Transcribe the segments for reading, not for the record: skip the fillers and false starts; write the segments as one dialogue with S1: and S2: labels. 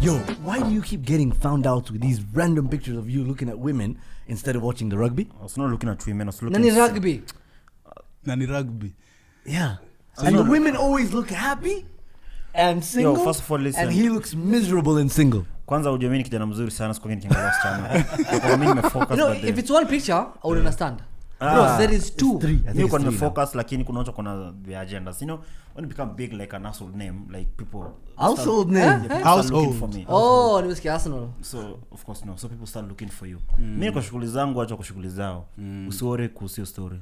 S1: Yo, why do you keep getting found out with these random pictures of you looking at women instead of watching the rugby?
S2: I was not looking at women. I was looking
S3: Nani rugby.
S1: Yeah. And the women always look happy and single.
S2: Yo, first of all, listen.
S1: And he looks miserable and single.
S2: Kwanza ujue mimi kijana mzuri sana siku nikiangalia wasichana. Kwa mimi nimefocus
S4: if it's one picture, I would understand. No, there is two.
S2: Mimi kwa nimefocus lakini kuna watu kuna the agendas. You know, when you become big like an household name, like people
S1: household name.
S2: Household for me.
S4: Oh, nimesikia Arsenal.
S2: So of course no. So people start looking for you. Mimi kwa shughuli zangu acha kwa shughuli zao. Usiore kuhusu story.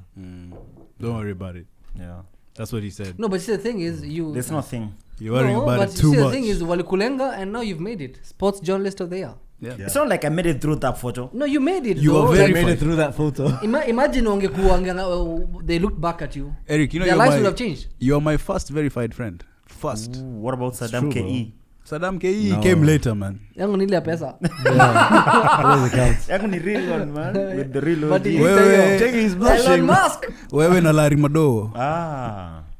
S3: Don't worry about it.
S2: Yeah.
S3: That's what he said.
S4: No, but see, the thing is,
S2: there's no thing.
S3: You're worrying about it too
S4: much.
S3: The
S4: thing is, walikulenga, and now you've made it. Sports journalist of the year.
S3: Yeah.
S2: It's not like I made it through that photo.
S4: No, you made it.
S3: You
S4: though.
S3: are very
S1: made it through that photo.
S4: Imagine they looked back at you.
S3: Eric, you know
S4: their lives would have changed.
S3: You're my first verified friend. First.
S2: Ooh, what about Saddam K.E.?
S3: Saddam K.E. came later, man.
S4: Yangu nili ya pesa.
S2: Yangu ni real one, man. With the real
S4: But
S1: He's blushing.
S4: Elon Musk.
S3: Wewe na Larry Madowo.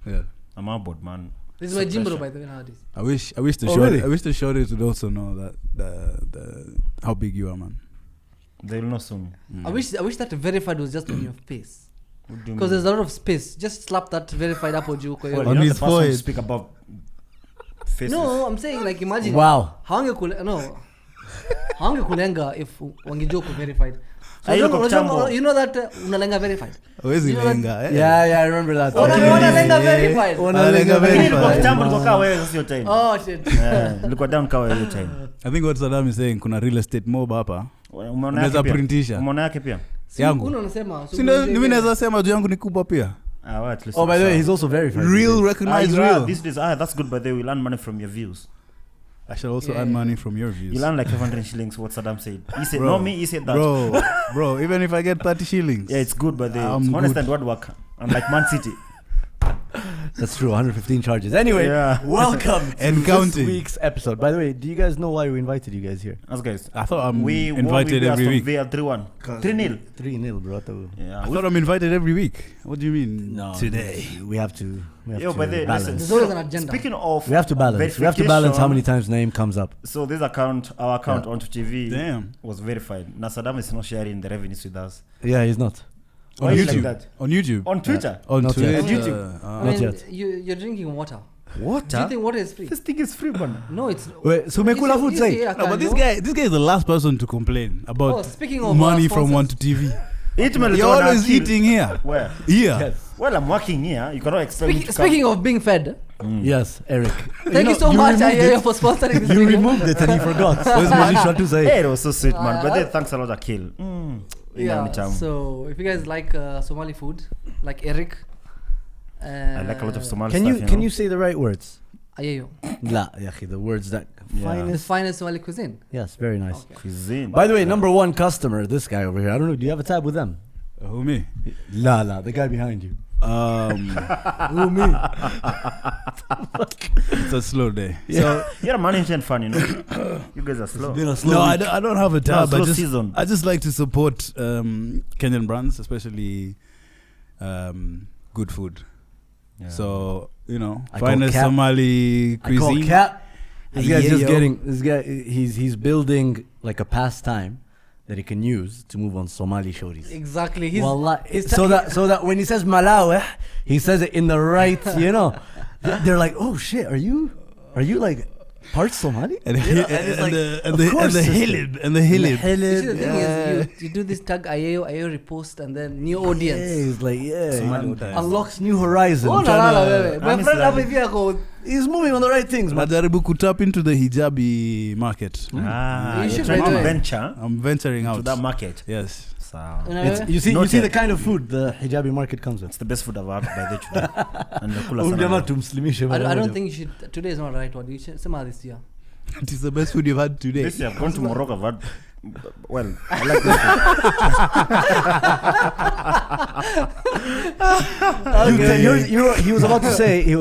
S2: Yeah. I'm about, man.
S4: This is my gym bro, by the way, nowadays.
S3: I wish the shorties would also know that the how big you are, man.
S2: They'll know soon.
S4: I wish that verified was just on your face.
S2: Because
S4: there's a lot of space. Just slap that verified up on you.
S3: On his forehead.
S2: Speak about faces.
S4: No, I'm saying like imagine.
S1: Wow.
S4: Hangekulenga if wangejua ku verified. So
S2: you know
S4: that unalenga verified.
S3: Wezi lenga.
S1: Yeah, I remember that.
S4: Unalenga verified.
S1: Unalenga verified.
S4: Oh shit.
S2: Look down kawa hiyo time.
S3: I think what Saddam is saying kuna real estate mob hapa. Unaweza printisha.
S2: Umeona yake pia?
S4: Yangu. Unasema.
S3: Mimi naweza sema juu yangu ni kubwa pia.
S1: Oh, by the way, he's also verified.
S3: Real, recognized real.
S2: This is that's good. By the way, we'll earn money from your views.
S3: I shall also earn money from your views.
S2: You'll earn like 500 shillings. What Saddam said. He said, no, me. He said that.
S3: Bro, even if I get 30 shillings.
S2: Yeah, it's good. By the way, it's honest and hard work. Unlike Man City.
S1: That's true. 115 charges. Anyway, welcome to this week's episode. By the way, do you guys know why we invited you guys here?
S2: Us guys.
S3: I thought I'm invited every week.
S2: 3-1. 3-0.
S1: 3-0, bro.
S2: Yeah.
S3: I thought I'm invited every week. What do you mean?
S1: No.
S3: Today.
S1: We have to
S2: balance.
S4: There's always an agenda.
S2: Speaking of,
S1: we have to balance. We have to balance how many times name comes up.
S2: So this account, our account onto TV was verified. Now Saddam is not sharing the revenues with us.
S1: Yeah, he's not.
S2: Why is like that?
S3: On YouTube?
S2: On Twitter?
S3: On
S1: not
S3: Twitter?
S1: Yet.
S2: On YouTube?
S1: Not yet.
S4: You're drinking water.
S2: Water?
S4: Do you think water is free?
S2: This thing is free, man.
S4: No, it's...
S1: Wait, so Mekula food say?
S3: No, but this guy is the last person to complain about
S4: speaking of
S3: money from one to TV. You're always eating here.
S2: Where?
S3: Here.
S2: Yes. Well, I'm working here. You cannot expect me to
S4: Speaking of being fed.
S1: Yes, Eric.
S4: Thank you so much for sponsoring this.
S1: You removed it and he forgot. Where's Manisha to say?
S2: Hey, it was so sweet, man. But then thanks a lot, Akil.
S4: Yeah, so if you guys like Somali food, like Eric.
S2: I like a lot of Somali
S1: stuff. Can you say the right words?
S4: Ayayo.
S1: La, the words that
S4: finest Somali cuisine.
S1: Yes, very nice.
S2: Okay. Cuisine.
S1: By the way, number one customer, this guy over here. I don't know. Do you have a tab with them?
S3: Who, me?
S1: La, the guy behind you.
S3: Who, me? It's a slow day.
S2: Yeah. So you're a management fan, you know. You guys are slow.
S3: No, I don't have a tab.
S2: No, season.
S3: I just like to support Kenyan brands, especially good food. Yeah. So finest Somali cuisine.
S1: I call Cat. This guy's just getting. This guy, he's building like a pastime that he can use to move on Somali shorties.
S4: Exactly.
S1: So that when he says Malawi, he says it in the right. They're like, oh shit, are you like part Somali?
S3: And the Hilid.
S4: The thing is, you do this tag Ayayo repost and then new audience.
S1: Yeah, he's like, unlocks new horizon.
S4: My friend up here
S1: he's moving on the right things, man.
S3: Najaribu could tap into the hijabi market.
S2: You're trying to venture.
S3: I'm venturing out
S2: to that market.
S3: Yes.
S1: You see the kind of food the hijabi market comes with.
S2: It's the best food I've had by the today.
S4: I don't think you should. Today is not the right one. You should say this year.
S3: It is the best food you've had today.
S2: This year I've gone to Morocco. I've had. Well, I like
S1: this food. He was about to say he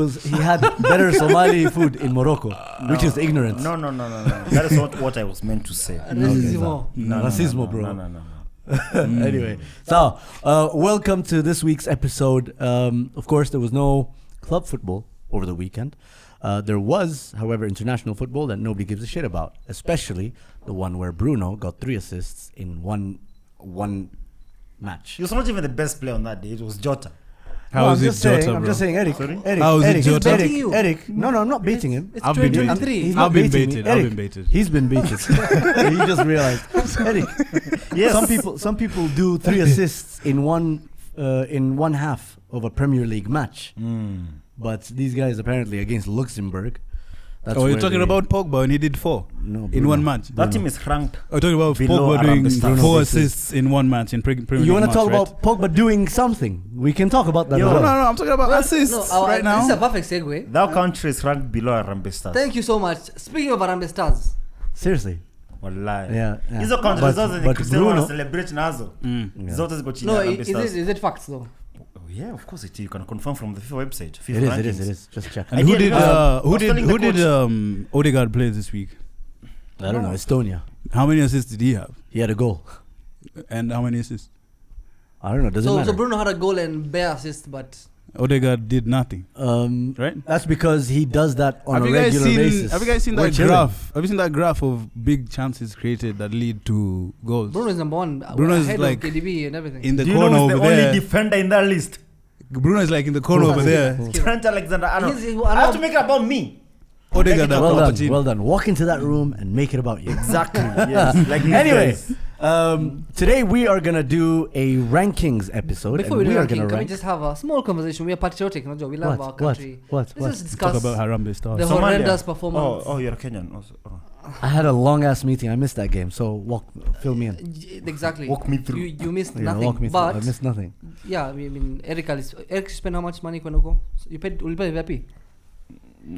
S1: had better Somali food in Morocco, which is ignorance.
S2: No. That is not what I was meant to say.
S1: Racismo, bro.
S2: No.
S1: Anyway, so welcome to this week's episode. Of course, there was no club football over the weekend. There was, however, international football that nobody gives a shit about, especially the one where Bruno got 3 assists in one match.
S2: He was not even the best player on that day. It was Jota.
S3: How is
S1: I'm
S3: it
S1: just saying,
S3: Jota,
S1: I'm
S3: bro?
S1: just saying, Eric.
S2: Sorry?
S1: Eric,
S3: How is it
S1: Eric,
S3: Jota?
S1: Eric,
S4: You.
S1: Eric. No, I'm not beating him.
S4: It's
S3: I've been beaten.
S4: 2023.
S1: He's
S3: I've
S1: not
S3: been
S1: beating me.
S3: baited. I've
S1: Eric,
S3: been baited.
S1: He's been baited. He just realized. Eric,
S2: Yes.
S1: some people do 3 assists in one half of a Premier League match. But these guys apparently against Luxembourg. That's
S3: Oh, you're
S1: where
S3: talking
S1: they-
S3: about Pogba and he did 4
S1: No,
S3: in
S1: Bruno.
S3: one match.
S2: That team is ranked.
S3: Oh, you're talking about
S2: Below
S3: Pogba doing
S2: Harambee stars.
S3: 4
S1: Bruno
S3: assists in one match in Premier League
S1: You want to
S3: match,
S1: talk
S3: right?
S1: about Pogba doing something? We can talk about that.
S2: Yo.
S1: as
S3: No,
S1: well.
S3: no, I'm talking about assists right
S4: This is a
S3: now.
S4: perfect segue.
S2: That country is ranked below Harambee stars.
S4: Thank you so much. Speaking of Harambee Stars,
S1: Seriously.
S2: Wallahi.
S1: Yeah.
S2: Hizo countries zote
S1: but
S2: Cristiano
S1: Bruno,
S2: celebrate nazo. Zote ziko chini
S4: no,
S2: ya Harambee stars.
S4: is it facts though?
S2: Oh, yeah, of course it is. You can confirm from the FIFA website. FIFA
S1: it
S2: rankings.
S1: is. Just check.
S3: And who
S2: Ideally,
S3: did
S2: I was telling the
S3: who did
S2: coach-
S3: Odegaard play this week?
S1: I don't know. Estonia.
S3: How many assists did he have?
S1: He had a goal.
S3: And how many assists?
S1: I don't know. Doesn't matter.
S4: So Bruno had a goal and bare assist, but
S3: Odegaard did nothing, right?
S1: That's because he does that on
S3: Have
S1: a
S3: you guys
S1: regular
S3: seen?
S1: basis.
S3: Have you guys seen
S1: We're
S3: that
S1: chilling.
S3: graph? Have you seen that graph of big chances created that lead to goals?
S4: Bruno is number 1.
S3: Bruno is
S4: ahead
S3: like
S4: of KDB and everything.
S3: in the
S2: Do you know
S3: corner
S2: who's the
S3: over
S2: only
S3: there.
S2: defender in that list?
S3: Bruno is like in the corner over there.
S2: Trent Alexander-Arnold.
S4: He's-
S2: I have to make it about me.
S3: Odegaard,
S2: Well
S1: Well
S3: opportunity.
S1: done. Well done. Walk into that room and make it about you.
S2: Exactly. Yes. Like these
S1: Anyway,
S2: guys.
S1: today we are gonna do a rankings episode.
S4: Before
S1: and
S4: we do
S1: are
S4: ranking,
S1: gonna
S4: can we
S1: rank.
S4: just have a small conversation? We are patriotic, no joke. We love our country.
S1: What?
S4: Let's just
S3: Talk
S4: discuss
S3: about Harambee stars.
S4: the
S2: Somalia.
S4: horrendous performance.
S2: Oh, you're Kenyan. Also. Oh.
S1: I had a long ass meeting. I missed that game. So fill me in.
S4: Exactly.
S2: Walk me through.
S4: You missed
S1: Yeah,
S4: nothing.
S1: walk me through.
S4: But
S1: I missed nothing.
S4: yeah, I mean, Eric spent how much money kwenda huko? You paid VIP.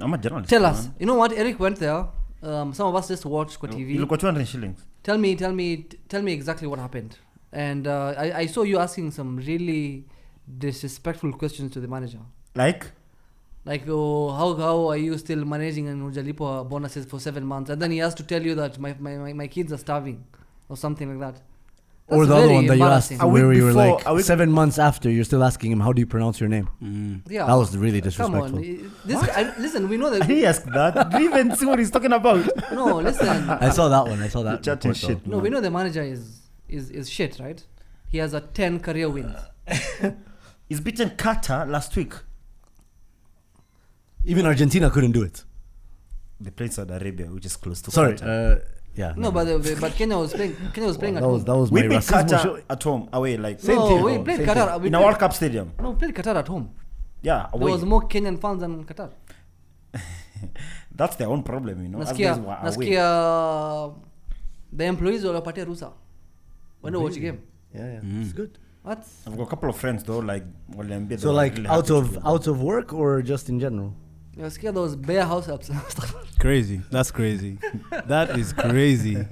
S2: I'm a journalist.
S4: Tell us.
S2: man.
S4: You know what? Eric went there. Some of us just watched kwa TV.
S2: You look at 200 shillings.
S4: Tell me exactly what happened. And I saw you asking some really disrespectful questions to the manager.
S2: Like?
S4: Like, oh, how are you still managing and hujalipo bonuses for 7 months? And then he has to tell you that my kids are starving or something like that.
S1: Or
S4: That's
S1: the other
S4: very
S1: one that you asked,
S4: embarrassing.
S2: A week
S1: where you were
S2: before-
S1: like
S2: a week-
S1: 7 months after, you're still asking him, how do you pronounce your name?
S4: Yeah.
S1: That was really
S4: Come
S1: disrespectful.
S4: on. This guy, listen, we know that.
S2: He asked that. Do you even see what he's talking about?
S4: No, listen.
S1: I saw that one. I saw that.
S2: Chatting
S1: report, though.
S2: shit.
S4: No, we know the manager is shit, right? He has a 10 career wins.
S2: He's beaten Qatar last week.
S1: Even Argentina couldn't do it.
S2: They played Saudi Arabia, which is close to
S1: Sorry.
S2: Qatar.
S1: Yeah.
S4: No, but Kenya was playing. Kenya was playing at
S1: that was
S4: home.
S1: that was
S2: We
S1: my
S2: beat
S1: racism
S2: Qatar
S1: show.
S2: at home, away, like
S1: Same
S4: No,
S1: team.
S4: we played
S1: Same
S4: Qatar. We
S2: in a
S4: played-
S2: World Cup stadium.
S4: No, we played Qatar at home.
S2: Yeah,
S4: There
S2: away.
S4: was more Kenyan fans than Qatar.
S2: That's their own problem, you know. Us
S4: Nasikia,
S2: guys were away.
S4: nasikia the employees walipatia ruhusa. When they watch a game.
S1: Yeah, it's good.
S4: What?
S2: I've got a couple of friends though, like Waliambia.
S1: So like out of work or just in general?
S4: Nasikia those bare house ups.
S3: Crazy. That's crazy. That is crazy.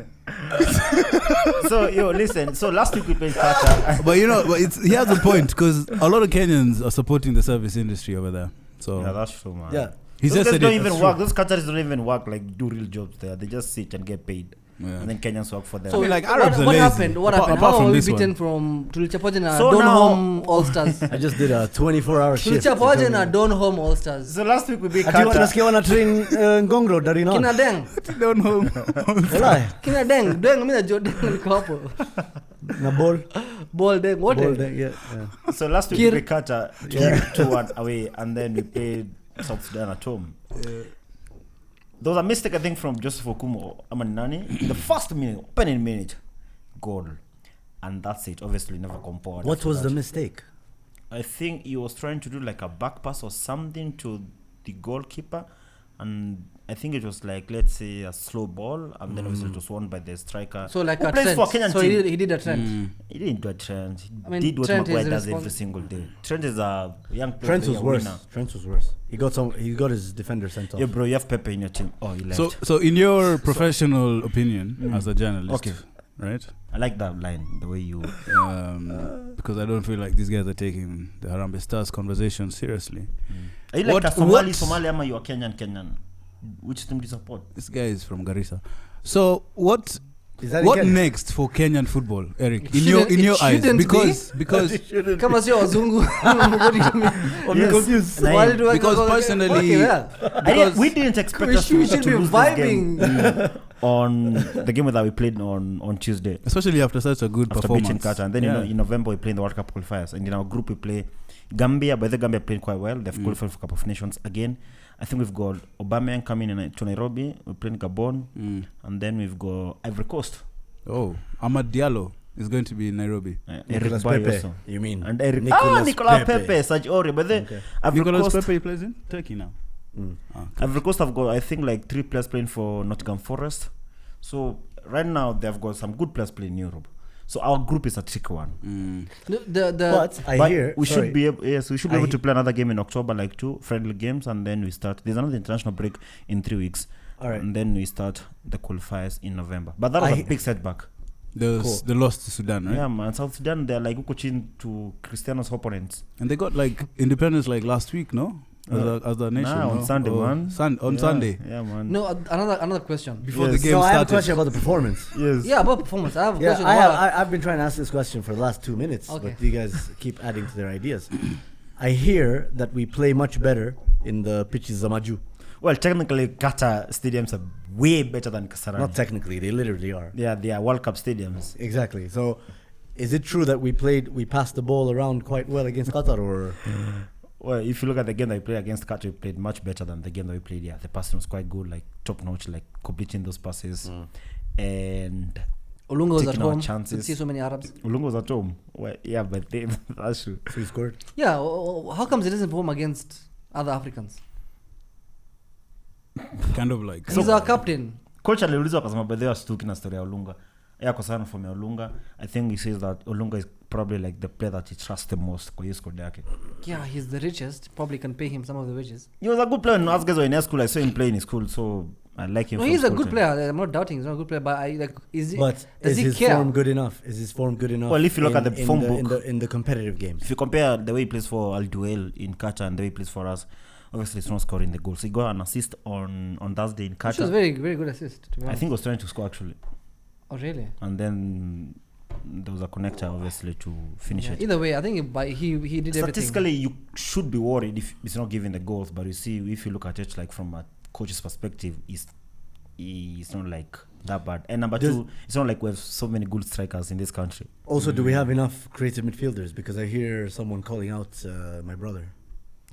S2: So yo, listen. So last week we played Qatar.
S3: But you know, he has a point because a lot of Kenyans are supporting the service industry over there. So
S2: Yeah, that's true, man.
S1: Yeah.
S3: he's
S2: Those
S3: just
S2: guys
S3: said
S2: don't
S3: it.
S2: even
S3: That's
S2: work.
S3: true.
S2: Those Qataris don't even work, like do real jobs there. They just sit and get paid,
S3: Yeah.
S2: and then Kenyans work for them.
S3: I mean, like, Arabs are
S4: what
S3: lazy.
S4: happened? What
S3: Apart-
S4: happened?
S3: apart
S4: How
S3: from
S4: were we
S3: this
S4: beaten
S3: one.
S4: from Tulichapoje na
S2: So
S4: Don
S2: now-
S4: Home All Stars?
S1: I just did a 24-hour shift.
S4: Tulichapoje na Don Home All Stars.
S2: So last week we beat
S1: Ati
S2: Qatar.
S1: nasikia wana train Ngongro Darino.
S4: Kina Deng.
S3: Don't know.
S1: Walai.
S4: Kina Deng. Deng mimi najua Deng liko hapo.
S1: Na ball.
S4: Ball Deng. What?
S1: Ball
S4: Deng?
S1: day, yeah.
S2: So last week
S4: Kir-
S2: we beat Qatar 2-1 away, and then we played South Sudan at home. There was a mistake, I think, from Joseph Okumo Amanani. In the first minute, opening minute, goal. And that's it. Obviously, never compared.
S1: What
S2: after
S1: was the
S2: that.
S1: mistake?
S2: I think he was trying to do like a back pass or something to the goalkeeper. And I think it was like, let's say, a slow ball. And then obviously it was won by the striker.
S4: So like
S2: who
S4: a
S2: plays
S4: trend.
S2: for Kenyan
S4: So
S2: team.
S4: he did a trend.
S2: He didn't do a Trent. He
S4: I mean,
S2: did what
S4: Trent is
S2: Maguire does every
S4: responsible.
S2: single day. Trent is a young player.
S1: Trent was worse.
S2: Winner.
S1: Trent was worse. He got his defender sent off.
S2: Yeah, bro, you have Pepe in your team. Oh, he left.
S3: So in your professional opinion as a journalist,
S2: Okay.
S3: right?
S2: I like that line, the way you...
S3: Because I don't feel like these guys are taking the Harambee Stars conversation seriously.
S2: Are you like
S3: What-
S2: a Somali,
S3: what-
S2: Somali, ama you are Kenyan? Which team do you support?
S3: This guy is from Garissa. So what
S1: Is that
S3: What
S1: in Kenya?
S3: next for Kenyan football, Eric? In
S4: Shouldn't-
S3: your
S4: it
S3: eyes,
S4: shouldn't
S3: because
S4: Kama sio wazungu. What do you mean?
S1: I'm
S2: Yes.
S1: confused.
S2: Naim.
S4: Why do I
S3: Because
S4: go-
S3: personally-
S4: okay, well.
S2: We didn't expect
S4: We
S2: us
S4: should
S2: to
S4: be
S2: lose this game
S4: vibing.
S2: on the game that we played on Tuesday.
S3: especially after such a good
S2: After
S3: performance.
S2: beating Qatar, and then in November we play in the World Cup qualifiers, and in our group we play Gambia. But the Gambia playing quite well. They've qualified for Cup of Nations again. I think we've got Aubameyang coming in to Nairobi. We're playing Gabon, and then we've got Ivory Coast.
S3: Oh, Amad Diallo is going to be in Nairobi.
S1: Nicolas
S2: Bayo
S1: Pepe.
S2: also.
S1: You mean?
S2: And Eric
S1: Nicolas
S2: Pepe, Serge Aurier. But then Ivory
S3: Nicolas
S2: Coast,
S3: Pepe plays in Turkey now.
S2: Ivory Coast have got, I think, like 3 players playing for Nottingham Forest. So right now they've got some good players playing in Europe. So our group is a tricky one.
S1: But I
S2: But
S1: hear
S2: we
S1: sorry.
S2: should be able, to play another game in October, like 2 friendly games, and then we start. There's another international break in 3 weeks.
S1: All right.
S2: And then we start the qualifiers in November. But that was a big setback.
S3: The loss to Sudan, right?
S2: Yeah, man. South Sudan, they're like coaching to Cristiano's opponents.
S3: And they got like independence like last week, no? As a nation,
S2: on
S3: no?
S2: Sunday, man.
S3: Sunday.
S2: Yeah, man.
S4: No, another question.
S3: Before
S2: Yes.
S3: the game
S1: No, I have a
S3: started.
S1: question about the performance.
S2: Yes.
S4: Yeah, about performance. I have a
S1: Yeah,
S4: question.
S1: I've been trying to ask this question for the last 2 minutes,
S4: Okay.
S1: but you guys keep adding to their ideas. I hear that we play much better in the pitches Zamaju.
S2: Well, technically, Qatar stadiums are way better than Kasarani.
S1: Not technically, they literally are.
S2: Yeah, they are World Cup stadiums.
S1: Exactly. So, is it true that we passed the ball around quite well against Qatar, or?
S2: Well, if you look at the game that we played against Qatar, we played much better than the game that we played. Yeah, the passing was quite good, like top notch, like completing those passes. And
S4: Olunga was at
S2: taking our
S4: home.
S2: chances.
S4: Could see so many Arabs.
S2: Ulunga was at home. Well, yeah, but that's true.
S1: So he scored.
S4: Yeah, how comes he doesn't perform against other Africans?
S3: Kind of like.
S4: He's our captain.
S2: Coach aliulizwa akasema by the way stuki na story ya Olunga. Yako sana from ya Olunga. I think he says that Olunga is probably like the player that he trusts the most kwa hiyo squad yake.
S4: Yeah, he's the richest. Probably can pay him some of the wages.
S2: He was a good player. As guys were in high school, I saw him play in his school, so I like him.
S4: No,
S2: from
S4: he's a
S2: school
S4: good
S2: time.
S4: player. I'm not doubting he's not a good player, but does
S1: Is
S4: he
S1: his
S4: care?
S1: form good enough? Is his form good enough?
S2: Well, if you look at the form book,
S1: in the competitive games.
S2: if you compare the way he plays for Al Duel in Qatar and the way he plays for us, obviously he's not scoring the goals. He got an assist on Thursday in
S4: Which was
S2: Qatar.
S4: very, very good assist. To be
S2: I
S4: honest.
S2: think he was trying to score actually,
S4: Oh, really?
S2: and then there was a connector obviously to finish
S4: Yeah,
S2: it.
S4: either way, I think he did everything.
S2: Statistically, you should be worried if he's not giving the goals, but you see, if you look at it like from a coach's perspective, it's not like that bad. And number 2, it's not like we have so many good strikers in this country.
S1: Also, do we have enough creative midfielders? Because I hear someone calling out my brother.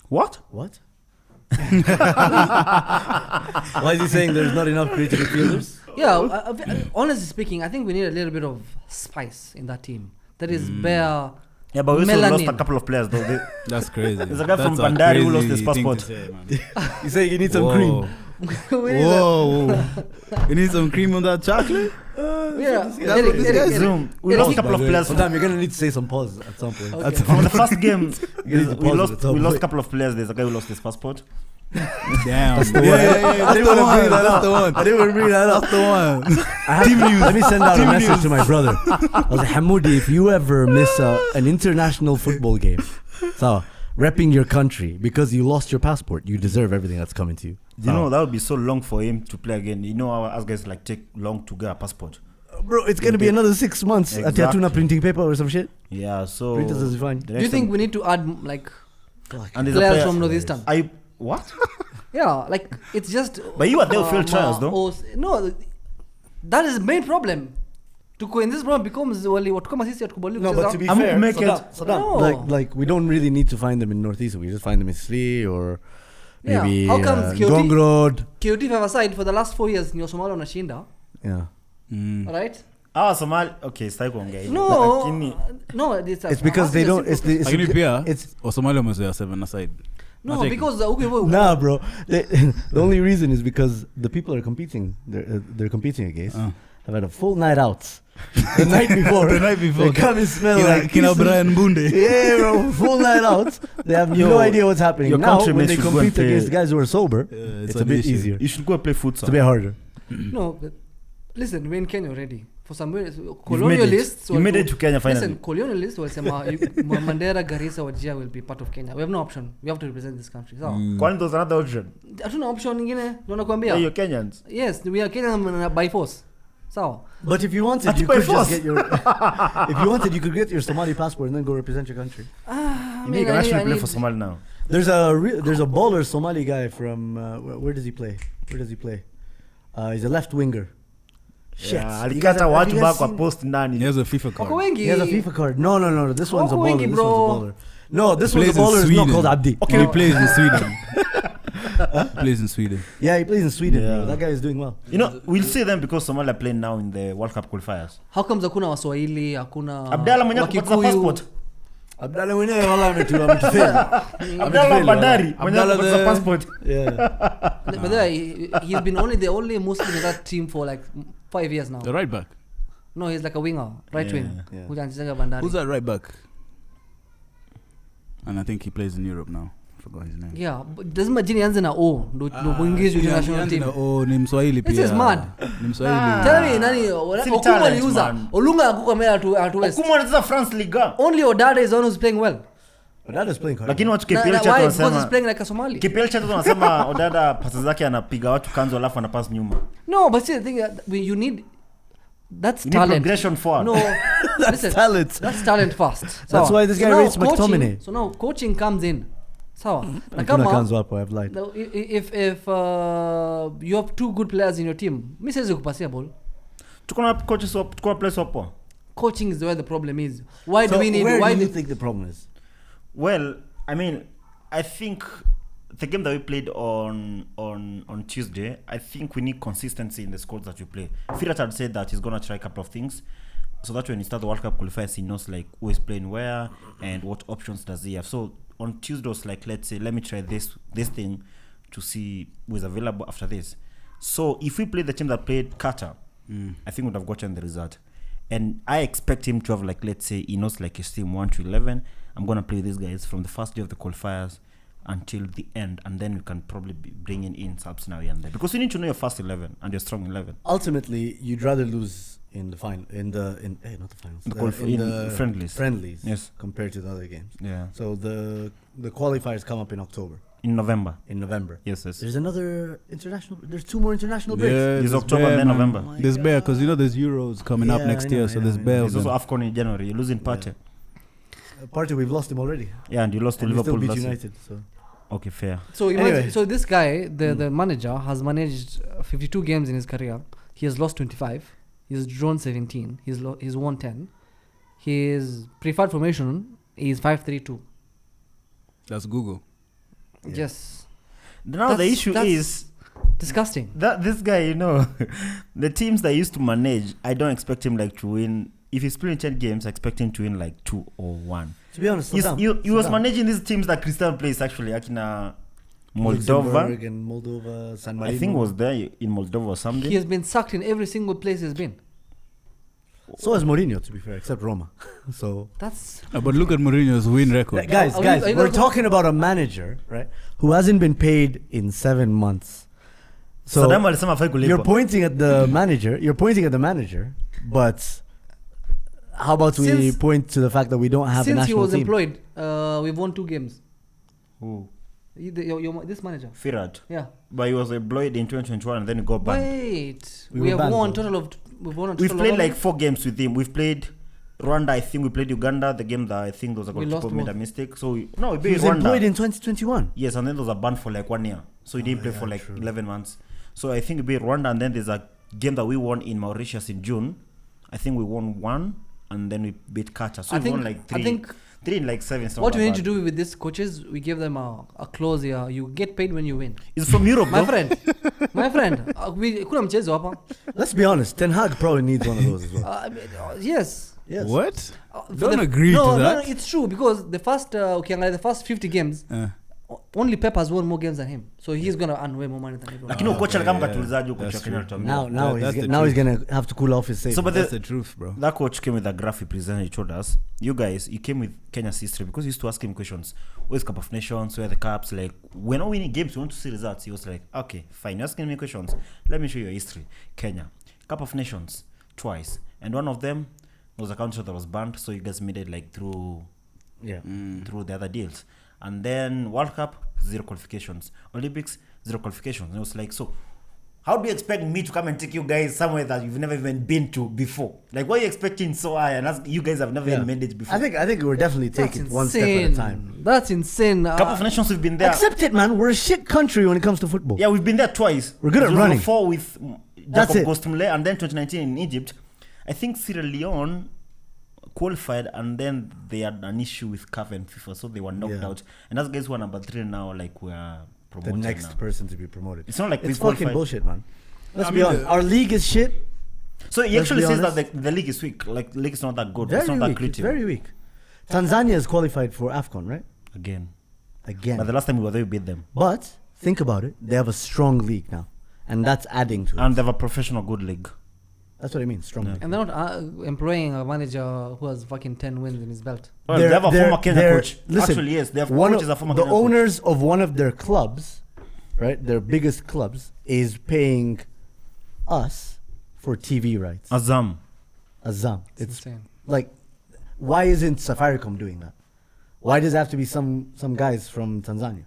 S2: What?
S1: What? Why is he saying there's not enough creative midfielders?
S4: Yeah, honestly speaking, I think we need a little bit of spice in that team. That is bare.
S2: Yeah, but we also lost a
S4: Melanin.
S2: couple of players though.
S3: That's crazy.
S2: There's a guy
S3: That's
S2: from Bandari who lost
S3: crazy
S2: his
S3: thing to
S2: passport.
S3: say, man.
S1: You say you need some cream.
S3: Whoa. You need some cream on that chocolate?
S4: Yeah,
S3: Eric,
S2: Zoom. We lost a couple of players.
S1: Sometimes you're gonna need to say some pause at some point.
S4: Okay.
S2: From the first game,
S1: You need to
S2: we
S1: pause
S2: lost
S1: at some
S2: we lost a
S1: point.
S2: couple of players. There's a guy who lost his passport.
S3: Damn.
S1: That's the one. I didn't want to bring that up.
S3: That's the one.
S1: I didn't want to bring that up.
S3: That's the one.
S1: Let me send out a message to my brother. I was like, Hamoudi, if you ever miss an international football game, so repping your country because you lost your passport, you deserve everything that's coming to you.
S2: You know that would be so long for him to play again. You know how us guys like take long to get a passport.
S1: Bro, it's gonna be another 6 months at
S2: Exactly.
S1: Yatuna printing paper or some shit.
S2: Yeah, so
S1: Printers is fine.
S2: the
S4: Do you
S2: next
S4: think
S2: time-
S4: we need to add like
S2: and there's a
S4: players
S2: player-
S4: from Northeastern?
S2: I what?
S4: Yeah, like it's just.
S2: But you are there with field trials, though.
S4: No, that is the main problem. When this problem becomes wali watu kama sisi hatukubaliwi
S1: No,
S4: kucheza.
S1: but to be
S2: I'm
S1: fair,
S2: make
S1: Saddam,
S4: No.
S1: like we don't really need to find them in Northeast. We just find them in Sli or
S4: Yeah,
S1: maybe
S4: how comes Kioti-
S1: Gong Road.
S4: KOT five aside for the last 4 years ni Somalia wanashinda,
S1: Yeah,
S4: right?
S2: Somali. Okay, sitaki kuongea hivyo.
S4: No,
S2: Lakini-
S4: no,
S1: it's because they don't. It's the.
S3: Lakini pia
S1: It's
S3: Wasomali wamezea 7 aside.
S4: no,
S3: Nacheki.
S4: because okay,
S1: nah, bro. The only reason is because the people are competing. They're competing against. Have had a full night out. The night before.
S3: The night before.
S1: They come and smell like
S3: Kina
S1: kisses.
S3: Brian Bunde.
S1: Yeah, bro. Full night out. They have
S2: Yo,
S1: no idea what's happening.
S2: your
S1: Now, when
S2: countrymen
S1: they
S2: should go and
S1: compete
S2: play-
S1: against guys who are sober,
S3: Yeah,
S1: it's
S3: an
S1: a bit
S3: issue.
S1: easier.
S2: You should go and play futsal.
S1: It's a bit harder.
S4: No, but listen, we're in Kenya already. For some reason,
S2: You've made it.
S4: colonialists.
S2: You made it to Kenya finally.
S4: Listen, colonialists will say Mandera, Garissa, Wajir will be part of Kenya. We have no option. We have to represent this country. So,
S2: Kwani there's another option?
S4: hatuna option nyingine. Ndio
S2: Yeah,
S4: nakwambia.
S2: you're Kenyans.
S4: Yes, we are Kenyan by force. So,
S1: But if you wanted,
S2: That's
S1: you
S2: by
S1: could just
S2: force.
S1: get your. If you wanted, you could get your Somali passport and then go represent your country.
S4: I
S2: You
S4: mean,
S2: can
S4: I
S2: actually play
S4: need-
S2: for Somali now.
S1: There's a baller Somali guy from where does he play? He's a left winger. Shit.
S2: Yeah,
S1: You guys
S2: alikata
S1: have- have
S2: watu
S1: you guys
S2: back kwa
S1: seen-
S2: post ndani.
S3: He has a FIFA card.
S4: wako wengi.
S1: He has a FIFA card. No. This one's a
S4: Wako
S1: baller.
S4: wengi,
S1: This
S4: bro.
S1: one's a baller. No, this one's a
S3: Plays in
S1: baller. Is not
S3: Sweden.
S1: called Abdi.
S3: Okay. He plays in Sweden. He plays in Sweden.
S1: Yeah, he plays in Sweden.
S2: Yeah.
S1: Bro. That guy is doing well.
S2: You know, we'll see them because Somalia are playing now in the World Cup qualifiers.
S4: How comes hakuna Waswahili, hakuna
S2: Abdallah mwenye kupata
S4: Wakikuyu?
S2: passport.
S1: Abdallah mwenyewe wala ametufeli.
S2: Abdallah Badari mwenye
S3: Abdallah
S2: kupata
S3: the-
S2: passport.
S1: Yeah.
S4: But he's been the only Muslim in that team for like 5 years now.
S3: The right back.
S4: No, he's like a winger, right wing.
S1: Yeah.
S4: Who's anachezanga Bandari.
S3: Who's that right back? And I think he plays in Europe now. Forgot his name.
S4: Yeah, but lazima jini yanze na O ndo muingize international team.
S3: Oh, ni Mswahili pia.
S4: This is mad.
S3: Ni Mswahili.
S4: Tell me nani Okumu
S2: talent,
S4: aliuza.
S2: man.
S4: Olunga akuka mea to West.
S2: Okumu anacheza France Liga.
S4: Only Odada is the one who's playing well.
S1: But that is playing card.
S2: Lakini watu
S4: Na-
S2: KPL
S4: na-
S2: chat
S4: why? Because he's
S2: wanasema
S4: playing like a Somali.
S2: KPL chat wanasema Odada pasi zake anapiga watu kanzo alafu anapass nyuma.
S4: No, but see the thing you need that's
S2: You need
S4: talent.
S2: progression forward.
S4: No, listen.
S1: talent.
S4: That's talent first.
S1: That's why this guy
S4: now
S1: rates
S4: coaching-
S1: McTominay.
S4: So now coaching comes in. Sawa. Na
S1: Hakuna
S4: kama
S1: kanzo hapo, I've lied.
S4: now, if you have two good players in your team, mi siwezi kupasia ball.
S2: Tuko na coaches wapo, tuko na players wapo.
S4: Coaching is where the problem is. Why
S1: So
S4: do we need
S1: where
S4: why
S1: do you
S4: the,
S1: think the problem is?
S2: Well, I mean, I think the game that we played on Tuesday, I think we need consistency in the squads that you play. Firat had said that he's gonna try a couple of things, so that when he starts the World Cup qualifiers, he knows like who is playing where and what options does he have. So on Tuesday was like, let's say, let me try this thing to see who is available after this. So if we play the team that played Qatar, I think we'd have gotten the result. And I expect him to have like, let's say, he knows like his team 1 to 11. I'm gonna play these guys from the first day of the qualifiers until the end, and then we can probably be bringing in subs now and there because you need to know your first 11 and your strong 11.
S1: Ultimately, you'd rather lose in the final, not the finals,
S2: In the friendlies. Yes.
S1: compared to the other games.
S2: Yeah.
S1: So the qualifiers come up in October.
S2: In November.
S1: Yes.
S2: Yes.
S1: There's another international. There's 2 more international breaks.
S3: Yeah,
S2: It's
S3: there's
S2: October and then
S3: man.
S2: November.
S1: Oh my
S3: There's bear
S1: God.
S3: because there's Euros coming up
S1: Yeah,
S3: next
S1: I know,
S3: year,
S1: I
S3: so
S1: know,
S3: there's
S1: I know.
S3: bear.
S2: There's also AFCON in January. You're losing Partey.
S1: Partey, we've lost him already.
S2: Yeah, and you lost to
S1: And we still
S2: Liverpool
S1: beat
S2: last year.
S1: United. So
S2: Okay, fair.
S4: So imagine,
S1: Anyway.
S4: so this guy, the manager, has managed 52 games in his career. He has lost 25. He's drawn 17. He's won 10. His preferred formation is 5-3-2.
S3: That's Google.
S1: Yeah.
S4: Yes,
S2: Now the
S4: That's-
S2: issue
S4: that's-
S2: is
S4: disgusting.
S2: that this guy, the teams that he used to manage, I don't expect him like to win. If he's playing 10 games, I expect him to win like 2 or 1.
S1: to be honest,
S2: He was managing these teams that Cristiano plays actually, Akina Moldova.
S1: and Moldova, San Marino.
S2: I think was there in Moldova or something.
S4: He has been sucked in every single place he's been.
S1: So has Mourinho, to be fair, except Roma. So
S4: That's
S3: But look at Mourinho's win record.
S1: guys,
S4: Are you
S1: we're
S4: gonna-
S1: talking about a manager, right, who hasn't been paid in 7 months. So
S2: Saddam alisema hafai kulipwa.
S1: you're pointing at the manager. You're pointing at the manager, but how about we
S4: Since-
S1: point to the fact that we don't have a
S4: since he
S1: national
S4: was
S1: team?
S4: employed, we've won 2 games.
S2: Who?
S4: This manager.
S2: Firat.
S4: Yeah.
S2: But he was employed in 2021 and then he got banned.
S4: Wait,
S1: We
S4: we
S1: were
S4: have
S1: banned,
S4: won
S1: though.
S4: total of we've won a
S2: We've
S4: total
S2: played
S4: of
S2: like 4 games with him. We've played Rwanda, I think we played Uganda, the game that I think there was a
S4: We
S2: goalkeeper
S4: lost
S2: made a
S4: both.
S2: mistake. So we
S1: He
S2: beat
S1: was employed
S2: Rwanda.
S1: in 2021.
S2: Yes, and then there was a ban for like 1 year. So he didn't play for like 11 months. So I think we beat Rwanda, and then there's a game that we won in Mauritius in June. I think we won 1 and then we beat Qatar. So
S4: I
S2: we
S4: think-
S2: won like 3.
S4: I think
S2: 3 in like 7.
S4: What we need to do with these coaches, we give them a clause here. You get paid when you win.
S2: It's from Europe,
S4: My
S2: bro.
S4: friend, kuna mchezo hapa.
S1: Let's be honest. Ten Hag probably needs one of those as well.
S4: I mean, yes.
S1: Yes.
S3: What?
S4: For
S3: Don't
S4: the-
S3: agree
S4: no,
S3: to
S4: No,
S3: that.
S4: it's true because the first the first 50 games, only Pep has won more games than him. So he's gonna earn way more money than everyone.
S2: Lakini kocha kama
S3: yeah.
S2: katulizaje huko
S3: That's
S2: cha Kenya
S3: true.
S2: tuambie.
S1: Now
S3: That's the
S1: he's
S3: truth.
S1: gonna have to cool off his savings.
S2: So, but
S3: That's the truth, bro.
S2: that coach came with a graph he presented. He told us, you guys, he came with Kenya's history because he used to ask him questions. Where's Cup of Nations? Where are the cups? Like, we're not winning games. We want to see results. He was like, okay, fine. You're asking me questions. Let me show you your history. Kenya, Cup of Nations, twice. And one of them was a country that was banned. So you guys made it like through the other deals. And then World Cup, 0 qualifications. Olympics, 0 qualifications. And it was like, so How do you expect me to come and take you guys somewhere that you've never even been to before? Like, what are you expecting so high? And you guys have never even made it before.
S1: I think we're definitely taking one step at a time.
S4: That's insane.
S2: Cup of Nations, we've been there.
S1: Accept it, man. We're a shit country when it comes to football.
S2: Yeah, we've been there twice.
S1: We're good at running.
S2: 2004 with
S1: That's
S2: Jacob
S1: it.
S2: Gostumle, and then 2019 in Egypt. I think Sierra Leone qualified, and then they had an issue with CAF and FIFA, so they were knocked out. And as guys who are number 3 now, like we're promoted.
S1: The next
S2: now.
S1: person to be promoted.
S2: It's not like
S1: it's
S2: we've
S1: fucking
S2: qualified.
S1: bullshit, man. Let's be honest. Our league is shit.
S2: So he actually says
S1: honest.
S2: that the league is weak. Like the league is not that good.
S1: Very
S2: it's not that
S1: weak. It's
S2: creative.
S1: very weak. Tanzania is qualified for AFCON, right?
S2: Again.
S1: Again.
S2: But the last time we were there, we beat them.
S1: But think about it. They have a strong league now, and that's adding to it.
S2: And they have a professional good league.
S1: That's what I mean. Strong league.
S4: And they're not employing a manager who has fucking 10 wins in his belt.
S2: Well, they have a former Kenya coach.
S1: Listen,
S2: Actually, yes, they have
S1: one
S2: coaches
S1: of
S2: a former
S1: the
S2: Kenya coach.
S1: owners of one of their clubs, right? Their biggest clubs is paying us for TV rights.
S2: Azam.
S1: Azam.
S4: It's
S1: It's
S4: insane.
S1: like, why isn't Safaricom doing that? Why does it have to be some guys from Tanzania?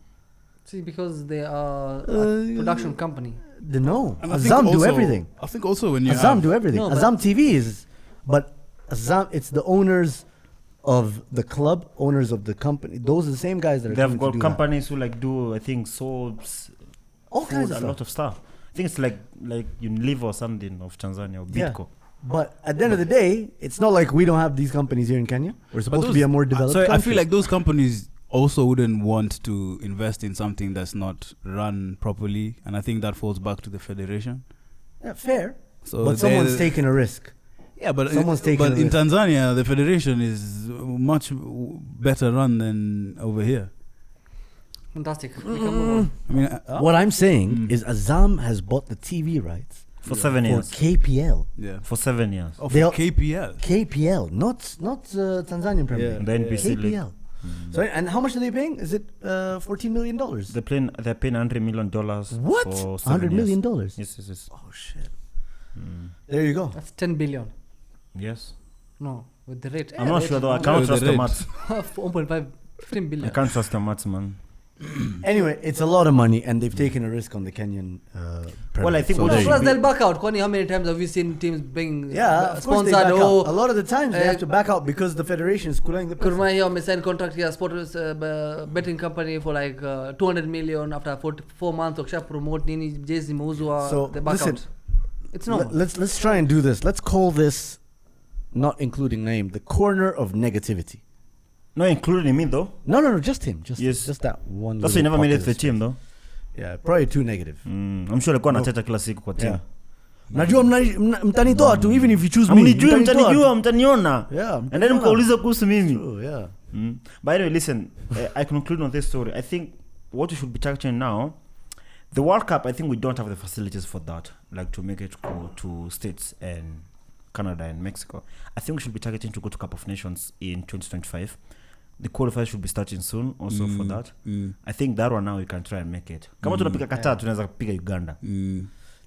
S4: See, because they are a production company.
S1: No,
S3: And I think
S1: Azam do
S3: also-
S1: everything.
S3: I think also when you
S1: Azam
S3: have,
S1: do everything.
S4: No, but-
S1: Azam TV is, but Azam, it's the owners of the club, owners of the company. Those are the same guys that are
S2: They have
S1: coming to
S2: got
S1: do
S2: companies who like do, I think, soaps,
S1: all kinds
S2: food,
S1: of
S2: a lot
S1: stuff.
S2: of stuff. I think it's like Unilever or something of Tanzania or
S1: Yeah.
S2: Bitco.
S1: But at the end of the day, it's not like we don't have these companies here in Kenya. We're supposed to be a more developed
S3: So I
S1: country.
S3: feel like those companies also wouldn't want to invest in something that's not run properly, and I think that falls back to the federation.
S1: Yeah, fair.
S3: So
S1: But someone's
S3: they-
S1: taking a risk.
S3: Yeah, but
S1: Someone's taking
S3: But
S1: a
S3: in
S1: risk.
S3: Tanzania, the federation is much better run than over here.
S4: Fantastic.
S3: I mean,
S1: What I'm saying is Azam has bought the TV rights
S2: For 7
S1: for
S2: years.
S1: KPL.
S3: yeah.
S2: For 7 years.
S3: Oh,
S1: They'll-
S3: for KPL.
S1: KPL, not Tanzanian Premier
S3: Yeah.
S1: League.
S2: The NBC league.
S1: KPL. So, and how much are they paying? Is it $14 million?
S2: They're paying $100 million
S1: What?
S2: for 7
S1: $100
S2: years.
S1: million?
S2: Yes.
S1: Oh shit! There you go.
S4: That's 10 billion.
S2: Yes.
S4: No, with the rate.
S2: I'm not sure though. I
S3: Yeah,
S2: cannot
S3: with
S2: trust
S3: the
S2: the
S3: rate.
S2: maths.
S4: 1.5, 15
S2: I
S4: billion.
S2: can't trust the maths, man.
S1: Anyway, it's a lot of money, and they've taken a risk on the Kenyan. Premier
S2: Well, I
S1: League.
S2: think
S1: So
S2: what
S1: there
S2: they
S1: you
S4: Plus
S1: go.
S4: they'll back out. Kwani, how many times have we seen teams being
S1: Yeah, of course they
S4: sponsored?
S1: back
S4: Oh,
S1: out. A lot of the times they
S4: uh,
S1: have to back out because the federation is pulling the person.
S4: Kurma here, may sign contract here, sports betting company for like 200 million after 4 months. Oksha promote nini jezi mauzwa.
S1: So,
S4: They back
S1: listen,
S4: out. It's normal.
S1: Let's try and do this. Let's call this, not including name, the corner of negativity.
S2: No, including me though.
S1: No, just him.
S2: Yes.
S1: Just that one.
S2: That's why he
S1: little
S2: never made it to
S1: pocket
S2: the team though.
S1: Yeah, probably too negative.
S2: I'm sure alikuwa anacheza kila siku kwa team.
S1: Yeah. Najua mtanitoa tu, even if you choose me.
S2: Mnijue,
S1: mtanitoa tu.
S2: mtaniona.
S1: Yeah,
S2: And then
S1: mtaniona.
S2: mkauliza kuhusu mimi.
S1: True, yeah.
S2: But anyway, listen, I conclude on this story. I think what we should be touching now, the World Cup, I think we don't have the facilities for that, like to make it go to States and Canada and Mexico. I think we should be targeting to go to Cup of Nations in 2025. The qualifiers should be starting soon also for that. I think that one now we can try and make it. Kama tunapiga Qatar, tunaweza kupiga Uganda.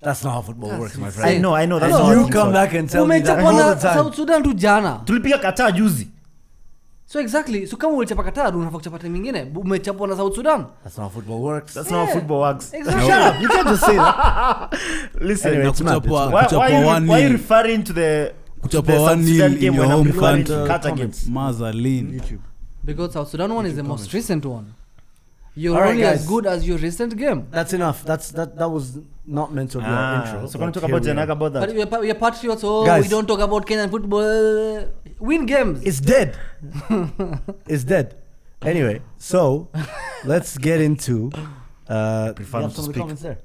S1: That's not how football
S4: That's
S1: works, my
S4: insane.
S1: friend.
S2: I know, that's
S1: And
S2: not
S1: you
S2: how
S1: come
S2: it
S1: back and tell me that
S4: Umechapa
S1: all the
S4: na
S1: time.
S4: South Sudan tu jana.
S2: tulipiga Qatar juzi.
S4: So exactly. So kama ulichapa Qatar, unafaa kuchapa timu nyingine. Umechapwa na South Sudan.
S1: That's not how football works.
S2: That's not how football works.
S4: Exactly.
S1: Shut up. You can't just say that.
S2: Listen,
S1: Anyway, it's mad, it's
S3: Kuchapwa-
S1: mad.
S2: why are you referring to the
S3: Kuchapwa
S2: the South
S3: 1-0
S2: Sudan
S3: in
S2: game
S3: your
S2: when I'm
S3: home
S2: referring
S3: country.
S2: to Qatar game?
S1: Comments.
S3: Mazalin.
S1: YouTube.
S4: Because South Sudan one is the most recent one. You're
S1: All right,
S4: only
S1: guys.
S4: as good as your recent game.
S1: That's enough. That was not meant to be our intro.
S2: So can we
S1: but
S2: talk
S1: here
S2: about
S1: we are.
S2: Janaga about
S4: But
S2: that?
S4: we're patriots, so
S1: Guys.
S4: we don't talk about Kenyan football. Win games.
S1: It's dead. It's dead. Anyway, so let's get into.
S2: Prefer
S1: you have
S2: not to
S1: some of the
S2: speak.
S1: comments there.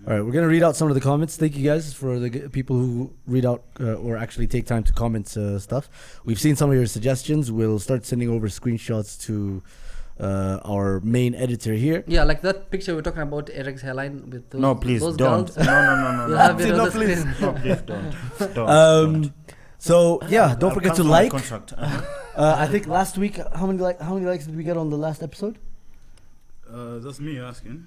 S1: All right, we're gonna read out some of the comments. Thank you guys for the people who read out or actually take time to comment stuff. We've seen some of your suggestions. We'll start sending over screenshots to our main editor here.
S4: Yeah, like that picture we're talking about, Eric's hairline with those,
S2: No, please
S4: those
S2: don't.
S4: girls.
S2: No.
S4: You'll have it
S1: No,
S4: on the
S1: please.
S4: screen.
S2: No, please don't. Don't.
S1: So yeah, don't
S2: I'll
S1: forget to
S2: cancel my
S1: like.
S2: contract.
S1: I think last week, how many likes did we get on the last episode?
S3: That's me asking.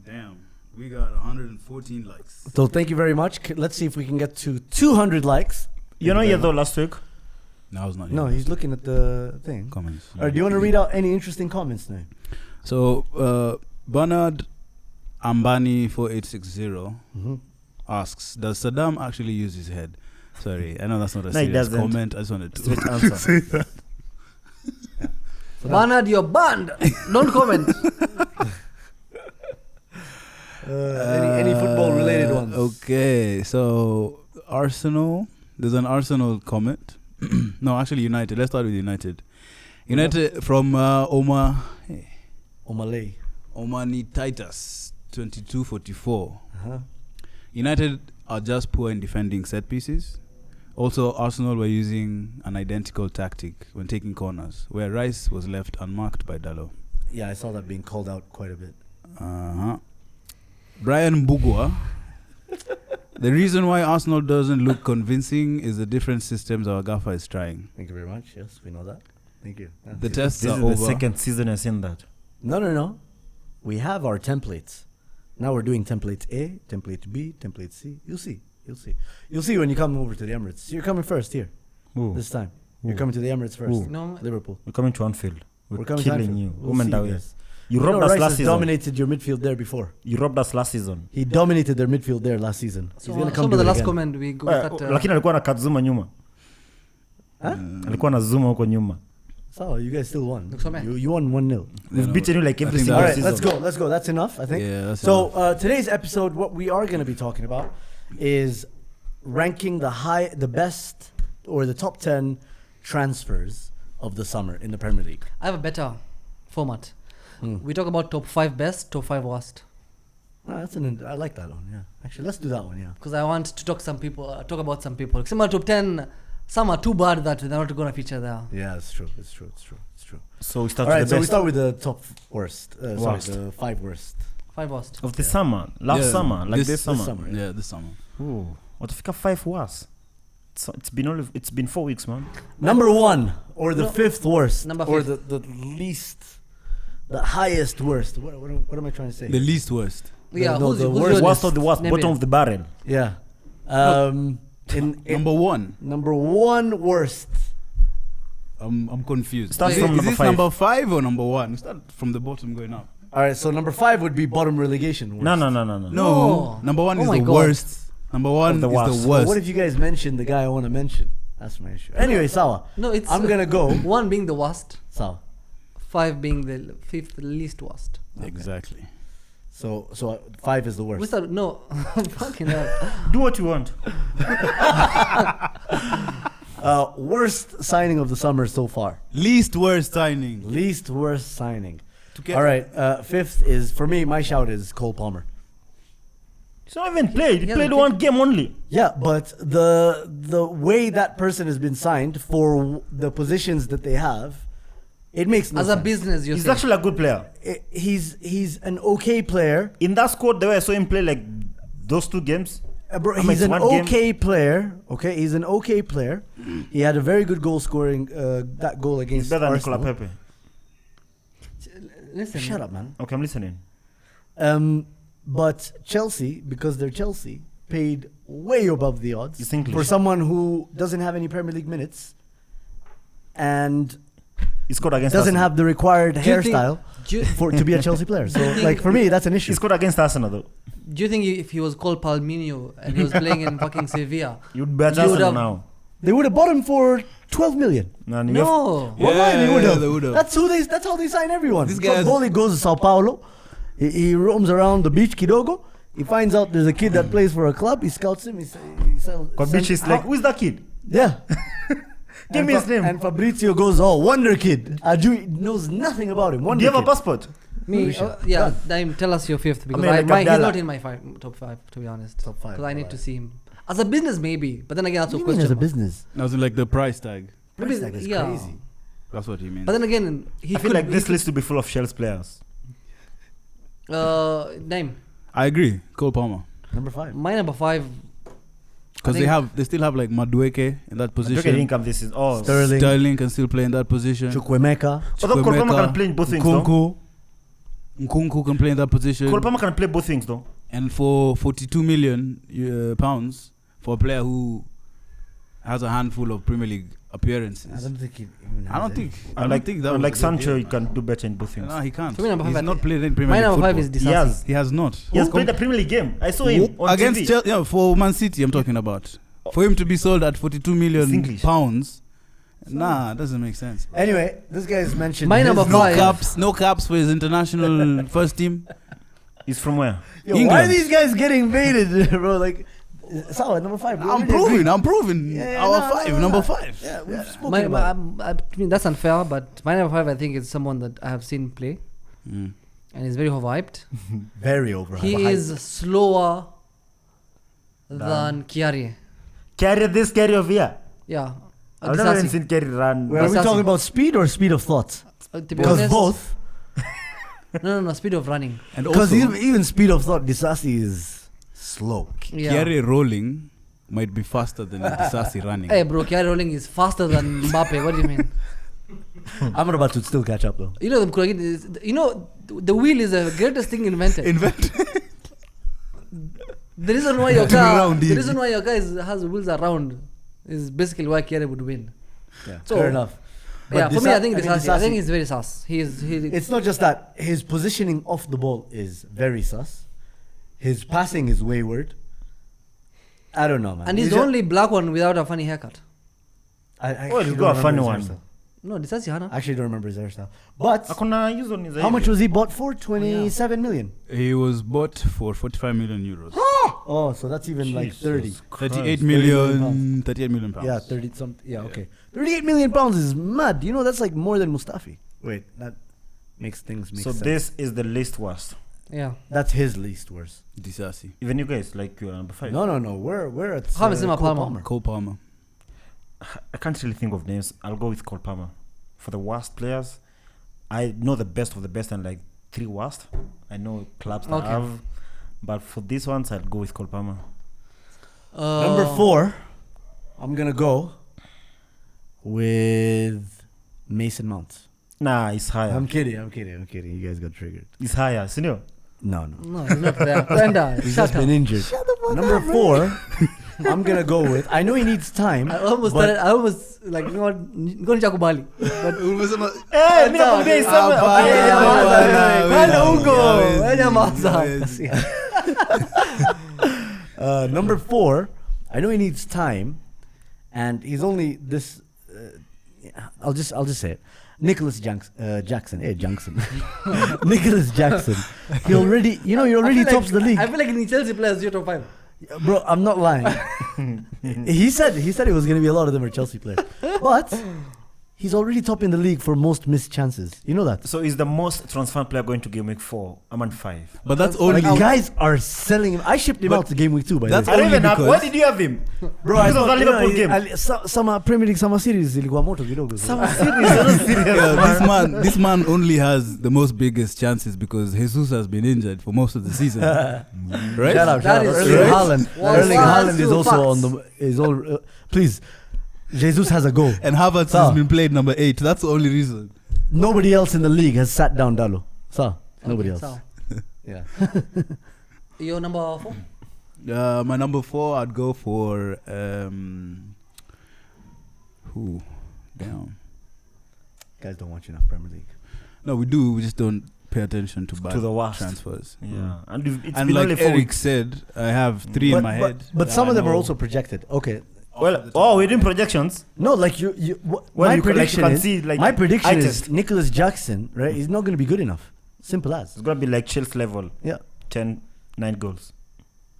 S3: Damn. We got 114 likes.
S1: So thank you very much. Let's see if we can get to 200 likes.
S2: You know, yeah, though last week.
S3: No, I was not.
S1: No,
S3: here.
S1: he's looking at the thing.
S3: Comments.
S1: All right, do you want to read out any interesting comments now?
S3: So Bernard Ambani 4860 asks, does Saddam actually use his head? Sorry, I know that's not a
S2: No, he
S3: serious
S2: doesn't.
S3: comment. I just wanted to
S2: Straight answer.
S3: say that.
S4: Bernard, you're banned. Don't comment.
S1: Any football related ones?
S3: Okay, so Arsenal. There's an Arsenal comment. No, actually United. Let's start with United. United from Omar.
S1: Omalay.
S3: Omani Titus 2244.
S1: Uh-huh.
S3: United are just poor in defending set pieces. Also, Arsenal were using an identical tactic when taking corners, where Rice was left unmarked by Dalot.
S1: Yeah, I saw that being called out quite a bit.
S3: Brian Bugwa. The reason why Arsenal doesn't look convincing is the different systems our gaffer is trying.
S1: Thank you very much. Yes, we know that. Thank you. Yeah.
S3: The tests
S2: This
S3: are
S2: is
S3: over.
S2: the second season I've seen that.
S1: No. We have our templates. Now we're doing template A, template B, template C. You'll see. You'll see when you come over to the Emirates. You're coming first here this time. You're coming to the Emirates first.
S4: No,
S1: Liverpool.
S2: We're coming to Anfield. We're
S1: Coming to
S2: killing
S1: Anfield.
S2: you.
S1: We'll
S2: Woman
S1: see,
S2: down
S1: guys.
S2: You
S1: You know,
S2: robbed us
S1: Rice
S2: last
S1: has
S2: season.
S1: dominated your midfield there before.
S2: You robbed us last season.
S1: He dominated their midfield there last season.
S4: so
S1: He's gonna
S4: some
S1: come
S4: of
S1: do
S4: the
S1: it
S4: last
S1: again.
S4: comment we go at.
S2: Lakini alikuwa na Kazuma nyuma. Alikuwa na Zuma huko nyuma.
S1: So you guys still won.
S4: Look,
S1: You won 1-0.
S2: We've beaten you like every
S3: think
S2: single
S1: All right,
S2: season.
S1: let's go. That's enough, I think.
S3: Yeah, that's
S1: So
S3: enough.
S1: today's episode, what we are going to be talking about is ranking the best or the top 10 transfers of the summer in the Premier League.
S4: I have a better format.
S1: Hmm.
S4: We talk about top 5 best, top 5 worst.
S1: I like that one. Yeah, actually, let's do that one. Yeah.
S4: Because I want to talk about some people. Some are top 10, some are too bad that they're not going to feature there.
S1: Yeah, it's true.
S2: So we start
S1: All right,
S2: with
S1: so
S2: the
S1: we
S2: best
S1: start with the top worst.
S2: Worst.
S1: The 5 worst.
S4: 5 worst.
S2: of the summer. Last
S3: Yeah,
S2: summer. Like
S3: this
S2: this summer.
S1: summer.
S3: Yeah, this summer.
S2: Ooh. Watafika 5 worse. It's been 4 weeks, man.
S1: Number 1 or the 5th worst,
S4: Number
S1: or
S4: fifth.
S1: the least, the highest worst. What am I trying to say?
S3: The least worst.
S4: Yeah,
S1: no,
S4: who's
S1: the
S4: who's
S1: worst-
S4: your
S2: Worst
S4: list?
S2: of the worst.
S4: Name
S2: Bottom
S4: it.
S2: of the barrel.
S1: Yeah. In
S3: Number one.
S1: number 1 worst.
S3: I'm confused.
S2: Start
S3: is
S2: from
S3: is
S2: number
S3: this
S2: 5.
S3: number 5 or number 1? Start from the bottom going up.
S1: All right, so number 5 would be bottom relegation. Worst.
S2: No.
S4: No.
S3: Number 1
S4: Oh
S3: is
S4: my
S3: the
S4: God.
S3: worst. Number 1 is
S2: the worst.
S3: the
S1: Well,
S3: worst.
S1: what if you guys mention the guy I want to mention? That's my issue. Anyway, Sawa.
S4: No, it's
S1: I'm gonna go.
S4: 1 being the worst,
S1: Sawa.
S4: 5 being the 5th least worst.
S3: Exactly.
S1: So 5 is the worst.
S4: We start, no, fucking hell.
S2: Do what you want.
S1: Worst signing of the summer so far.
S3: Least worst signing.
S1: Least worst signing.
S3: To get
S1: All right. 5th is, for me, my shout is Cole Palmer.
S2: He's not even played. He
S4: Yeah,
S2: played
S4: but-
S2: 1 game only.
S1: Yeah, but the way that person has been signed for the positions that they have, it makes no
S4: As
S1: sense.
S4: a business, you're
S2: He's
S4: saying.
S2: actually a good player.
S1: He's an okay player.
S2: In that squad, the way I saw him play like those 2 games.
S1: Bro,
S2: I mean,
S1: he's
S2: it's
S1: an
S2: one game.
S1: okay player. Okay, he's an okay player. He had a very good goal scoring. That goal
S2: He's
S1: against
S2: better than
S1: Arsenal.
S2: Nicola Pepe.
S4: Listen.
S1: Shut up, man.
S2: Okay, I'm listening.
S1: But Chelsea, because they're Chelsea, paid way above the odds
S2: It's English.
S1: for someone who doesn't have any Premier League minutes and
S2: He scored against
S1: doesn't
S2: Arsenal.
S1: have the required
S4: Do you think-
S1: hairstyle
S4: Do you,
S1: to be a Chelsea player. So, like, for me, that's an
S2: He
S1: issue.
S2: scored against Arsenal though.
S4: do you think if he was called Palminho and he was playing in fucking Sevilla?
S2: You'd be at
S4: You would
S2: Arsenal
S4: have-
S2: now.
S1: They would have bought him for 12 million.
S2: Man, you
S4: No.
S1: Wallahi, they would have.
S3: they would have.
S1: That's how they sign everyone.
S3: This
S1: This
S3: guy's-
S1: Boli goes to Sao Paulo. He roams around the beach, Kidogo. He finds out there's a kid that plays for a club. He scouts him. He sells.
S2: Kovic is like, who's that kid?
S1: Yeah.
S2: Give me his name.
S1: And Fabrizio goes, oh, wonder kid. Aju knows nothing about him. Wonder
S2: Do you have a
S1: kid.
S2: passport?
S4: Me,
S1: Appreciate.
S4: yeah, Daim, tell us your 5th because
S2: mean, like
S4: he's
S2: Abdallah.
S4: not in my top 5 to be honest.
S1: Top 5,
S4: Because I need
S1: alright.
S4: to see him as a business maybe, but then again that's a
S1: What do you mean
S4: question.
S1: as a business?
S3: As in like the price tag.
S1: Price tag is
S4: yeah.
S1: crazy.
S3: That's what he means.
S4: But then again, he
S2: I feel
S4: could
S2: like this list will be full of Chelsea players.
S4: Daim,
S3: I agree. Cole Palmer.
S1: Number 5.
S4: my number 5.
S3: Because they still have like Madueke in that
S2: Look at
S3: position.
S2: income this is. Oh,
S1: Sterling.
S3: Sterling can still play in that position.
S1: Chukwemeka.
S2: Although Cole Palmer can play in both things though.
S3: Nkunku can play in that position.
S2: Cole Palmer can play both things though.
S3: And for 42 million pounds for a player who has a handful of Premier League appearances.
S1: I don't think he even
S3: I don't
S1: has
S3: think.
S1: it.
S3: I don't think that.
S2: Unlike
S3: was
S2: Sancho, you can do better in both things.
S3: No, he can't.
S4: For me, number
S3: He's
S4: five,
S3: not played in Premier
S4: My
S3: League
S4: number 5
S3: football.
S4: is
S2: He has.
S3: He has not.
S2: He has played a Premier League game. I saw him on
S3: Against
S2: TV.
S3: Chelsea, for Man City. I'm talking about. For him to be sold at 42
S2: It's
S3: million
S2: English.
S3: pounds, it doesn't make sense.
S1: Anyway, this guy is mentioned.
S4: My number
S3: No
S4: 5.
S3: caps, no caps for his international first team.
S2: He's from where?
S1: Yo, why are
S3: England.
S1: these guys getting invaded, bro? Like, solid number 5. we
S3: I'm
S1: already agreed.
S3: proving.
S1: Yeah,
S3: Our
S1: no,
S3: five,
S1: no,
S3: number
S1: no.
S3: 5.
S1: Yeah, we've spoken
S4: My,
S1: about it.
S4: I mean, that's unfair, but my number 5, I think, is someone that I have seen play,
S3: Mm.
S4: and he's very overhyped.
S1: Very overhyped.
S4: He is slower than Kiari.
S2: Carry this, carry over here.
S4: Yeah.
S2: I've never even
S4: Disasi.
S2: seen Carry run.
S1: Wait, are we
S4: Disasi.
S1: talking about speed or speed of thought?
S4: To be
S1: Because
S4: honest,
S1: both.
S4: No, speed of running.
S3: And
S1: Because
S3: also,
S1: even speed of thought, Disasi is slow.
S4: Yeah.
S3: Kiari rolling might be faster than Disasi running.
S4: Hey, bro, Kiari rolling is faster than Mbappe. What do you mean?
S1: I'm about to still catch up though.
S4: You know, the wheel is the greatest thing invented. The reason why your car,
S3: Round
S4: the
S3: it.
S4: reason why your car has wheels around, is basically why Kiari would win.
S1: Yeah,
S4: So-
S1: fair enough. But
S4: Yeah, for me, I think
S1: Disasi-
S4: I think he's very sus. He
S1: It's not just that. His positioning off the ball is very sus. His passing is wayward. I don't know, man.
S4: and he's the only black one without a funny haircut.
S1: I
S2: Oh,
S1: actually
S2: he's
S1: don't
S2: got a
S1: remember
S2: funny
S1: his
S2: one.
S1: hairstyle.
S4: No, Disasi Hana.
S1: I actually don't remember his hairstyle. But
S2: Akona use on his
S1: how much was he bought for? 27 million.
S3: He was bought for 45 million euros.
S1: Oh, so that's even like 30.
S3: 38
S1: million
S3: million, 38 million pounds.
S1: Yeah, 30 something. Yeah, okay. 38 million pounds is mad. You know, that's like more than Mustafi. Wait, that makes things make
S2: So
S1: sense.
S2: this is the least worst.
S4: Yeah.
S1: That's his least worst.
S3: Disasi.
S2: Even you guys, like you are number 5.
S1: No. We're at
S4: How is Zima
S1: Cole
S4: Palmer?
S3: Cole Palmer.
S2: I can't really think of names. I'll go with Cole Palmer. For the worst players, I know the best of the best and like 3 worst. I know clubs that
S4: Okay.
S2: have. But for these ones, I'd go with Cole Palmer.
S1: Number 4, I'm going to go with Mason Mount.
S2: Nah, it's higher.
S1: I'm kidding. You guys got triggered.
S2: It's higher. Senior.
S1: No.
S4: No, he's not there. Brenda,
S1: He's
S4: shut
S1: just
S4: up.
S1: been injured. Number 4, I'm going to go with. I know he needs time.
S4: I almost like going to Jakubali. But
S2: Hey, mimi nakwambia isema.
S1: Number 4, I know he needs time, and he's only this. I'll just say it. Nicholas Jackson. Nicholas Jackson. He already tops the league.
S4: I feel like in Chelsea players, you're top 5.
S1: Bro, I'm not lying. he said it was going to be a lot of them are Chelsea players. But he's already top in the league for most missed chances. You know that?
S2: So is the most transfer player going to game week 4? I'm on 5.
S3: But that's only
S1: Like, guys are selling him. I shipped him
S3: But
S1: out to game week 2 by the
S3: that's
S1: way.
S2: I don't
S3: only
S2: even have.
S3: because-
S2: Why did you have him?
S1: Bro, I
S2: Because of
S1: thought,
S2: that Liverpool game.
S1: Some Premier League summer series ilikuwa moto kidogo.
S2: Some serious.
S3: Yeah, this man only has the most biggest chances because Jesus has been injured for most of the season. Right?
S1: Shout out.
S4: That is
S1: Erling
S4: right.
S1: Haaland.
S4: Well,
S1: Erling
S4: well,
S1: Haaland
S4: that's
S1: is
S4: true
S1: also
S4: facts.
S1: on the is all. Please, Jesus has a goal.
S3: And Havertz
S1: Sir.
S3: has been played number 8. That's the only reason.
S1: Nobody else in the league has sat down Dalo. So nobody else.
S4: So,
S1: Yeah.
S4: your number 4?
S3: My number 4, I'd go for who? Damn.
S1: Guys don't watch enough Premier League.
S3: No, we do. We just don't pay attention to bad
S2: To the worst.
S3: transfers.
S2: Yeah. And it's
S3: And
S2: been
S3: like
S2: only 4
S3: Eric
S2: weeks.
S3: said, I have 3 in my head.
S1: But
S3: that
S1: some
S3: I
S1: of them are
S3: know.
S1: also projected. Okay.
S2: Well, we're doing projections.
S1: No, like you.
S2: Well,
S1: My
S2: you can- like, you
S1: prediction
S2: can
S1: is.
S2: see, like,
S1: My prediction
S2: eye
S1: is
S2: test.
S1: Nicholas Jackson. Right? He's not going to be good enough. Simple as.
S2: It's gonna be like Chelsea level.
S1: Yeah.
S2: 9 goals,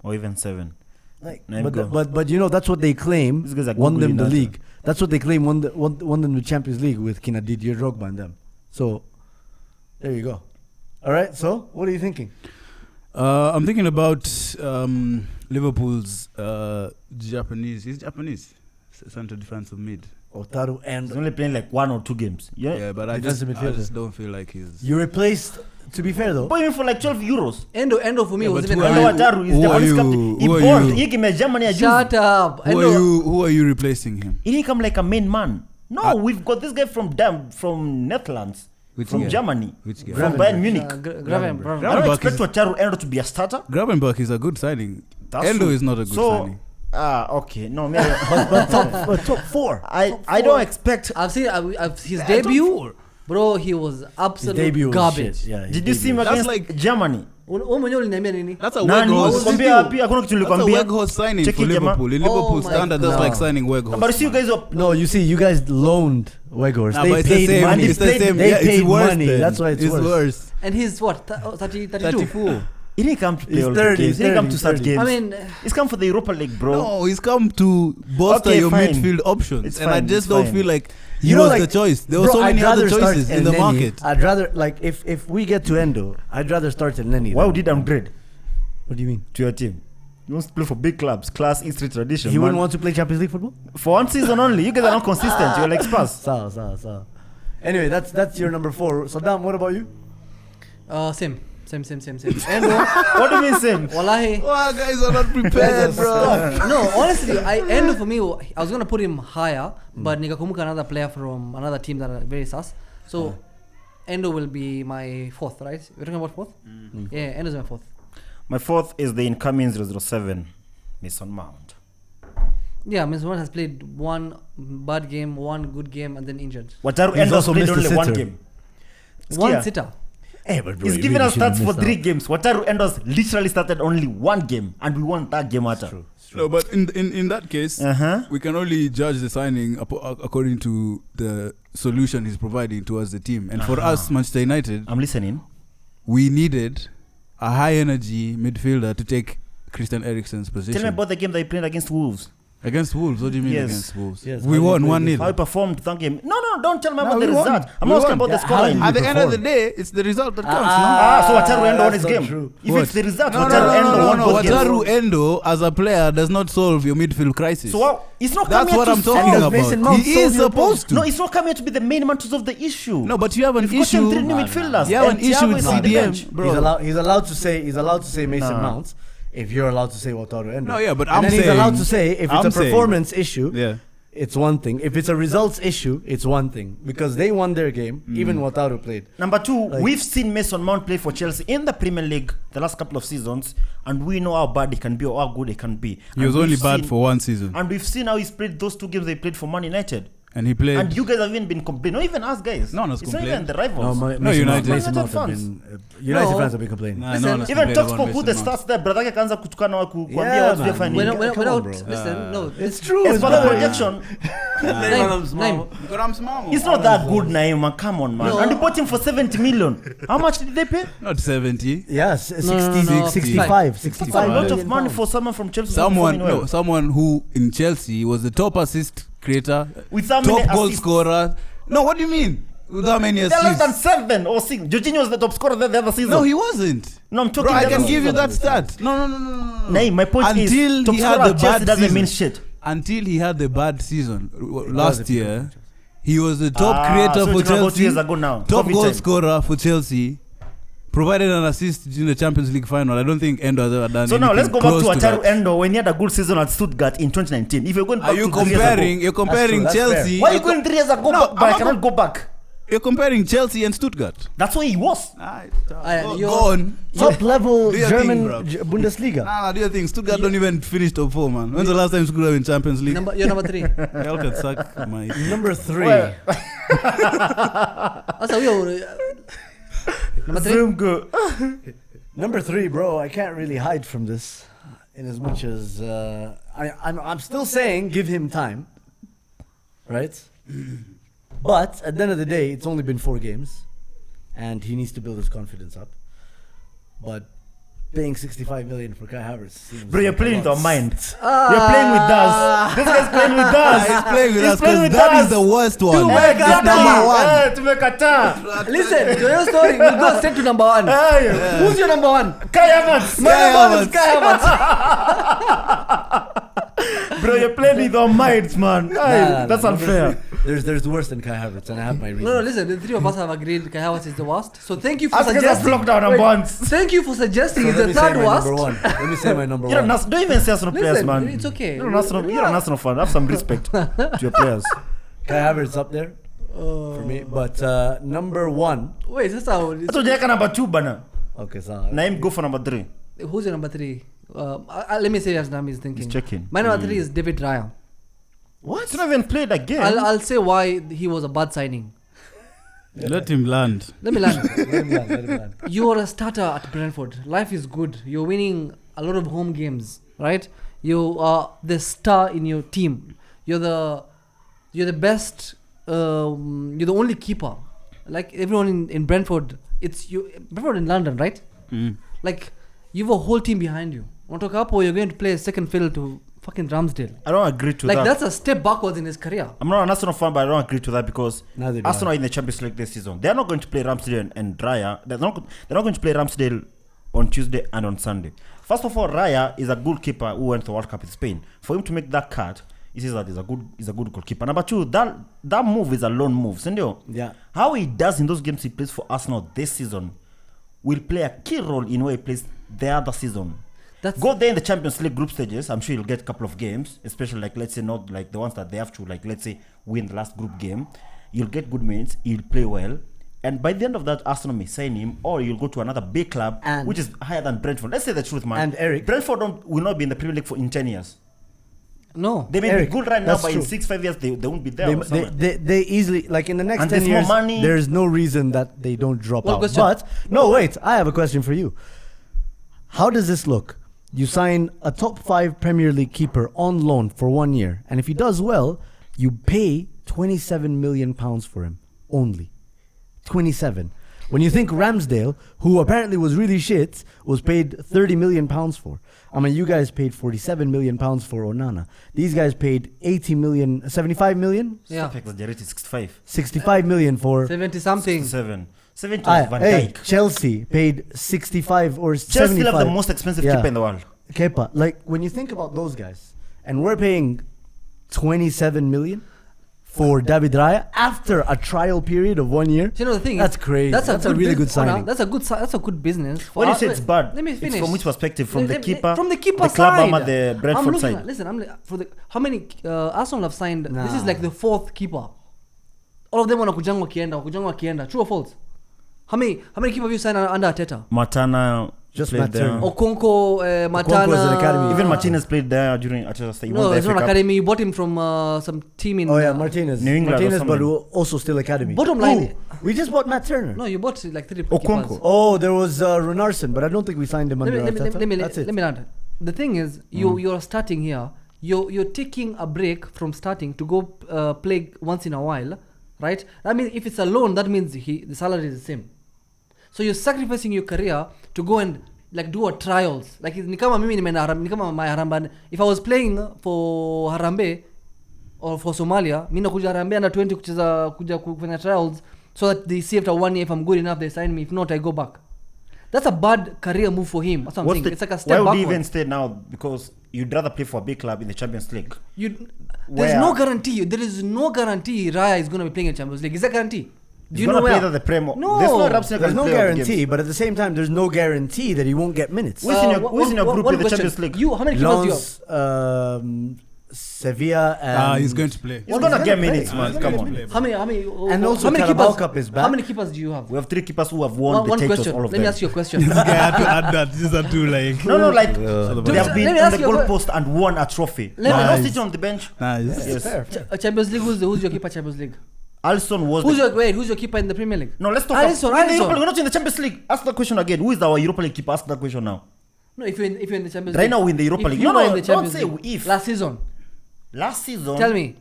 S2: or even 7.
S1: Like,
S2: Name go.
S1: but you know that's what they claim
S2: These guys are
S1: won them
S2: Googling
S1: the
S2: that.
S1: league. That's what they claim won them the Champions League with Kina Didier Drogba and them. So there you go. All right. So what are you thinking?
S3: I'm thinking about Liverpool's Japanese. He's Japanese. Center defensive mid.
S1: Otaru and
S2: He's only playing like 1 or 2 games.
S3: Yeah, but I
S1: Defensive
S3: just
S1: midfielder.
S3: don't feel like he's.
S1: you replaced. To be fair though,
S2: But even for like 12 euros.
S4: Endo for me
S3: Yeah,
S4: was
S3: but
S4: even
S3: who are
S4: higher.
S3: you?
S2: Wataru is
S3: Who
S2: the
S3: are
S2: honest
S3: you?
S2: captain. He
S3: Who are
S2: bought.
S3: you?
S2: He came as Germany.
S4: Shut up.
S3: Who are you replacing him?
S2: He didn't come like a main man. No, we've got this guy from Netherlands,
S3: Which
S2: from
S3: guy?
S2: Germany,
S3: Which guy?
S2: from Bayern Munich.
S4: Gravenberch.
S2: I don't
S3: Gravenberch
S2: expect Wataru Endo to be a starter.
S3: Gravenberch is a good signing.
S2: That's
S3: Endo
S2: true.
S3: is not a good
S2: So
S3: signing.
S2: Okay. No, me.
S1: but top four.
S2: I don't expect.
S4: I've seen his debut. Bro, he was absolute
S1: Debut was
S4: garbage.
S1: shit. Yeah,
S2: Did you see him against Germany?
S3: That's a
S2: Nani?
S3: Weghorst.
S2: Kwambia pia hakuna kitu
S3: That's a
S2: nilikwambia.
S3: Weghorst signing
S2: Check
S3: for
S2: it, Jama.
S3: Liverpool. In Liverpool
S4: my
S3: standard, that's
S1: God.
S3: like signing Weghorst.
S2: But you see, you guys are.
S1: No, you see, you guys loaned Weghorst.
S3: Nah,
S1: They
S3: but it's the
S1: paid
S3: same.
S1: money.
S3: It's the same.
S1: They
S3: Yeah,
S1: paid
S3: it's worse
S1: money.
S3: then.
S1: That's why it's worse.
S4: And he's what? 32?
S3: 34.
S2: He didn't come to play
S1: He's
S2: all
S1: 30,
S2: the games. He didn't come to start
S1: 30.
S2: games.
S4: I mean,
S2: He's come for the Europa League, bro.
S3: No, he's come to bolster
S2: Okay,
S3: your
S2: fine.
S3: midfield options.
S2: It's
S3: and I
S2: fine,
S3: just
S2: it's
S3: don't
S2: fine.
S3: feel like he
S1: You know,
S3: was
S1: like,
S3: the choice. There were
S1: bro,
S3: so many
S1: I'd
S3: other
S1: rather start
S3: choices in the
S1: Elneny.
S3: market.
S1: I'd rather, like, if we get to Endo, I'd rather start Elneny.
S2: Why would he downgrade
S1: What do you mean?
S2: to your team? He wants to play for big clubs, class history tradition.
S1: He
S2: man.
S1: wouldn't want to play Champions League football?
S2: For one season only. You guys are not consistent. You're like Spurs.
S1: Sawa. Anyway, that's your number 4. Saddam, what about you?
S4: same. Endo,
S2: What do you mean, same?
S4: wallahi.
S3: Wow, guys are not prepared, bro.
S4: No, honestly, Endo for me, I was gonna put him higher, but nikakumbuka another player from another team that are very sus. So Endo will be my 4th, right? We're talking about 4th? Yeah, Endo's my 4th.
S2: My 4th is the incoming 007, Mason Mount.
S4: Yeah, Mason Mount has played one bad game, one good game, and then injured.
S2: Wataru
S1: He's
S2: Endo
S1: also
S2: played
S1: missed a
S2: only one
S1: sitter.
S2: game.
S4: One
S2: Skia.
S4: sitter.
S1: Hey, but bro,
S2: He's
S1: you
S2: given
S1: really
S2: us
S1: shouldn't
S2: stats for
S1: miss
S2: 3
S1: out.
S2: games. Wataru Endo's literally started only one game, and we won that game after.
S3: No, but in that case,
S2: Uh-huh.
S3: we can only judge the signing according to the solution he's providing towards the team. And for us, Manchester United,
S2: I'm listening.
S3: we needed a high energy midfielder to take Christian Eriksen's position.
S2: Tell me about the game that he played against Wolves.
S3: Against Wolves? What do you mean
S2: Yes.
S3: against Wolves?
S1: Yes,
S3: We
S1: how
S3: won
S1: did you play
S3: 1-0.
S2: How he performed that game. No, don't tell me
S3: No,
S2: about the
S3: we won.
S2: result. I'm
S3: We
S2: not asking
S3: won.
S2: about the
S1: Yeah, how did
S2: scoreline.
S1: you
S3: At the end of the
S1: perform?
S3: day, it's the result that counts,
S2: So Wataru Endo won
S1: that's
S2: his
S1: not
S2: game.
S1: true.
S2: If
S3: What?
S2: it's the result,
S3: no?
S2: Wataru Endo won both
S3: Wataru
S2: games.
S3: Endo, as a player, does not solve your midfield crisis.
S2: So wow, it's not
S3: That's
S2: coming
S3: what
S2: here
S3: I'm
S2: to
S3: talking
S2: solve.
S3: about.
S1: Mason Mount
S3: He
S1: solved
S3: is
S1: your
S3: supposed to.
S2: No, it's not coming here to be the main man to solve the issue.
S3: No, but you have an
S2: You've got them
S3: issue.
S2: three new midfielders.
S3: You have an
S2: and
S3: issue
S2: Thiago
S3: with
S2: is on the bench.
S3: CDM, bro.
S1: He's allowed to say Mason
S2: Nah.
S1: Mount if you're allowed to say Wataru Endo.
S3: No, yeah, but
S1: and
S3: I'm
S1: then
S3: saying
S1: he's allowed to say if it's
S3: I'm
S1: a
S3: saying-
S1: performance issue,
S3: Yeah.
S1: it's one thing. If it's a results issue, it's one thing because they won their game. Even Wataru played.
S2: Number 2,
S1: Like-
S2: we've seen Mason Mount play for Chelsea in the Premier League the last couple of seasons, and we know how bad he can be or how good he can be.
S3: He was
S2: And
S3: only
S2: we've
S3: bad
S2: seen-
S3: for one season.
S2: And we've seen how he's played those 2 games they played for Man United.
S3: And he played.
S2: And you guys have even been complaining. Not even us guys.
S3: No one has
S2: It's not
S3: complained.
S2: even the rivals.
S3: No, United.
S1: Mason Mount
S2: United
S1: have been, United
S4: No.
S1: fans have been complaining.
S3: Nah,
S4: Listen,
S3: no one has
S2: Even
S3: complained
S2: talk
S3: about
S2: for the
S3: Mason Mount.
S2: stats there, brother kaanza kutukana wa kuambia
S1: Yeah,
S2: watu
S1: man.
S2: wafanye
S4: When,
S2: nini.
S4: when,
S1: Come
S4: without,
S1: on, bro.
S4: listen, no.
S1: It's true.
S2: As
S1: It's
S2: for the
S1: better.
S2: projection,
S4: Name.
S2: he's not that good, Naima. Come on, man.
S4: No.
S2: And they bought him for 70 million. How much did they pay?
S3: Not 70.
S1: Yes, 60,
S4: no,
S1: 65,
S2: That's
S1: 65
S2: a lot
S1: million
S2: of money
S1: pounds.
S2: for someone from Chelsea.
S3: Someone,
S2: performing well.
S3: no, someone who in Chelsea was the top assist creator,
S2: With how many
S3: top goal
S2: assists?
S3: scorer. No, what do you mean? With how many
S2: They're less than
S3: assists?
S2: 7 or 6. Jorginho was the top scorer the other season.
S3: No, he wasn't.
S2: No, I'm talking
S3: Bro, I
S2: the
S3: can
S2: other
S3: give you
S2: season.
S3: that stat. No.
S2: Nay, my point is,
S3: Until
S2: top
S3: he
S2: scorer
S3: had
S2: at
S3: the
S2: Chelsea
S3: bad
S2: doesn't
S3: season.
S2: mean shit.
S3: Until he had the bad season last year, he was the top creator
S2: so
S3: for
S2: you're talking about 2
S3: Chelsea,
S2: years ago now.
S3: top
S2: COVID
S3: goal
S2: time.
S3: scorer for Chelsea, provided an assist in the Champions League final. I don't think Endo has ever done
S2: So now let's
S3: anything
S2: go back to
S3: close
S2: Wataru
S3: that.
S2: Endo when he had a good season at Stuttgart in 2019. If you're going back
S3: Are you
S2: to 3 years
S3: comparing?
S2: ago,
S3: You're comparing
S1: That's true, that's
S3: Chelsea.
S2: why are you going 3 years ago?
S3: No,
S2: back, but I
S3: I'm
S2: cannot go back.
S3: You're comparing Chelsea and Stuttgart.
S2: That's where he was.
S3: Go
S4: you're-
S3: on.
S1: Top level
S3: Do your
S1: German
S3: thing, bro.
S1: Bundesliga.
S3: Nah, do you think Stuttgart don't even finish top 4, man? When's the last time Stuttgart in Champions League?
S4: You're number 3.
S3: Hell can suck my.
S1: Number 3.
S2: Well,
S4: That's how we are. Number 3.
S2: Zoom go.
S1: Number 3, bro. I can't really hide from this, in as much as I'm still saying give him time, right? But at the end of the day, it's only been 4 games, and he needs to build his confidence up. But paying 65 million for Kai Havertz seems
S2: Bro, you're
S1: like a
S2: playing with
S1: lot.
S2: our mind. You're playing with us. This guy's playing with us.
S3: He's playing with
S2: He's
S3: us
S2: playing
S3: because
S2: with
S3: that
S2: us.
S3: is the worst one.
S2: Tumekataa.
S3: It's number 1.
S2: Tumekataa.
S4: Listen, to your story, we'll go straight to number 1.
S2: Hey,
S4: Who's your number 1?
S2: Kai Havertz.
S4: My
S3: Kai
S4: number 1 is
S3: Havertz.
S4: Kai Havertz.
S2: Bro, you're playing with our minds, man. Hey,
S1: Nah,
S2: that's
S1: number
S2: unfair.
S1: 3. There's worse than Kai Havertz, and I have my reasons.
S4: No, listen, the 3 of us have agreed Kai Havertz is the worst. So thank you for
S2: Ask us
S4: suggesting.
S2: blocked down on
S4: Wait,
S2: bonds.
S4: Thank you for suggesting
S1: So
S4: he's
S1: let
S4: the
S1: me say
S4: third
S1: my
S4: worst.
S1: number 1. Let me say my number 1.
S2: Don't even say Arsenal players,
S4: Listen,
S2: man.
S4: it's okay.
S2: You're an Arsenal fan. Have some respect to your players.
S1: Kai Havertz up there for me, but number 1.
S4: Wait, that's how.
S2: I told you number 2, bana.
S1: Okay, so
S2: Naim, go for number 3.
S4: Who's your number 3? let me say as Nami is thinking.
S2: He's checking.
S4: My number 3 is David Raya.
S2: What? He's not even played that game.
S4: I'll say why he was a bad signing.
S3: Let him land.
S4: Let me land.
S1: Let him land.
S4: You are a starter at Brentford. Life is good. You're winning a lot of home games, right? You are the star in your team. You're the best. You're the only keeper. Like everyone in Brentford, it's you. Brentford in London, right? Like you have a whole team behind you. On top up, or you're going to play second fiddle to fucking Ramsdale.
S2: I don't agree to that.
S4: Like that's a step backwards in his career.
S2: I'm not an Arsenal fan, but I don't agree to that because
S1: Neither do
S2: Arsenal
S1: I.
S2: are in the Champions League this season. They're not going to play Ramsdale and Raya. They're not going to play Ramsdale on Tuesday and on Sunday. First of all, Raya is a goalkeeper who went to the World Cup in Spain. For him to make that cut, he says that he's a good goalkeeper. Number 2, that move is a lone move. Sendio,
S1: Yeah.
S2: how he does in those games he plays for Arsenal this season will play a key role in where he plays the other season. Go there in the Champions League group stages. I'm sure you'll get a couple of games, especially like let's say not like the ones that they have to like let's say win the last group game. You'll get good minutes. He'll play well, and by the end of that, Arsenal may sign him, or you'll go to another big club which is higher than Brentford. Let's say the truth, man.
S1: And Eric,
S2: Brentford will not be in the Premier League in 10 years.
S4: No,
S2: They may
S1: Eric,
S2: be good right now,
S1: that's
S2: but
S1: true.
S2: in 6-5 years they won't be there.
S1: They easily, like in the next
S2: And
S1: 10
S2: there's more
S1: years,
S2: money.
S1: there's no reason that they don't drop
S4: One
S1: out.
S4: question.
S1: But, no, wait, I have a question for you. How does this look? You sign a top 5 Premier League keeper on loan for 1 year, and if he does well, you pay £27 million for him. Only. 27. When you think Ramsdale, who apparently was really shit, was paid £30 million for. I mean, you guys paid £47 million for Onana. These guys paid 75 million?
S4: yeah,
S2: Stop exaggerating. 65.
S1: 65 million for
S4: 70 something.
S2: 67. 70
S1: Ah,
S2: Van
S1: hey,
S2: Dijk.
S1: Chelsea paid 65 or
S2: Chelsea
S1: 75.
S2: have the most expensive
S1: Yeah.
S2: keeper in the world.
S1: Kepa. Like when you think about those guys, and we're paying 27 million for David Raya after a trial period of 1 year.
S4: You know the thing.
S1: That's crazy. That's a really good signing.
S4: That's a good business. for
S2: When you
S4: us.
S2: say it's bad,
S4: let me
S2: it's
S4: finish.
S2: from which perspective? From the keeper,
S4: from the keeper
S2: the club,
S4: side.
S2: or the Brentford
S4: I'm looking
S2: side?
S4: At, listen, for the how many Arsenal have signed? This is
S1: Nah.
S4: like the 4th keeper. All of them wanakujangwa kienda. True or false? How many keepers have you signed under Arteta?
S2: Matana
S1: Just
S2: played
S1: Matt
S2: there.
S1: Turner.
S4: Okonkwo,
S1: Okonkwo is an
S4: Matana.
S1: academy.
S2: Even Martinez played there during Arteta's stay. He won
S4: No,
S2: the
S4: it's
S2: FA
S4: not
S2: Cup.
S4: academy. You bought him from some team in.
S1: Oh yeah, Martinez.
S2: New England or
S1: Martinez, but
S2: something.
S1: also still academy.
S4: Bottom line-
S1: Ooh, we just bought Matt Turner.
S4: No, you bought like 3
S2: Okonkwo.
S4: keepers.
S1: Oh, there was Runarsson, but I don't think we signed him under
S4: Let me
S1: Arteta. That's it.
S4: let me land. The thing is, you're starting here. You're taking a break from starting to go play once in a while, right? I mean, if it's a loan, that means the salary is the same. So you're sacrificing your career to go and like do a trials. Like ni kama mimi nikama my Harambee. If I was playing for Harambee or for Somalia, mimi nakuja Harambee under 20 kuja kufanya trials so that they see after 1 year if I'm good enough they sign me. If not, I go back. That's a bad career move for him. That's what I'm saying. It's like a step
S2: why would
S4: backward.
S2: he even stay now? Because you'd rather play for a big club in the Champions League.
S4: There's no guarantee. There is no guarantee Raya is going to be playing in Champions League. Is that guarantee? Do you know
S2: play
S4: where?
S2: the Prem?
S4: No.
S2: There's no Ramsey
S1: There's
S2: can
S1: no
S2: play all the
S1: guarantee,
S2: games.
S1: but at the same time, there's no guarantee that he won't get minutes.
S2: Who's in your group
S4: one
S2: in the
S4: question.
S2: Champions League?
S4: How many keepers do you have?
S1: Lens, Sevilla, and
S3: He's going to play.
S2: He's gonna get
S1: play.
S2: minutes, man.
S3: He's
S2: Come
S3: gonna
S2: on.
S3: play.
S4: How many?
S1: And also
S4: how many
S1: Carabao
S4: keepers?
S1: Cup is back.
S4: How many keepers do you have?
S2: We have 3 keepers who have won the
S4: One
S2: titles,
S4: question.
S2: all of
S4: Let
S2: them.
S4: me ask you a question.
S3: This guy had to add that. These are two like.
S2: No, like they
S4: Let
S2: have
S4: me
S2: been on
S4: ask
S2: the
S4: you a
S2: goalpost and won a trophy.
S4: Let
S2: Now
S4: me-
S2: they're not
S3: Nice.
S2: sitting on the bench.
S3: Nice.
S2: Yes.
S1: fair.
S4: Champions League. Who's your keeper? Champions League.
S2: Alisson was.
S4: Who's your keeper in the Premier League?
S2: No, let's talk.
S4: Alisson,
S2: We're in the
S4: Alisson.
S2: Europa League. We're not in the Champions League. Ask that question again. Who is our Europa League keeper? Ask that question now.
S4: No, if you're in the Champions
S2: Right
S4: League.
S2: now we're in the Europa
S4: If
S2: League.
S4: you
S2: No,
S4: were
S2: no,
S4: in the
S2: don't
S4: Champions
S2: say
S4: League
S2: if.
S4: last season.
S2: Last season,
S4: Tell me.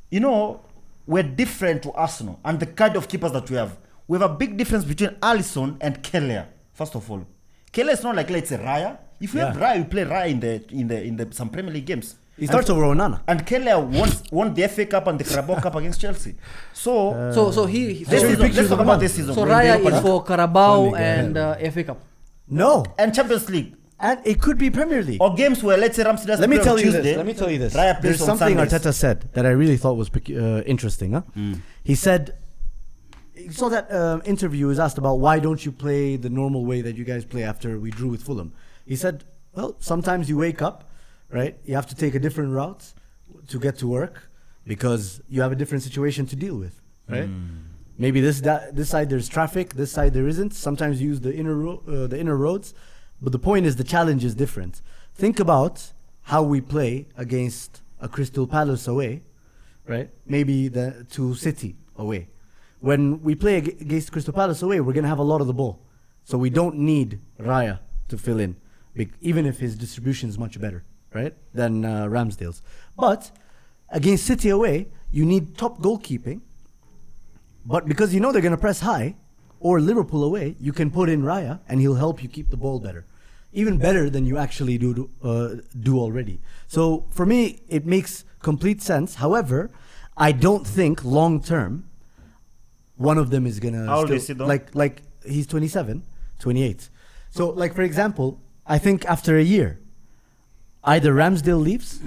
S2: you know, we're different to Arsenal and the kind of keepers that we have. We have a big difference between Alisson and Keller. First of all, Keller is not like let's say Raya. If we have Raya, we play Raya in the some Premier League games.
S1: He starts over Onana.
S2: And Keller won the FA Cup and the Carabao Cup against Chelsea. So
S4: This
S2: this season, let's talk about this season.
S4: So
S2: We're in the
S4: Raya
S2: Europa
S4: is
S2: League.
S4: for Carabao
S3: Only guy.
S4: and FA Cup.
S1: No,
S2: and Champions League
S1: and it could be Premier League.
S2: or games where let's say Ramsey doesn't
S1: Let me
S2: play
S1: tell
S2: on
S1: you
S2: Tuesday.
S1: this. Let me tell you this.
S2: Raya plays
S1: There's
S2: on
S1: something
S2: Sundays.
S1: Arteta said that I really thought was interesting. Huh? He said, you saw that interview was asked about why don't you play the normal way that you guys play after we drew with Fulham. He said, well, sometimes you wake up, right? You have to take a different route to get to work because you have a different situation to deal with, right? Maybe this side there's traffic, this side there isn't. Sometimes you use the inner roads, but the point is the challenge is different. think about how we play against a Crystal Palace away, right? Maybe to City away. When we play against Crystal Palace away, we're going to have a lot of the ball. So we don't need Raya to fill in, even if his distribution is much better, right, than Ramsdale's. But against City away, you need top goalkeeping. But because you know they're going to press high, or Liverpool away, you can put in Raya and he'll help you keep the ball better. Even better than you actually do already. So for me, it makes complete sense. However, I don't think long term one of them is gonna.
S2: How old is he though?
S1: Like he's 27, 28. So like for example, I think after a year, either Ramsdale leaves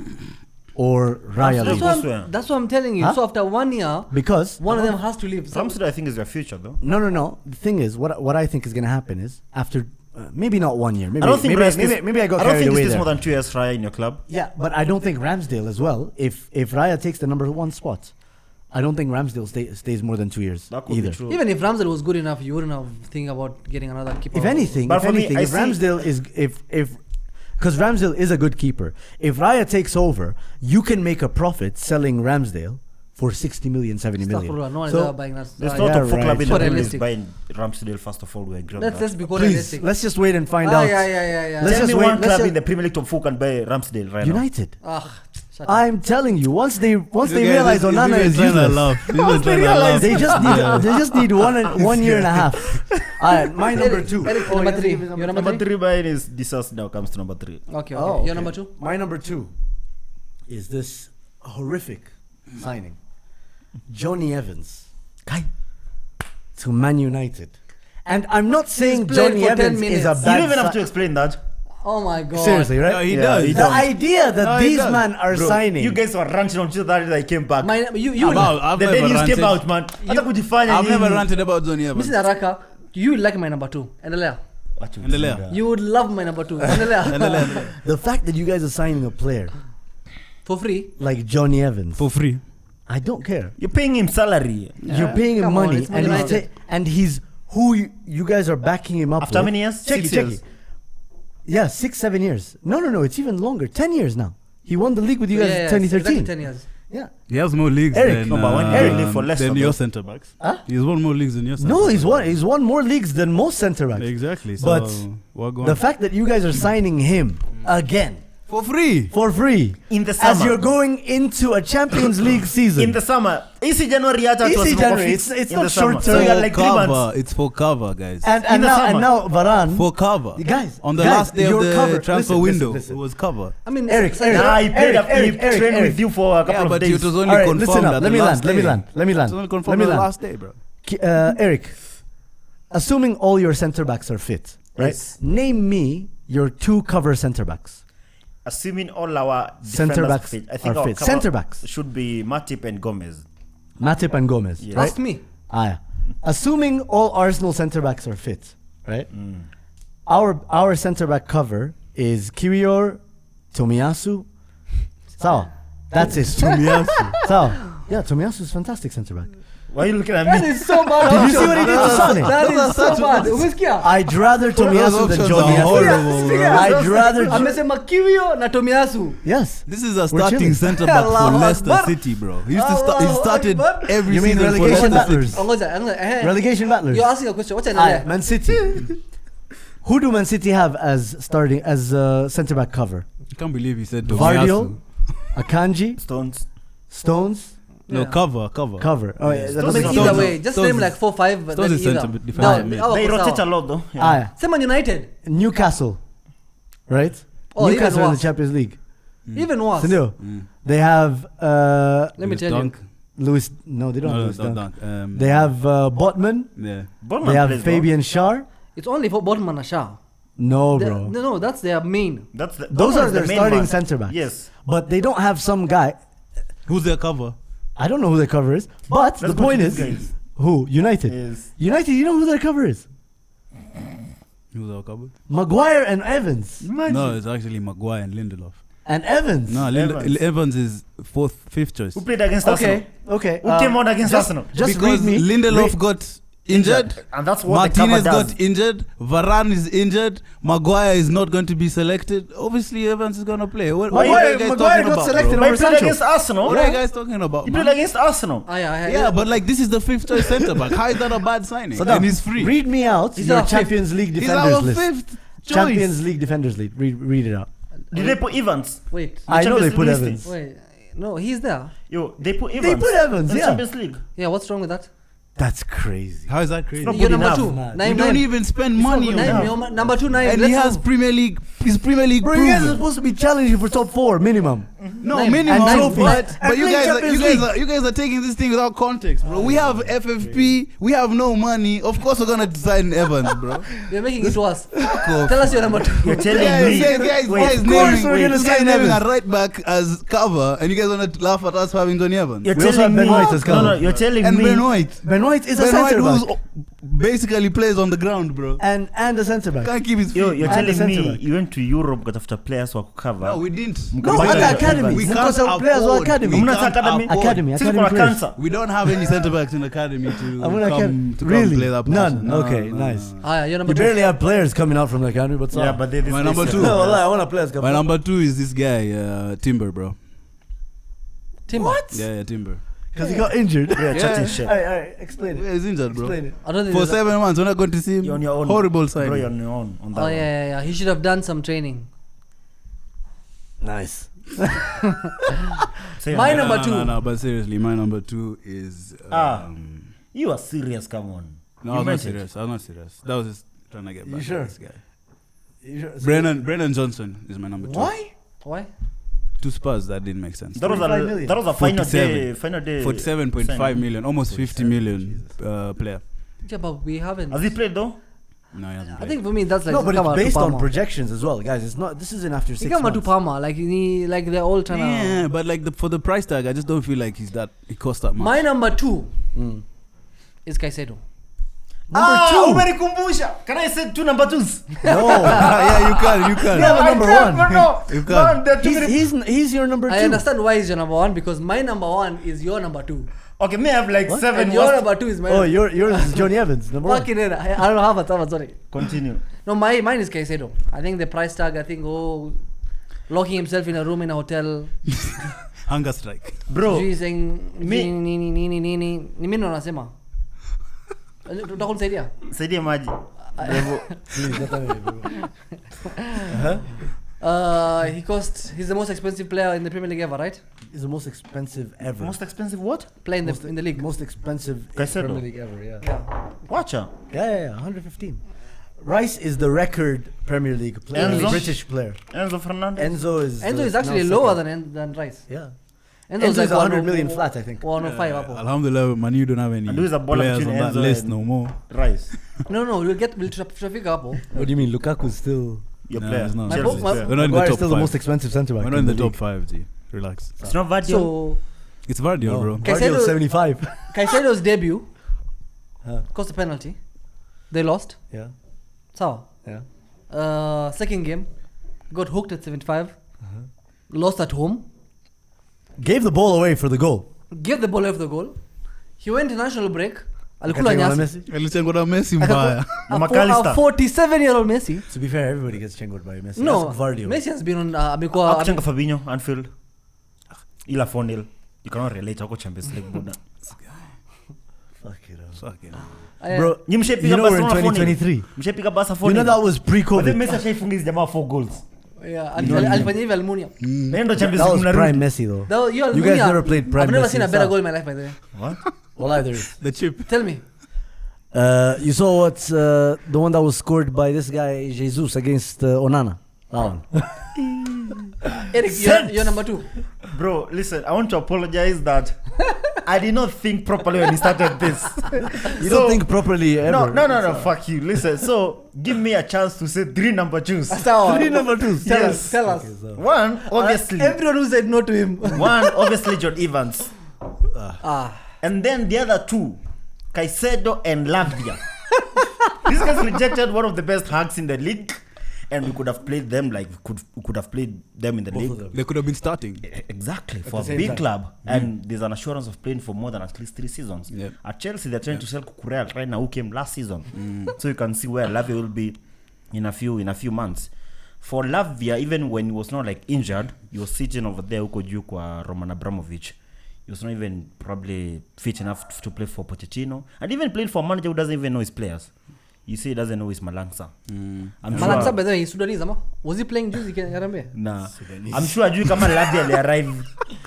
S1: or Raya leaves.
S4: That's what I'm telling you.
S1: Huh?
S4: So after 1 year,
S1: Because
S4: one of them has to leave. So
S2: Ramsdale, I think, is their future though.
S1: no. The thing is, what I think is gonna happen is after. Maybe not 1 year. Maybe,
S2: I don't think
S1: maybe I got carried away
S2: it's
S1: there.
S2: more than 2 years Raya in your club.
S1: Yeah, but I don't think Ramsdale as well. If Raya takes the number 1 spot, I don't think Ramsdale stays more than 2 years
S2: That could
S1: either.
S2: be true.
S4: even if Ramsdale was good enough, you wouldn't have think about getting another keeper.
S1: If anything,
S2: But for me, I
S1: if
S2: see-
S1: Ramsdale is if because Ramsdale is a good keeper. If Raya takes over, you can make a profit selling Ramsdale for 60 million, 70 million.
S4: Astaghfirullah, no one is
S1: So-
S4: ever buying that.
S2: There's
S1: Yeah,
S2: not a football club
S1: right.
S2: in the
S4: For
S2: Premier League
S4: realistic.
S2: buying Ramsdale first of all. We agree on
S4: Let's
S2: that.
S4: be
S1: Please,
S4: realistic.
S1: let's just wait and find out.
S4: Yeah.
S1: Let's
S2: Tell
S1: just
S2: me
S1: wait.
S2: one
S1: Let's
S2: club
S1: just-
S2: in the Premier League top 4 can buy Ramsdale right
S1: United.
S4: Shut up.
S1: I'm telling you, once they
S3: You guys,
S1: realize
S3: you
S1: Onana
S3: guys
S1: is
S3: trying to
S1: useless,
S3: laugh. You guys
S1: once they
S3: trying to
S1: realize
S3: laugh.
S1: they just need 1 year and a half. Alright, my number 2.
S4: Eric, number 3. Your
S2: now.
S4: number
S2: Number
S4: 3?
S2: 3 buying is Disas now comes to number 3.
S4: Okay.
S1: Oh,
S4: Your number 2?
S1: My number 2 is this horrific signing, Johnny Evans to Man United. And I'm not saying
S4: played
S1: Johnny
S4: for 10
S1: Evans is a
S4: minutes.
S2: You
S1: bad
S2: don't even have to
S1: si-
S2: explain that.
S4: Oh my god.
S1: Seriously, right?
S3: No, he
S2: Yeah,
S3: does.
S2: he
S1: The
S2: does.
S1: idea that
S3: No, he
S1: these
S3: does.
S1: men are
S2: Bro,
S1: signing.
S2: you guys were ranting on Tuesday that I came back.
S4: You
S3: I've
S2: the
S3: never
S2: day news came
S3: ranted.
S2: out, man. Hata kujifanya
S3: I've never
S2: nini.
S3: ranted about Johnny Evans.
S4: Mr. Araka, you will like my number 2. Endelea.
S3: Endelea.
S4: You would love my number 2. Endelea.
S1: The fact that you guys are signing a player
S4: For free.
S1: like Johnny Evans,
S3: For free.
S1: I don't care.
S2: You're paying him salary.
S1: You're paying him
S4: Come on,
S1: money,
S4: it's Man United.
S1: and he's who you guys are backing him up
S2: After
S1: with.
S2: how many years?
S1: Check
S2: 6
S1: it.
S2: years.
S1: Yeah, 6-7 years. No, it's even longer. 10 years now. He won the league with you guys in 2013.
S4: Exactly 10 years.
S1: Yeah.
S3: He has more leagues
S1: Eric.
S3: than,
S2: No, but when
S1: Eric.
S2: he played for Leicester,
S3: than
S2: though.
S3: your centre backs.
S1: Huh?
S3: He's won more leagues than your centre
S1: No,
S3: backs.
S1: he's won more leagues than most center backs.
S3: Exactly. So
S1: But
S3: what going
S1: The fact that you guys are signing him again
S3: for free.
S1: for free
S2: In the
S1: as
S2: summer.
S1: you're going into a Champions League season.
S2: In the summer. Easy January hata
S1: Easy
S2: tuwasema
S1: January,
S2: kwa
S1: it's
S2: fix in
S1: not
S2: the summer.
S1: short
S2: So
S1: term.
S2: you're like 3
S3: cover.
S2: months.
S3: It's for cover, guys.
S1: and
S2: in the summer.
S1: now Varane.
S3: For cover.
S1: Guys,
S3: on the
S1: guys,
S3: last day of
S1: your
S3: the
S1: cover-
S3: transfer
S1: listen,
S3: window,
S1: listen.
S3: it was cover.
S4: I mean,
S1: Eric,
S4: Eric,
S2: Nah, he played
S1: Eric,
S2: he trained with you for a couple
S3: Yeah,
S2: of
S3: but
S2: days.
S3: it was only
S1: All right,
S3: confirmed
S1: listen up.
S3: at
S1: Let
S3: the
S1: me
S3: last
S1: land.
S3: day.
S1: Let me
S3: It
S1: land.
S3: was only
S1: Let
S3: confirmed
S1: me
S3: on the
S1: land.
S3: last day, bro.
S1: Eric, assuming all your center backs are fit, right?
S2: Yes.
S1: Name me your 2 cover center backs.
S2: Assuming all our
S1: Center
S2: defenders
S1: backs
S2: fit, I think
S1: are
S2: our
S1: fit.
S2: cover
S1: Center backs.
S2: should be Matip and Gomez.
S1: Matip and Gomez,
S2: Yeah.
S1: right?
S4: trust me.
S1: Yeah. Assuming all Arsenal center backs are fit, right? Our center back cover is Kiwior, Tomiyasu. So that's it. Tomiyasu. So yeah, Tomiyasu is fantastic center back.
S2: Why are you looking at
S4: That
S2: me?
S4: is so bad.
S1: Did you see what he did to Sane?
S4: That is so bad. Umesikia?
S1: I'd rather Tomiyasu than
S3: options
S1: Johnny
S3: are
S1: Evans.
S3: horrible, bro.
S1: I'd rather.
S4: Amesema Kiwior na Tomiyasu.
S1: Yes.
S3: This is a
S1: We're
S3: starting
S1: chilling.
S3: centre back for
S4: Allahu
S3: Leicester
S4: Akbar.
S3: City, bro. He
S4: Allahu
S3: started
S4: Akbar.
S3: every
S1: You mean
S3: season for
S1: relegation
S3: Leicester
S1: battlers?
S3: City.
S4: Ongoja.
S1: Relegation battlers.
S4: You're asking a question. What's
S1: Aye,
S4: another?
S1: Man City. Who do Man City have as starting as centre back cover?
S3: I can't believe he said
S1: Vardio,
S3: Tomiyasu.
S1: Akanji,
S2: Stones.
S1: Stones,
S3: No,
S4: Yeah.
S3: cover.
S1: cover. Oh yeah, that
S2: Stones
S1: doesn't
S2: is
S4: But
S1: count.
S4: either way, just
S3: Stones
S4: name
S3: is-
S4: like 4-5. But
S3: Stones
S4: then
S3: is
S4: either.
S3: centre defender mid.
S2: They rotate a lot though. Yeah.
S1: Ah, yeah.
S4: Same Man United.
S1: Newcastle, right?
S4: Oh, even
S1: Newcastle in the
S4: worse.
S1: Champions League.
S4: Even worse.
S1: Sindio. They have
S4: Let me
S3: Lewis
S4: tell
S3: Dunk.
S1: Lewis. No, they don't have
S3: No,
S1: Lewis
S3: no,
S1: Dunk.
S3: Dunk.
S1: They have Botman.
S3: Yeah.
S2: Botman
S1: They have
S2: plays, bro.
S1: Fabian Schär.
S4: It's only for Botman and Shaw.
S1: No, bro.
S4: No, that's their main.
S2: That's the,
S1: Those
S2: Botman
S1: are
S2: is
S1: their
S2: the main
S1: starting
S2: man.
S1: centre backs.
S2: Yes.
S1: But they don't have some guy.
S3: Who's their cover?
S1: I don't know who their cover is. But
S2: Let's
S1: the
S2: go to
S1: point
S2: these
S1: is,
S2: guys.
S1: who? United.
S2: Yes.
S1: United, you know who their cover is?
S3: Who's our cover?
S1: Maguire and Evans.
S2: Imagine.
S3: No, it's actually Maguire and Lindelof.
S1: And Evans.
S3: No,
S2: Evans.
S3: Evans is fifth choice.
S2: Who played against Arsenal?
S1: Okay.
S2: Who came on against
S1: just,
S2: Arsenal?
S1: Just
S3: because
S1: read me.
S3: Lindelof got injured.
S2: And that's what
S3: Martinez
S2: the cover does.
S3: got injured. Varane is injured. Maguire is not going to be selected. Obviously, Evans is going to play. What are you guys talking
S1: got
S3: about?
S1: selected
S3: Bro?
S2: But
S1: over
S2: he played
S1: Sancho.
S2: against Arsenal.
S3: What are you guys talking about?
S2: He
S3: man?
S2: played against Arsenal.
S3: Yeah, but like this is the 5th choice centre back. How is that a bad signing?
S1: So
S3: And he's free.
S1: Read me out
S4: He's
S1: your
S4: our
S1: Champions League
S3: He's
S1: defenders
S3: our
S1: list.
S3: 5th choice.
S1: Champions League defenders list. Read it out.
S2: Did they put Evans?
S4: Wait.
S1: I know they
S2: Champions
S1: put
S2: League
S1: Evans.
S4: Wait. No, he's there.
S2: Yo, they put Evans.
S1: They put Evans,
S2: in
S1: yeah.
S2: Champions League.
S4: Yeah, what's wrong with that?
S1: That's crazy.
S3: How is that crazy?
S2: not
S4: You're
S2: good
S4: number
S2: enough,
S4: 2.
S1: man.
S3: We
S4: Nine,
S3: don't
S4: nine.
S3: even spend money on
S4: Nine,
S3: him.
S4: you're number 2, 9.
S3: And
S4: Let's
S3: he has
S4: move.
S3: Premier League. He's Premier League
S1: Bro, you guys are
S3: proven.
S1: supposed to be challenging for top 4 minimum.
S3: No,
S4: Nine.
S3: minimum.
S4: And nine.
S3: But you
S1: And
S3: guys,
S1: Champions League.
S3: you guys are taking this thing without context, bro. We have FFP. We have no money. Of course, we're gonna sign Evans, bro.
S4: You're making it worse.
S3: Fuck off.
S4: Tell us your number 2.
S2: You're telling me.
S3: Guys,
S2: Wait,
S3: guys
S1: of course
S3: naming,
S1: we're gonna
S3: this
S1: sign
S3: guy naming
S1: Evans.
S3: a right back as cover, and you guys want to laugh at us having Johnny Evans.
S2: You're
S1: We also
S2: telling
S1: have Ben
S2: me.
S1: White as
S2: No, no,
S1: cover.
S2: you're telling
S3: And
S2: me.
S3: Ben White.
S1: Ben White is a
S3: Ben White
S1: centre
S3: who's
S1: back.
S3: basically plays on the ground, bro.
S1: And a centre back.
S3: Can't keep his feet.
S2: Yo, you're
S1: And
S2: telling
S1: the centre
S2: me
S1: back.
S2: you went to Europe got after players who are cover.
S3: No, we didn't.
S1: No,
S2: Combine
S1: at the
S2: with
S1: academy.
S3: We
S1: Because
S3: can't
S1: our players were
S3: afford-
S1: academy.
S3: we
S2: I'm not
S3: can't
S2: academy.
S3: afford-
S1: Academy.
S2: Since we're
S1: players.
S2: cancer.
S3: We don't have any centre backs in the academy to
S1: I'm gonna
S3: come
S1: really
S3: play that position.
S1: none.
S3: No,
S1: Okay,
S3: no,
S1: nice.
S3: no.
S4: Ah, yeah, you're number
S1: You
S4: 2.
S1: barely have players coming out from the academy, but
S2: Yeah, but they.
S3: My number two.
S1: No, I want to players come.
S3: My number 2 is this guy, Timber, bro.
S4: Timber.
S1: What?
S3: Yeah, Timber.
S1: Because he got injured.
S2: Yeah, chatting shit.
S1: Alright, explain
S3: Yeah,
S1: it.
S3: he's injured, bro.
S1: Explain it.
S4: I don't think
S3: For
S4: there's a-
S3: 7 months, we're not going to see him.
S2: You're on your own.
S3: Horrible
S2: Bro, you're
S3: signing.
S2: on your own on that
S4: Oh,
S2: one.
S4: yeah. He should have done some training.
S1: Nice.
S2: Say
S4: My
S2: it.
S4: number 2.
S3: No, but seriously, my number 2 is.
S2: You are serious, come on.
S3: No,
S2: You
S3: I was not
S2: meant it.
S3: serious. I was not serious. That was just trying to get back.
S1: You
S3: at
S1: sure?
S3: This guy.
S1: You sure?
S3: Brennan Johnson is my number 2.
S1: Why?
S4: Why?
S3: To Spurs, that didn't make sense.
S2: That was
S1: 45
S2: a
S1: million.
S2: that was a final
S3: 47.
S2: day. Final day.
S3: 47.5
S2: signing.
S3: million, almost 50 million player.
S4: Yeah, but we haven't.
S2: Has he played though?
S3: No, he hasn't
S4: I
S3: played.
S4: think for me that's like
S1: No, but it's
S4: Kama to
S1: based on
S4: Parma.
S1: projections as well, guys. It's not. This isn't after 6
S4: He come to
S1: months.
S4: Parma, like they're all trying
S3: Yeah, but like for the price tag, I just don't feel like he cost that
S4: to.
S3: much.
S4: My number 2
S1: Mm.
S4: is Caicedo.
S2: Umenikumbusha. Can I say 2 number 2s?
S1: No,
S3: Yeah, you can.
S1: You have a number one.
S2: No,
S3: You can't.
S2: Man, there are too many-
S1: he's your number 2.
S4: I understand why he's your number 1 because my number 1 is your number 2.
S2: Okay, may have like
S1: What?
S2: 7
S4: And your
S2: worst.
S4: number 2 is my
S1: Oh, yours is Johnny Evans, number 1.
S4: fucking hell. I don't have a sorry.
S2: Continue.
S4: No, mine is Caicedo. I think the price tag, locking himself in a room in a hotel.
S3: Hunger strike.
S2: Bro,
S4: Sijui saying
S2: me-
S4: nini. Ni mimi ndo nasema. Utakunisaidia?
S2: saidia maji.
S1: Please, not that way, bro.
S4: He's the most expensive player in the Premier League ever, right?
S1: He's the most expensive ever.
S2: Most expensive what?
S4: Player in the league.
S1: Most expensive
S2: Caicedo.
S1: Premier League ever. Yeah.
S4: Yeah.
S2: Watcher.
S1: Yeah, 115. Rice is the record Premier League player,
S2: Enzo?
S1: British player.
S2: Enzo Fernandez.
S1: Enzo is
S4: actually
S1: now
S4: lower
S1: second.
S4: than Rice.
S1: Yeah.
S4: Enzo's
S1: Enzo is 100
S4: 105
S1: million flat, I think.
S4: 105 hapo.
S3: Alhamdulillah, Manu don't have any
S2: And who is a baller
S3: players on
S2: between
S3: that
S2: Enzo
S3: list
S2: and-
S3: no more.
S2: Rice.
S4: No, we'll tutafika hapo.
S1: What do you mean? Lukaku's still.
S2: Your
S3: No,
S2: player.
S3: it's not.
S2: Chelsea's
S4: My-
S2: player.
S3: We're not in the
S1: Maguire's
S3: top
S1: still
S3: 5.
S1: the most expensive centre back.
S3: We're not in the
S1: league.
S3: top 5, G. Relax.
S2: It's not Vardy.
S4: So
S3: It's Vardio,
S1: Oh,
S3: bro.
S1: Guardiola's
S4: Caicedo-
S1: 75.
S4: Caicedo's debut
S1: Huh.
S4: cost a penalty. They lost.
S1: Yeah.
S4: Sawa.
S1: Yeah.
S4: Second game, got hooked at 75. Lost at home.
S1: Gave the ball away for the goal.
S4: Gave the ball away for the goal. He went international break. Alikula
S1: Akachengwa na
S4: nyasi.
S1: Messi.
S3: Alichengwa Messi mbaya.
S2: Na
S4: A
S2: McAllister.
S4: 47-year-old Messi.
S1: To be fair, everybody gets chenged by Messi.
S4: No,
S1: Ask Vardio.
S4: Messi has been on amekuwa
S2: Akuchenga Fabinho, Anfield. Ila 4-0. You cannot relate ako Champions League buda.
S1: Fuck it up.
S3: Fucking
S1: Bro,
S2: Nyi mshapiga
S1: you know we're in
S2: Barcelona
S1: 2023.
S2: Mshapiga Barca 4-0.
S1: You know that was
S2: But then
S1: pre-COVID.
S2: Messi ashaifunga hizi jamaa 4 goals.
S4: Yeah, alifanya hivi Almunia.
S2: Na ndo Champions
S1: That
S2: League
S1: was
S2: mnarudi.
S1: prime Messi though. You guys never played prime
S4: I've never
S1: Messi
S4: seen a
S1: and
S4: better
S1: stuff.
S4: goal in my life by the way.
S2: What?
S1: Well, either.
S3: the chip.
S4: Tell me.
S1: You saw what's the one that was scored by this guy Jesus against Onana. That one.
S4: Eric, you're number 2.
S2: Bro, listen, I want to apologize that I did not think properly when he started this.
S1: You don't think properly ever.
S2: No, fuck you. Listen, so give me a chance to say 3 number 2s.
S1: Three number 2s.
S2: Yes.
S4: Tell us.
S1: Okay, so.
S2: One, obviously.
S4: Everyone who said no to him.
S2: One, obviously, John Evans.
S4: Ah.
S2: And then the other 2, Caicedo and Lavia. These guys rejected one of the best hugs in the league. and we could have played them like we could have played them in the
S1: Both
S2: league.
S1: of them.
S3: They could have been starting.
S2: Exactly, for
S1: the
S2: a
S1: same
S2: big
S1: time.
S2: club, and there's an assurance of playing for more than at least 3 seasons.
S3: Yeah.
S2: At Chelsea, they're trying to sell Kukurea right now, who came last season. So you can see where Lavia will be in a few months. For Lavia, even when he was not like injured, he was sitting over there huko juu kwa Roman Abramovich. He was not even probably fit enough to play for Pochettino, and even playing for a manager who doesn't even know his players. You say he doesn't know his Malangsa. I'm
S4: Malangsa,
S2: sure.
S4: by the way, he's Sudanese, ama? Was he playing Juicy Harambee?
S2: Nah, I'm sure ajui kama Lavia will arrive.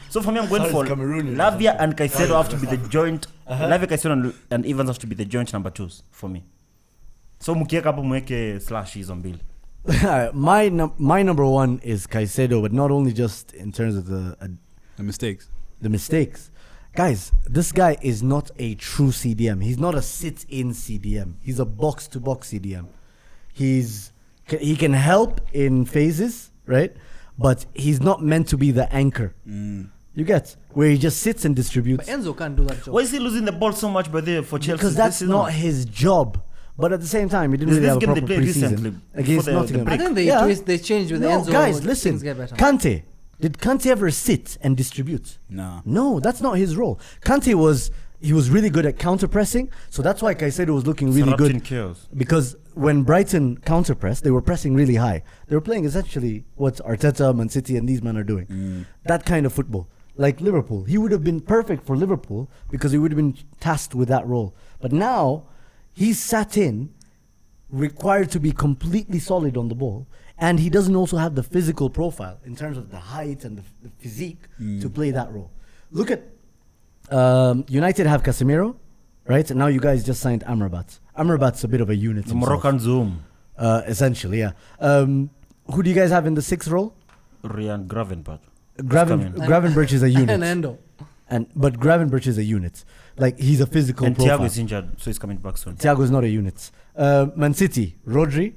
S2: So for me, I'm going
S1: Sounds
S2: for
S1: Cameroonian.
S2: Lavia and Caicedo have to be the joint. Lavia, Caicedo and Evans have to be the joint number 2s for me. So mukieka hapo mweke slash hizo mbili.
S1: my number 1 is Caicedo, but not only just in terms of the
S3: mistakes.
S1: Guys, this guy is not a true CDM. He's not a sit-in CDM. He's a box-to-box CDM. He can help in phases, right? But he's not meant to be the anchor. You get where he just sits and distributes.
S4: But Enzo can't do that job.
S2: Why is he losing the ball so much by there for Chelsea?
S1: Because that's
S2: This is
S1: not his job. But at the same time, he didn't really
S2: This
S1: have a
S2: game they
S1: proper
S2: played
S1: preseason
S2: recently
S1: against
S2: before the
S1: Nottingham.
S4: I think they changed with
S1: No,
S4: Enzo.
S1: guys, listen.
S4: Things get better.
S1: Kante. Did Kante ever sit and distribute?
S3: No.
S1: No, that's not his role. Kante was really good at counter pressing, so that's why Caicedo was looking really good.
S2: Chaos.
S1: Because when Brighton counter pressed, they were pressing really high. They were playing essentially what Arteta, Man City, and these men are doing. That kind of football, like Liverpool. He would have been perfect for Liverpool because he would have been tasked with that role. But now he's sat in, required to be completely solid on the ball. And he doesn't also have the physical profile in terms of the height and the physique to play that role. Look at United have Casemiro, right? And now you guys just signed Amrabat. Amrabat's a bit of a unit.
S2: The
S1: himself.
S2: Moroccan Zoom.
S1: Essentially, yeah. Who do you guys have in the 6th role?
S2: Ryan Gravenberch.
S1: Gravenberch is a unit.
S4: And Endo.
S1: But Gravenberch is a unit. Like, he's a physical
S2: And
S1: profile.
S2: Thiago is injured, so he's coming back soon.
S1: Thiago is not a unit. Man City, Rodri.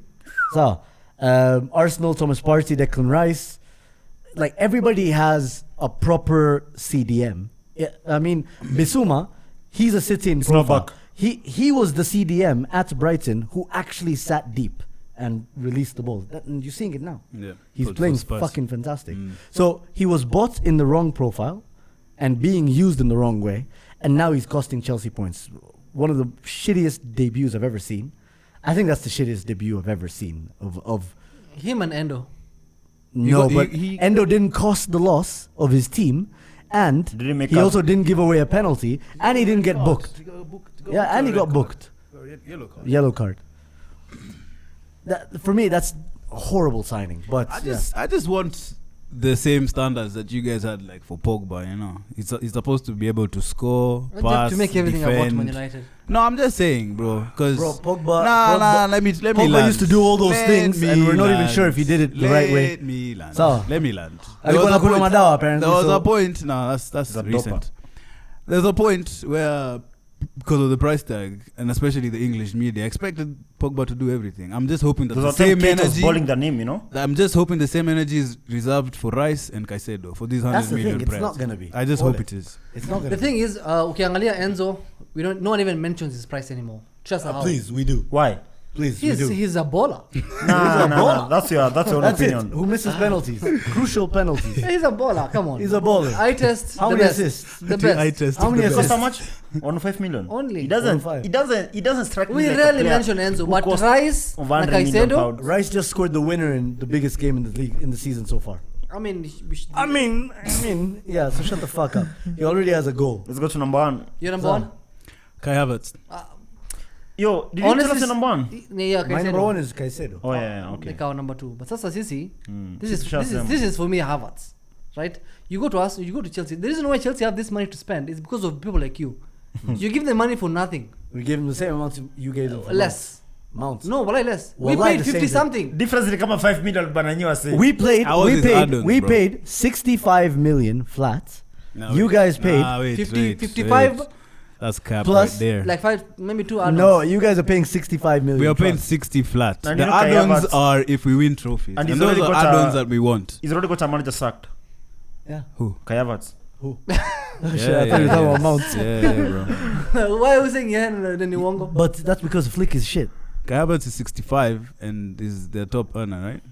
S1: So, Arsenal, Thomas Partey, Declan Rice. Like, everybody has a proper CDM. I mean, Bissouma, he's a sit-in profile.
S2: back.
S1: He was the CDM at Brighton who actually sat deep and released the ball. And you're seeing it now.
S3: Yeah.
S1: He's
S3: For
S1: playing
S3: Spurs.
S1: fucking fantastic. So he was bought in the wrong profile and being used in the wrong way, and now he's costing Chelsea points. One of the shittiest debuts I've ever seen. I think that's the shittiest debut I've ever seen of
S4: Him and Endo.
S1: no,
S3: got-
S1: but
S3: he-
S1: Endo didn't cost the loss of his team, and
S2: Didn't make
S1: he
S2: up.
S1: also didn't give away a penalty, and he didn't get booked. Yeah, and he got booked.
S3: Yellow card.
S1: Yellow card. That, for me, that's a horrible signing. But
S3: I just want the same standards that you guys had, like for Pogba. You know, he's supposed to be able to score, pass,
S4: to make everything about
S3: defend.
S4: Man United.
S3: No, I'm just saying, bro. Because
S1: Pogba.
S3: Let me
S1: Pogba
S3: land.
S1: used to do all those
S3: Let
S1: things,
S3: me
S1: and we're not even
S3: land.
S1: sure if he did it the right way.
S3: Let me land.
S1: So,
S3: Let me land.
S1: alikuwa anakula madawa, apparently,
S3: There was
S1: so-
S3: a point. No, that's
S2: He's a
S3: recent.
S2: doper.
S3: There's a point where, because of the price tag, and especially the English media, expected Pogba to do everything. I'm just hoping that the same energy.
S2: Bowling the name, you know.
S3: I'm just hoping the same energy is reserved for Rice and Caicedo for these 100
S1: That's the
S3: million
S1: thing. It's
S3: price.
S1: not gonna be.
S3: I just
S1: Hold
S3: hope
S1: it.
S3: it is.
S1: It's not
S4: The
S1: gonna
S4: thing is, ukiangalia Enzo, no one even mentions his price anymore. Just how.
S1: Please, we do.
S2: Why?
S1: Please, we do.
S4: He's a baller.
S2: Nah. That's your own
S1: That's
S2: opinion.
S1: it. Who misses penalties? Crucial penalties.
S4: He's a baller. Come on.
S1: He's a baller.
S4: Eye test.
S1: How
S4: the
S1: many
S4: best.
S1: assists?
S4: The best.
S3: Eye test.
S1: How many
S3: The
S1: assists?
S2: Cost how much? 1.5 million.
S4: Only.
S2: He doesn't.
S1: 1.5.
S2: He doesn't strike me
S4: We
S2: like a
S4: rarely
S2: player
S4: mention Enzo,
S2: who
S4: but
S2: cost
S4: Rice and
S2: 100 million
S4: Caicedo.
S2: pounds.
S1: Rice just scored the winner in the biggest game in the league in the season so far.
S4: I mean, we should,
S1: I mean, yeah. So shut the fuck up. He already has a goal.
S2: Let's go to number 1.
S4: you're number
S1: So,
S4: one.
S3: Kai Havertz.
S2: Yo, did you tell us your number 1?
S4: Yeah,
S1: My number 1 is Caicedo.
S2: Oh yeah, okay.
S4: Like our number 2. But sasa sisi, this
S2: Shazam.
S4: is for me Havertz, right? You go to Chelsea. The reason why Chelsea have this money to spend is because of people like you. You give them money for nothing.
S1: We gave him the same amount you gave him. For
S4: Less.
S1: Mount.
S4: No, but less. We
S1: Wallahi,
S4: paid
S1: the same
S4: 50
S1: thing.
S4: something.
S2: Difference is kama 5 million bana nyiwa say.
S1: We played.
S3: How was his add-ons,
S1: We
S3: bro?
S1: paid 65 million flat.
S3: No,
S1: You
S3: wait.
S1: guys paid.
S3: Nah, wait,
S4: 50, 55
S3: wait. That's cap
S1: Plus,
S3: right there.
S4: like 5, maybe 2 add-ons.
S1: No, you guys are paying 65 million.
S3: We are paying
S1: flat.
S3: 60 flat.
S2: And
S3: The
S2: you know Kai
S3: add-ons
S2: Havertz-
S3: are if we win trophies.
S2: And
S3: And
S2: he's
S3: those
S2: already
S3: are
S2: got
S3: add-ons
S2: a-
S3: that we want.
S2: He's already got a manager sacked.
S1: Yeah.
S3: Who?
S2: Kai Havertz.
S1: Who? Shit, I thought you were talking about Mount.
S3: Yeah, bro.
S4: Why are we saying yeah and then you won't go?
S1: But that's because Flick is shit.
S3: Kai Havertz is 65 and is their top earner, right?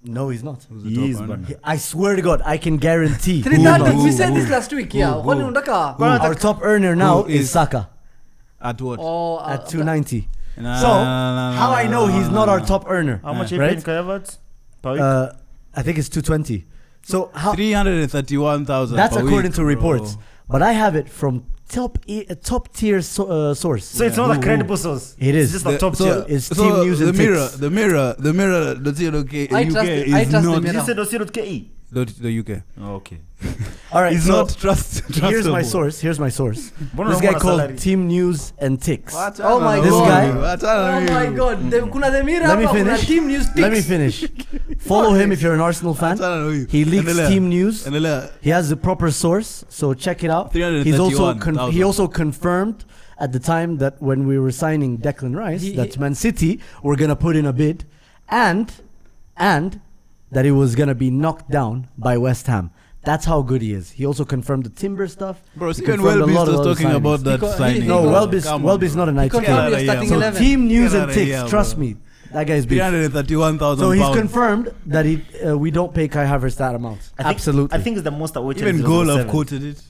S1: No, he's not.
S3: Who's the
S2: He
S3: top
S2: is,
S3: earner?
S2: man.
S1: I swear to God, I can guarantee.
S4: 330. We
S3: Who?
S4: said this last week. Yeah.
S3: Who?
S4: Kwani unataka?
S1: Our top earner now
S3: Who
S1: is
S3: is-
S1: Saka
S3: At what?
S4: Oh,
S1: at 290.
S3: Nah,
S1: So,
S3: nah,
S1: how I know he's not our
S3: nah.
S1: top earner?
S2: How much are you
S1: Right?
S2: paying Kai Havertz per week?
S1: I think it's 220. So how?
S3: 331,000.
S1: That's
S3: per
S1: according
S3: week,
S1: to
S3: bro.
S1: reports, but I have it from top tier source.
S2: So it's not a credible source.
S1: It is.
S2: It's just a top tier.
S1: It's Team News
S3: the
S1: and
S3: mirror,
S1: Ticks.
S3: the mirror, the UK,
S4: I
S3: UK
S4: trust the-
S3: is
S4: I trust the
S3: not
S4: mirror.
S2: You said .co.ke?
S3: the UK.
S2: Oh, okay.
S1: All right,
S3: It's
S1: so
S3: not trustable.
S1: here's my source. Here's my source.
S2: Bono
S1: This
S2: no
S1: guy
S2: mwana
S1: called
S2: salary.
S1: Team News and Ticks.
S4: Oh my
S1: This
S4: God.
S1: guy-
S4: Oh my God. Kuna the mirror
S1: Let me
S4: hapa, kuna
S1: finish.
S4: team news
S1: Let me
S4: ticks.
S1: finish. Follow him if you're an Arsenal fan. He leaks team news. He has the proper source, so check it out. He's also he
S3: 331,000.
S1: also confirmed at the time that when we were signing Declan Rice that Man City were gonna put in a bid, and that he was gonna be knocked down by West Ham. That's how good he is. He also confirmed the Timber stuff.
S3: Bro,
S1: He
S3: even
S1: confirmed a lot
S3: Welby's
S1: of
S3: was
S1: other
S3: talking
S1: signings.
S3: about that
S4: Because
S3: signing.
S1: No,
S4: Come on,
S1: Welby's not an IT
S4: Confirmed
S1: player.
S4: your starting
S1: So
S4: 11.
S1: Team News
S3: Get
S1: and
S3: outta
S1: Ticks,
S3: here,
S1: trust
S3: bro.
S1: me, that guy's beef.
S3: 331,000
S1: So he's
S3: pounds.
S1: confirmed that we don't pay Kai Havertz that amount. Absolutely.
S2: I think it's the most awaited.
S3: Even goal have
S2: 007.
S3: quoted it.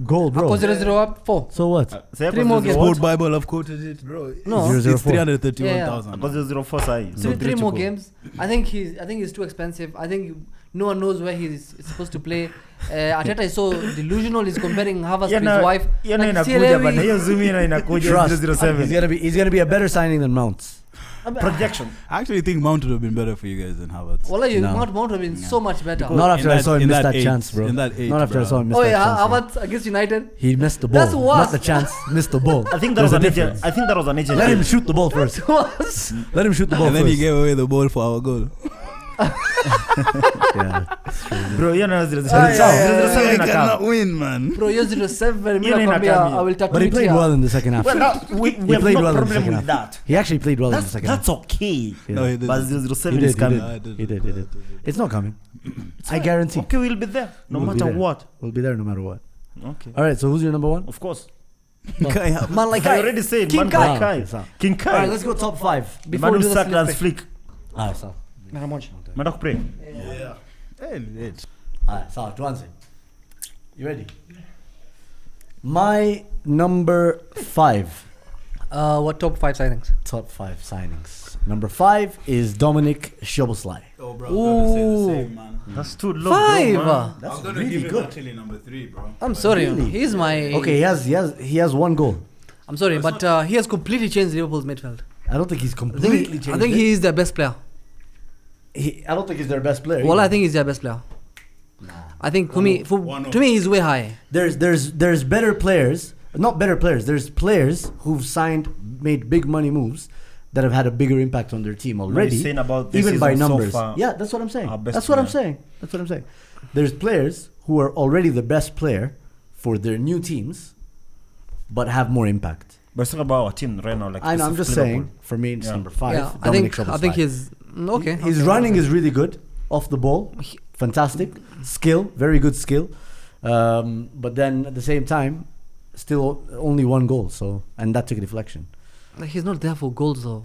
S1: Goal, bro.
S4: 0-0 up 4.
S1: So what?
S2: Say
S4: Three more
S2: 0-0
S4: games.
S2: what?
S3: Sport Bible have quoted it, bro.
S4: No.
S3: It's
S1: 0-0-4.
S3: 331,000.
S2: Because 0-0-4 sahi. So
S4: Three
S2: to
S4: more
S2: go.
S4: games. I think he's too expensive. I think no one knows where he's supposed to play. Arteta is so delusional. He's comparing Havertz to his wife.
S2: Yana
S4: Like,
S2: inakuja
S4: sielewi.
S2: bana, hiyo zoom in inakuja
S1: Trust.
S2: 007.
S1: He's gonna be a better signing than Mounts.
S2: Projection.
S3: I actually think Mount would have been better for you guys than Havertz.
S4: Wallah,
S1: No.
S4: Mount have been so much better.
S1: Not after I saw him
S3: in
S1: miss
S3: that
S1: that
S3: age,
S1: chance, bro.
S3: in that age,
S1: Not after I
S3: bro.
S1: saw him miss
S4: Oh
S1: that
S4: yeah,
S1: chance. bro.
S4: Havertz against United.
S1: He missed the ball.
S4: That's worse.
S1: Not the chance. Missed the ball.
S2: I think that
S1: There's
S2: was
S1: a
S2: an agent.
S1: difference.
S2: I think that was an agent.
S1: Let him shoot the ball first.
S4: Was.
S1: Let him shoot the ball
S3: And then
S1: first.
S3: he gave away the ball for our goal.
S1: Yeah.
S2: Bro, you know 007
S3: I
S2: inakaa.
S3: cannot win, man.
S4: Bro, you're 0-7.
S2: Yeye
S4: Mimi nakwambia,
S2: inakaa
S4: I will tattoo
S1: But he
S4: it
S1: played
S4: here.
S1: well in the second half.
S2: Well, now, we
S1: He
S2: have
S1: played
S2: no
S1: well in the
S2: problem
S1: second
S2: with
S1: half.
S2: that.
S1: He actually played well in the
S2: That's,
S1: second half.
S2: that's okay.
S1: Yeah.
S3: No, he didn't.
S2: But
S1: He
S2: 007
S1: did,
S2: is
S1: he
S2: coming.
S1: did. He did. It's not coming. I guarantee.
S2: Okay, we'll be there. No
S1: We'll be
S2: matter
S1: there.
S2: what.
S1: We'll be there no matter what.
S2: Okay.
S1: All right, so who's your number one?
S2: Of course.
S4: Man like
S2: I
S4: Kai.
S2: already said
S4: King
S2: man
S4: Kai.
S2: like Kai.
S1: Okay, so-
S2: King
S1: All right,
S2: Kai.
S1: let's go top 5.
S2: The
S4: Before
S2: man
S4: we
S2: who
S4: do the
S2: sucked Hans
S4: flick.
S2: Flick.
S1: Ah, so.
S4: Mara moja.
S2: Manda kupray.
S1: Alright, so tuanze. You ready? My number 5.
S4: What top 5 signings?
S1: Top 5 signings. Number 5 is Dominic Szoboszlai.
S3: Oh, bro,
S4: Ooh.
S3: man.
S2: That's too low.
S4: 5.
S2: Bro, man.
S1: That's
S3: I'm gonna
S1: really
S3: give him
S1: good.
S3: actually number 3, bro.
S4: I'm sorry.
S1: Really?
S4: He's my.
S1: Okay, he has one goal.
S4: I'm sorry, but he has completely changed Liverpool's midfield.
S1: I don't think he's
S4: I
S1: completely
S4: think,
S1: changed.
S4: I think
S1: it.
S4: he is their best player.
S1: I don't think he's their best player.
S4: Well,
S1: either.
S4: I think he's their best player. I think to me, to me, he's way high.
S1: There's better players, not better players. There's players who've made big money moves that have had a bigger impact on their team already.
S2: saying about this
S1: even by
S2: season so
S1: numbers.
S2: far,
S1: Yeah, that's what I'm saying.
S2: our best
S1: That's what I'm
S2: player.
S1: saying. That's what I'm saying. There's players who are already the best player for their new teams, but have more impact.
S2: But it's not about our team right now. Like
S1: I know. I'm just
S2: specifically
S1: saying. For me, it's
S2: Yeah.
S1: number 5.
S4: Yeah,
S1: Dominic
S4: I think
S1: Szoboszlai.
S4: he's okay.
S1: His running is really good off the ball. Fantastic skill, very good skill. But then at the same time, still only one goal. So and that took a deflection.
S4: Like, he's not there for goals though.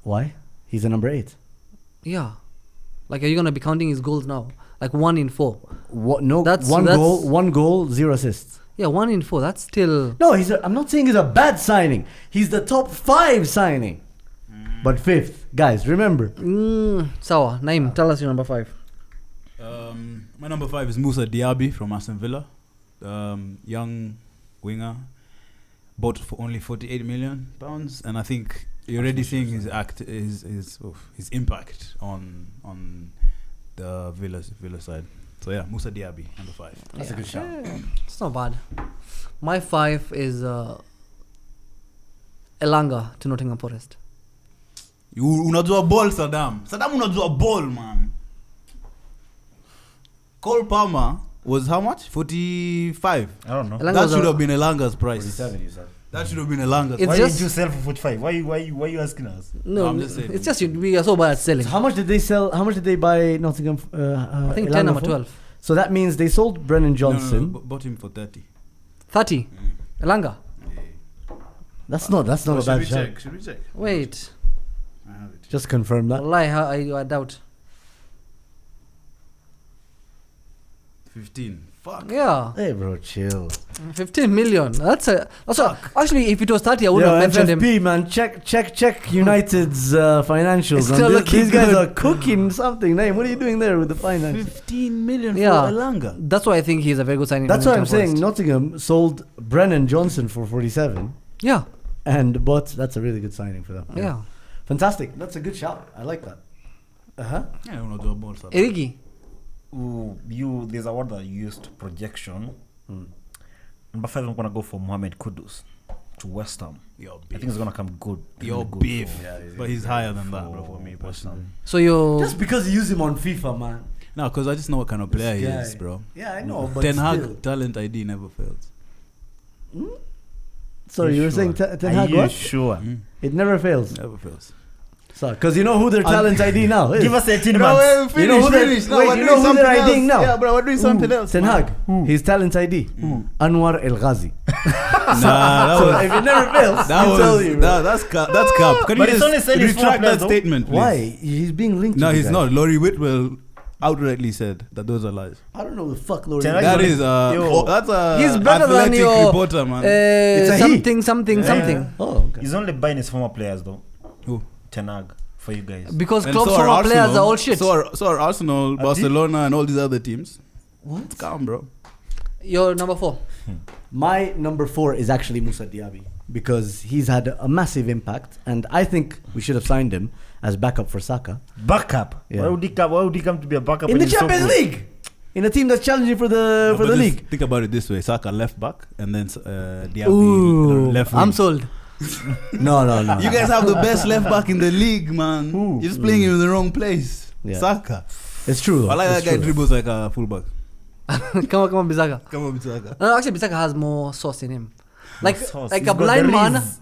S1: Why? He's a number 8.
S4: Yeah. Like, are you gonna be counting his goals now? Like 1 in 4.
S1: What? No,
S4: That's-
S1: one
S4: that's-
S1: goal, 0 assists.
S4: Yeah, 1 in 4. That's still.
S1: No, I'm not saying he's a bad signing. He's the top 5 signing, but 5th. Guys, remember.
S4: Sawa. Naim, tell us your number 5.
S3: My number 5 is Moussa Diaby from Aston Villa. Young winger. Bought for only £48 million. And I think you're already seeing his impact on the Villa side. So yeah, Moussa Diaby, number 5.
S1: That's a good shout.
S4: It's not bad. My 5 is Elanga to Nottingham Forest.
S3: Unajua ball, Saddam unajua ball, man. Cole Palmer was how much? 45.
S2: I don't know.
S4: Elanga
S3: That
S4: was
S3: should
S4: a-
S3: have been Elanga's price.
S1: 47, you said.
S3: That should have been Elanga's
S4: It's
S2: Why
S3: price.
S4: just-
S2: did you sell for 45? Why you asking us?
S4: No,
S3: I'm just saying.
S4: it's just we are so bad at selling.
S1: So how much did they sell? How much did they buy Nottingham?
S4: I think
S1: Elanga
S4: 10 or
S1: for?
S4: 12.
S1: So that means they sold Brennan
S3: No,
S1: Johnson.
S3: bought him for 30.
S4: 30. Elanga.
S1: That's not a
S3: Should
S1: bad
S3: we
S1: shout.
S3: check? Should we check?
S4: Wait.
S3: I have it.
S1: Just confirm that.
S4: Wallahi, I doubt.
S3: 15. Fuck.
S4: Yeah.
S1: Hey, bro, chill.
S4: 15 million. That's what, actually, if it was 30, I would have
S1: Yo,
S4: mentioned
S1: FFP,
S4: him.
S1: man, check United's financials.
S4: It's
S1: Man.
S4: still looking
S1: These guys
S4: good.
S1: are cooking something. Name, what are you doing there with the finances?
S3: 15 million
S4: Yeah.
S3: for Elanga.
S4: That's why I think he's a very good signing.
S1: That's
S4: for
S1: what I'm
S4: Nottingham
S1: saying.
S4: Forest.
S1: Nottingham sold Brennan Johnson for 47,
S4: Yeah.
S1: but that's a really good signing for them.
S4: Yeah.
S1: Fantastic. That's a good shout. I like that.
S3: Yeah, I don't know the ball.
S4: Erigi.
S2: There's a word that you used, projection. Number 5, I'm gonna go for Mohamed Kudus to West Ham.
S3: Yo,
S2: I
S3: beef.
S2: think it's gonna come good.
S3: Yo,
S2: really good
S3: beef.
S2: for-
S3: But he's higher than that, bro,
S2: for
S3: for me
S2: West Ham.
S3: personally.
S4: So you.
S1: Just because you use him on FIFA, man.
S3: No, because I just know what kind of player he
S1: guy.
S3: is, bro.
S1: Yeah, I know, but
S3: Ten
S1: still.
S3: Hag talent ID never fails.
S1: Sorry, you were saying Ten Hag
S2: Are you
S1: what?
S2: sure?
S1: It never fails.
S3: Never fails.
S1: Because you know who their talent ID now is.
S2: Give us 18 months.
S1: You know who they're- wait, you know who they're IDing now?
S3: Yeah, bro, we're doing something else.
S1: Ten Hag. His talent ID. Anwar El Ghazi.
S3: Nah, that
S1: So
S3: was
S1: if it never fails,
S3: that
S1: I tell
S3: was
S1: you, bro.
S3: that's cap. Can
S2: But
S3: you
S2: it's only
S3: just
S2: saying he's
S3: retract
S2: four players,
S3: that
S2: though.
S3: statement, please?
S1: Why? He's being linked
S3: No,
S1: to
S3: he's
S1: the
S3: not.
S1: guy.
S3: Laurie Whitwell outrightly said that those are lies.
S1: I don't know the fuck Laurie.
S2: Ten Hag
S3: That
S2: is
S3: is
S2: Yo.
S3: that's a
S4: He's better than
S3: athletic
S4: your
S3: reporter, man.
S1: It's a he.
S4: something.
S1: Oh, okay.
S2: He's only buying his former players though.
S3: Who?
S2: Ten Hag for you guys.
S4: Because
S3: And
S4: clubs
S3: so are
S4: former players
S3: Arsenal,
S4: are all shit.
S3: So are Arsenal, Barcelona, and all these other teams.
S1: What?
S3: It's calm, bro.
S4: You're number 4.
S1: My number 4 is actually Moussa Diaby because he's had a massive impact, and I think we should have signed him as backup for Saka
S2: Backup.
S1: Yeah.
S2: Why would he come to be a backup
S1: in
S2: when
S1: the
S2: he's so
S1: Champions
S2: good?
S1: League, in a team that's challenging for the
S3: But this-
S1: league.
S3: Think about it this way: Saka left back, and then Diaby
S4: Ooh,
S3: left wing.
S4: I'm sold.
S1: No.
S3: You guys have the best left back in the league, man.
S2: Who?
S3: You're just playing him in the wrong place.
S1: Yeah.
S3: Saka.
S1: It's true. Though.
S3: I like that
S1: It's
S3: guy
S1: true.
S3: dribbles like a fullback.
S4: come on, Bizaga.
S3: Come on, Saka.
S4: No, actually, Bizaga has more sauce in him. Like
S2: sauce.
S4: like
S2: He's
S4: a
S2: got
S4: blind
S2: the
S4: man.
S2: riz.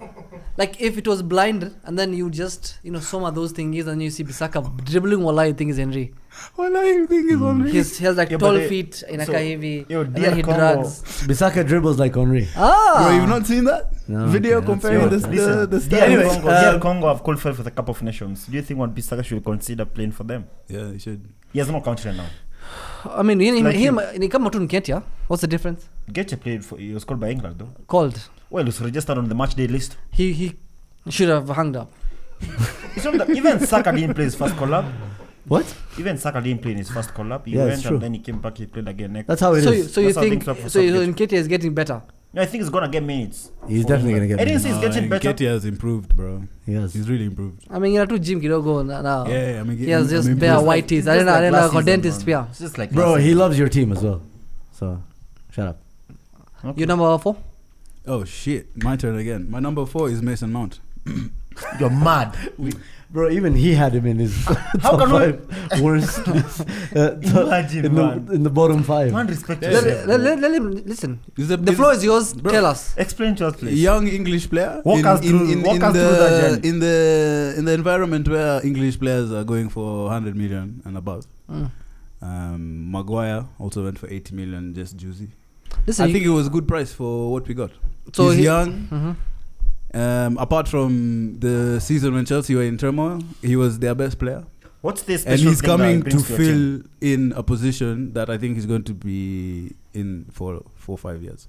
S4: Like if it was blind and then you just some of those thingies and you see Bisaka dribbling, wallah, you think is Henry.
S3: What are you thinking on me?
S4: He has like
S2: Yeah, but
S4: 12
S2: they-
S4: feet in a
S2: so,
S4: heavy,
S2: yo,
S4: and
S2: dear
S4: then he
S2: Congo.
S4: drags.
S1: Bissaka dribbles like Henry.
S4: Ah,
S3: Bro, you've not seen that
S1: No,
S3: video
S1: okay,
S3: comparing
S1: that's-
S3: the
S2: Listen,
S3: stats?
S1: Anyway,
S2: Congo have qualified for the Cup of Nations. Do you think Wan Bissaka should consider playing for them?
S3: Yeah, you should.
S2: He has no country now.
S4: I mean,
S2: Like
S4: he come to Nketiah. What's the difference?
S2: Getcha played for. He was called by England though.
S4: Called.
S2: Well, he was registered on the match day list.
S4: He should have hung up.
S2: It's not that even Saka didn't play his first collab.
S1: What?
S2: Even Saka didn't play in his first collab. He
S1: Yeah,
S2: went
S1: it's true.
S2: and then he came back. He played again next.
S1: That's how it is.
S4: So you
S2: That's how
S4: think
S2: things are for
S4: so
S2: Southgate.
S4: Nketiah is getting better?
S2: No, I think he's gonna get minutes.
S1: He's definitely gonna get
S2: I didn't
S1: minutes.
S2: say he's getting better.
S3: Nketiah has improved, bro.
S1: Yes.
S3: He's really improved.
S4: I mean, too Jim Kidogo now.
S3: Yeah, I mean,
S4: He has just
S3: I mean,
S4: bare
S3: improved.
S4: white teeth.
S2: It's
S4: I
S2: just
S4: don't know
S2: last
S4: how
S2: season,
S4: dentist
S2: man.
S4: spear.
S2: It's just like
S1: Bro,
S2: last
S1: he
S2: season.
S1: loves your team as well. So, shut up.
S2: Okay.
S4: You number 4?
S3: Oh shit, my turn again. My number 4 is Mason Mount.
S2: You're mad.
S1: Bro, even he had him in his top
S2: can we-
S1: 5 worst lists,
S2: Imagine, man.
S1: in the bottom 5.
S2: Man, respect
S3: Yeah.
S2: yourself.
S4: Let him listen.
S3: He's a-
S4: The floor is yours.
S3: Bro.
S4: Tell us.
S2: Explain to us, please.
S3: young English player
S2: Walk us through that journey.
S3: in the environment where English players are going for 100 million and above. Maguire also went for 80 million, just juicy.
S4: Listen,
S3: I think it was a good price for what we got.
S4: So
S3: He's
S4: he-
S3: young.
S4: Mhm.
S3: Apart from the season when Chelsea were in turmoil, he was their best player.
S2: What's this?
S3: And he's coming to
S2: your team?
S3: fill in a position that I think he's going to be in for 4 or 5 years.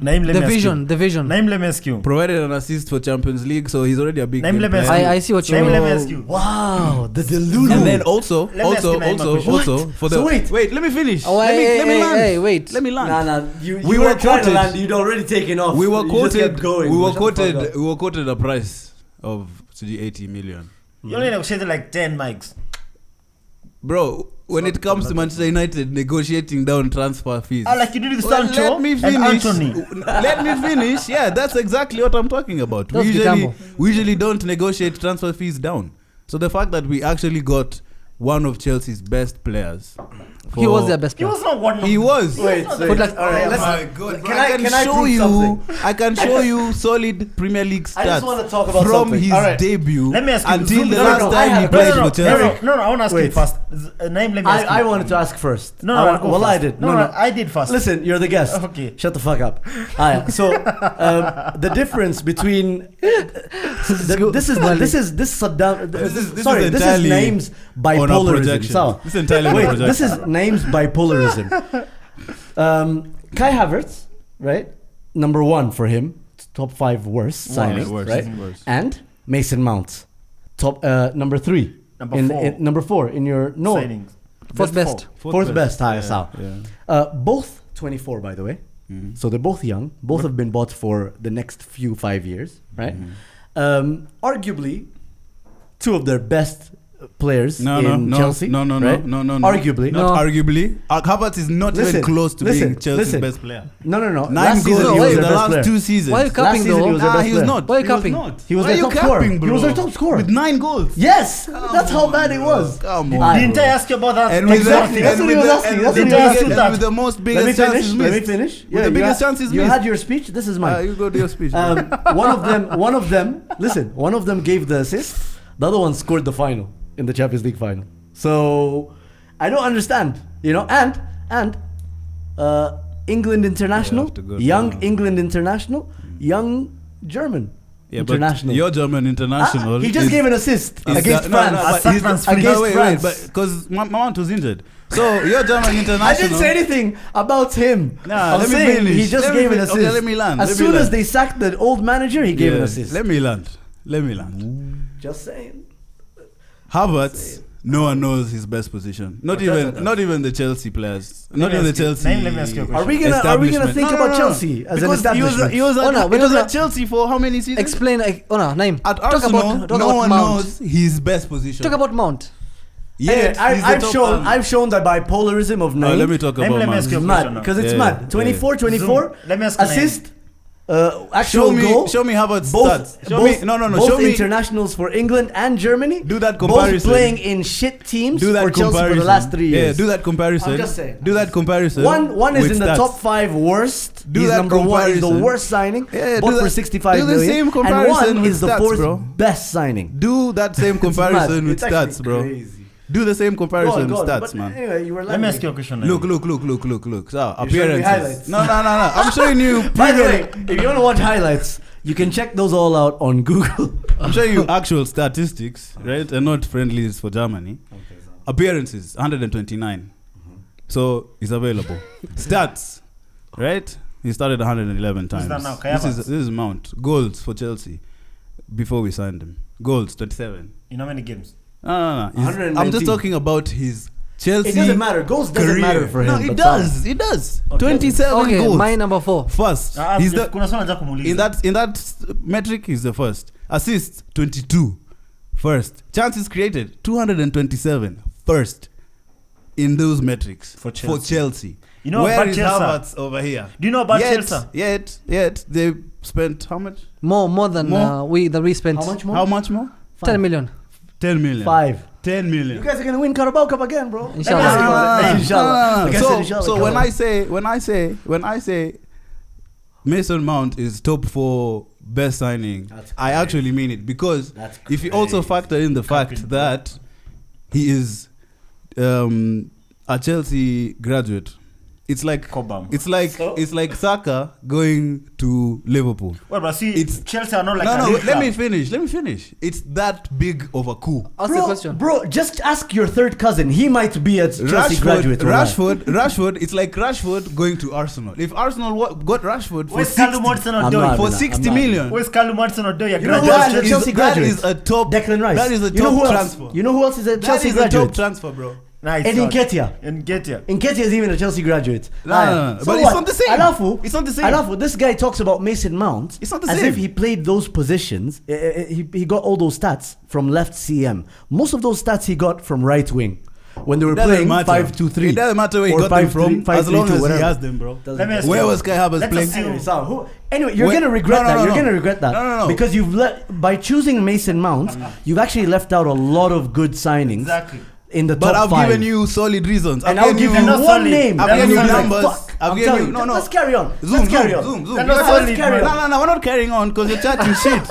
S2: Name
S4: the vision.
S2: Name Lemescu.
S3: Provided an assist for Champions League, so he's already a big
S2: Name
S3: game
S2: Lemescu.
S3: player.
S4: I see what you
S2: Name
S4: mean.
S2: Lemescu.
S1: Wow, the Delulu.
S3: And then also
S2: Let me ask you my question.
S3: for the
S1: So wait.
S3: let me finish.
S4: Oh,
S3: let me land.
S4: hey, wait.
S3: Let me land.
S1: Nah, you
S3: We
S1: were
S3: were
S1: trying to
S3: quoted-
S1: land, you'd already taken off.
S3: We were
S1: You just kept
S3: quoted.
S1: going.
S3: We were
S1: Shut the fuck
S3: quoted.
S1: up.
S3: We were quoted a price of 80 million.
S2: You only negotiated like 10 mics.
S3: Bro, when it comes to Manchester United negotiating down transfer fees.
S2: Like you did with
S3: Well,
S2: Sancho
S3: let me
S2: and
S3: finish.
S2: Anthony.
S3: Let me finish. Yeah, that's exactly what I'm talking about.
S4: That's
S3: We
S4: Vitambo.
S3: usually don't negotiate transfer fees down. So the fact that we actually got one of Chelsea's best players.
S4: He was their best
S2: He
S4: player.
S2: was not one.
S3: He was.
S1: Wait,
S4: But like,
S1: all right,
S3: Oh
S1: let's,
S3: my God, bro.
S1: can I
S3: show
S1: prove
S3: you?
S1: something?
S3: I can show you solid Premier League stats.
S1: I just want to talk about
S3: from
S1: something.
S3: his
S1: All right.
S3: debut
S2: Let me ask you,
S3: until the
S2: no,
S3: last
S2: no,
S1: I
S3: time he
S1: have-
S3: played
S1: no,
S3: for Chelsea.
S2: No, I want to ask you
S1: Wait.
S2: first. Name, let me ask you.
S1: I wanted to ask first.
S2: No,
S1: I
S2: no,
S1: want-
S2: go
S1: well,
S2: first.
S1: I did.
S2: No, I did first.
S1: Listen, you're the guest.
S2: Okay.
S1: Shut the fuck up. So the difference between this is Saddam.
S3: This is
S1: Sorry, this is
S3: entirely
S1: names
S3: on our
S1: bipolarism.
S3: projection.
S1: So,
S3: This is entirely on our
S1: wait, this
S3: projection.
S1: is names bipolarism. Kai Havertz, right? Number 1 for him, top 5 worst signing,
S3: worst,
S1: right?
S3: worst.
S1: And Mason Mount, top number 3.
S2: Number
S1: 4 in your
S2: Signings.
S4: Fourth best.
S1: Fourth best,
S3: Yeah,
S1: Sal.
S3: yeah.
S1: Both 24, by the way.
S3: Mhm.
S1: So they're both young. Both have been bought for the next few 5 years, right?
S3: Mhm.
S1: Arguably, two of their best players
S3: No,
S1: in
S3: no,
S1: Chelsea.
S3: no, no,
S1: right?
S3: no, no, no.
S1: Arguably.
S3: Not
S4: No.
S3: arguably. Havertz is not
S1: Listen,
S3: even close to
S1: listen,
S3: being Chelsea's
S1: listen.
S3: best player.
S1: No.
S3: 9
S1: Last
S3: goals
S1: season he
S3: in
S1: was
S3: the
S1: their best
S3: last
S1: player.
S3: 2 seasons.
S4: Why are you
S1: Last
S4: capping
S1: season he
S4: though?
S1: was their
S3: Nah,
S1: best
S3: he was
S1: player.
S3: not.
S4: Why are you
S3: He was
S4: capping?
S3: not.
S1: He was
S3: Why
S1: their
S3: are you
S1: top scorer.
S3: capping,
S1: He was their
S3: bro?
S1: top scorer.
S3: With 9 goals.
S1: Yes, that's how
S3: on,
S1: bad it
S3: bro.
S1: was.
S3: Come
S1: I-
S3: on.
S2: Didn't I ask you about that?
S3: And with
S1: Exactly,
S3: the,
S1: that's
S3: and
S1: what he
S3: with
S1: was
S3: the-
S1: asking,
S3: and
S1: that's
S3: with
S1: what
S3: the
S1: he was
S3: biggest-
S1: asking.
S3: and with the most
S1: Let
S3: biggest
S1: me
S3: chances
S1: finish. Let me
S3: missed.
S1: finish.
S3: With the biggest chances
S1: you
S3: missed.
S1: had your speech. This is mine.
S3: You go to your speech.
S1: One of them gave the assist. The other one scored the final in the Champions League final. So I don't understand, and England international,
S3: have to go
S1: young
S3: down.
S1: England international, young German
S3: Yeah, but
S1: international.
S3: your German international.
S1: He just
S3: is-
S1: gave an assist
S3: is
S1: against
S3: that-
S1: France.
S3: but he's-
S2: France
S1: against
S3: wait,
S1: France.
S3: but because Mount was injured, so your German international.
S1: I didn't say anything about him.
S3: Nah,
S1: I'm
S3: let me
S1: saying
S3: finish.
S1: he just
S3: Let me
S1: gave an
S3: fin-
S1: assist.
S3: okay, let me land,
S1: As
S3: let me
S1: soon as
S3: land.
S1: they sacked the old manager, he gave an
S3: Yeah,
S1: assist.
S3: Let me land.
S1: Just saying.
S3: Havertz. No one knows his best position. Not even the Chelsea players. Not even the Chelsea.
S2: Let me ask you a question.
S1: Are we gonna
S3: establishment.
S1: think
S3: No,
S1: about
S3: no.
S1: Chelsea as an
S3: Because
S1: establishment?
S3: he was
S4: Oh, no,
S3: at,
S4: we're
S3: he was
S4: not
S3: at Chelsea for how many seasons?
S4: Explain. Naim.
S3: At
S4: Talk
S3: Arsenal,
S4: about
S3: no one
S4: Mount.
S3: knows his best position.
S4: Talk about Mount.
S3: Yet,
S1: Anyway,
S3: he's the top man.
S1: I've shown the bipolarism of
S3: No,
S1: name.
S3: let me talk
S2: Let me
S3: about
S2: ask you a
S3: Man.
S1: Mad
S2: question now.
S1: because it's
S3: Yeah,
S1: mad.
S3: yeah.
S1: 24, 24.
S2: Zoom. Let me ask you a name.
S1: assist. Actual goal.
S3: Show me Havertz
S1: both,
S3: stats. Show
S1: both,
S3: me, no.
S1: both
S3: Show me,
S1: internationals for England and Germany.
S3: do that
S1: Both
S3: comparison.
S1: playing in shit teams
S3: Do that
S1: for Chelsea
S3: comparison.
S1: for the last 3 years.
S3: Yeah, do that comparison.
S1: I'm just saying.
S3: Do that comparison.
S1: One is
S3: with
S1: in the
S3: stats.
S1: top 5 worst.
S3: Do
S1: He's
S3: that
S1: number 1 is the
S3: comparison.
S1: worst signing.
S3: Yeah,
S1: bought
S3: do
S1: for
S3: that-
S1: 65
S3: do the
S1: million.
S3: same
S1: And
S3: comparison
S1: 1
S3: with
S1: is the
S3: stats,
S1: 4th
S3: bro.
S1: best signing.
S3: Do that same comparison
S1: It's
S3: with
S1: mad. It's
S3: stats, bro.
S1: actually crazy.
S3: Do the same comparison
S1: Go on,
S3: with stats,
S1: but
S3: man.
S1: Anyway, you were
S2: Let me ask you a question.
S3: Look. So,
S1: You're showing me
S3: appearances.
S1: highlights.
S3: No. I'm showing you.
S1: By the way, if you want to watch highlights, you can check those all out on Google.
S3: I'm showing you actual statistics, right? And not friendlies for Germany. Appearances, 129. So he's available. Stats, right? He started 111 times.
S2: that now? Kai
S3: This
S2: Havertz?
S3: is Mount. Goals for Chelsea before we signed him. Goals, 27.
S2: In how many games?
S3: No. I'm
S1: 119.
S3: just talking about his Chelsea.
S1: It doesn't matter. Goals doesn't
S3: career.
S1: matter for him.
S3: No, it
S1: but
S3: does. It does. 27
S4: Okay,
S3: goals.
S4: my number 4.
S3: First. He's the,
S2: Kuna swali nataka kumuuliza.
S3: in that metric, he's the first. Assists 22, first. Chances created 227, first. In those metrics
S2: For Chelsea. You know
S3: where
S2: about
S3: is
S2: Chelsea?
S3: Havertz over here?
S2: Do you know about Chelsea?
S3: Yet they spent how much?
S4: More than
S3: More?
S4: we spent.
S1: How much more?
S3: How much more?
S4: 10 million.
S3: 10 million.
S1: 5.
S3: 10 million.
S1: You guys are gonna win Carabao Cup again, bro.
S4: Inshallah.
S1: Inshallah. Like I said,
S3: So,
S1: inshallah,
S3: so
S1: Carabao.
S3: when I say Mason Mount is top 4 best signing,
S1: That's
S3: I
S1: crazy.
S3: actually mean it because
S1: That's
S3: if you also
S1: crazy.
S3: factor in the fact that he is a Chelsea graduate, it's like
S2: Cobham.
S1: So?
S3: it's like Saka going to Liverpool.
S2: Well, but see,
S3: It's-
S2: Chelsea are not like a
S3: No,
S2: real
S3: let me
S2: club.
S3: finish. It's that big of a coup.
S4: Ask the question.
S1: Bro, just ask your third cousin. He might be a Chelsea graduate.
S3: Rashford. It's like Rashford going to Arsenal. If Arsenal got Rashford for
S2: Where's Callum
S3: 60,
S2: Hudson
S1: I'm
S2: Odoi?
S1: not-
S3: for
S1: I'm
S3: 60
S1: not.
S3: million,
S2: Where's Callum Hudson Odoi?
S1: You know who
S3: that
S1: else is a Chelsea graduate?
S3: is a top.
S1: Declan Rice.
S3: That is a top
S1: you know who
S3: transfer.
S1: else? You know who else is a
S3: That
S1: Chelsea
S3: is a top
S1: graduate?
S3: transfer, bro.
S2: Nice.
S1: Eddie Nketiah.
S2: And Nketiah.
S1: Nketiah is even a Chelsea graduate.
S3: No.
S1: So
S3: But it's
S1: what?
S3: not the same.
S1: Alafu,
S3: It's not the same.
S1: Alafu, this guy talks about Mason Mount
S3: It's not the
S1: as
S3: same.
S1: if he played those positions. He got all those stats from left CM. Most of those stats he got from right wing when they were playing 5-2-3.
S3: It doesn't matter where he
S1: or
S3: got them
S1: 5-3,
S3: from, as long
S1: 5-3-2,
S3: as
S1: whatever.
S3: he has them, bro.
S1: Doesn't
S2: Let me
S1: matter.
S2: ask
S3: Where
S2: you.
S3: was Kai Havertz
S2: Let's
S3: playing?
S2: assume-
S1: Anyway, you're
S3: Wait,
S1: gonna regret
S3: no,
S1: that.
S3: no,
S1: You're
S3: no.
S1: gonna regret that
S3: No.
S1: because by choosing Mason Mount, you've actually left out a lot of good signings.
S2: Exactly.
S1: in the
S3: But
S1: top
S3: I've
S1: 5.
S3: given you solid reasons.
S1: And
S3: I've
S1: I'll
S3: given
S1: give you
S2: They're not
S1: one
S2: solid.
S1: name.
S3: I've
S2: They're
S3: given you
S2: not solid.
S3: numbers.
S1: Fuck,
S3: I've
S1: I'm
S3: given
S1: telling
S3: you.
S1: you.
S3: No.
S1: Let's carry on.
S3: Zoom,
S1: Let's carry on.
S3: zoom.
S2: They're not
S1: Let's
S2: solid,
S1: carry
S2: man.
S1: on.
S3: No, we're not carrying on because you're chatting shit.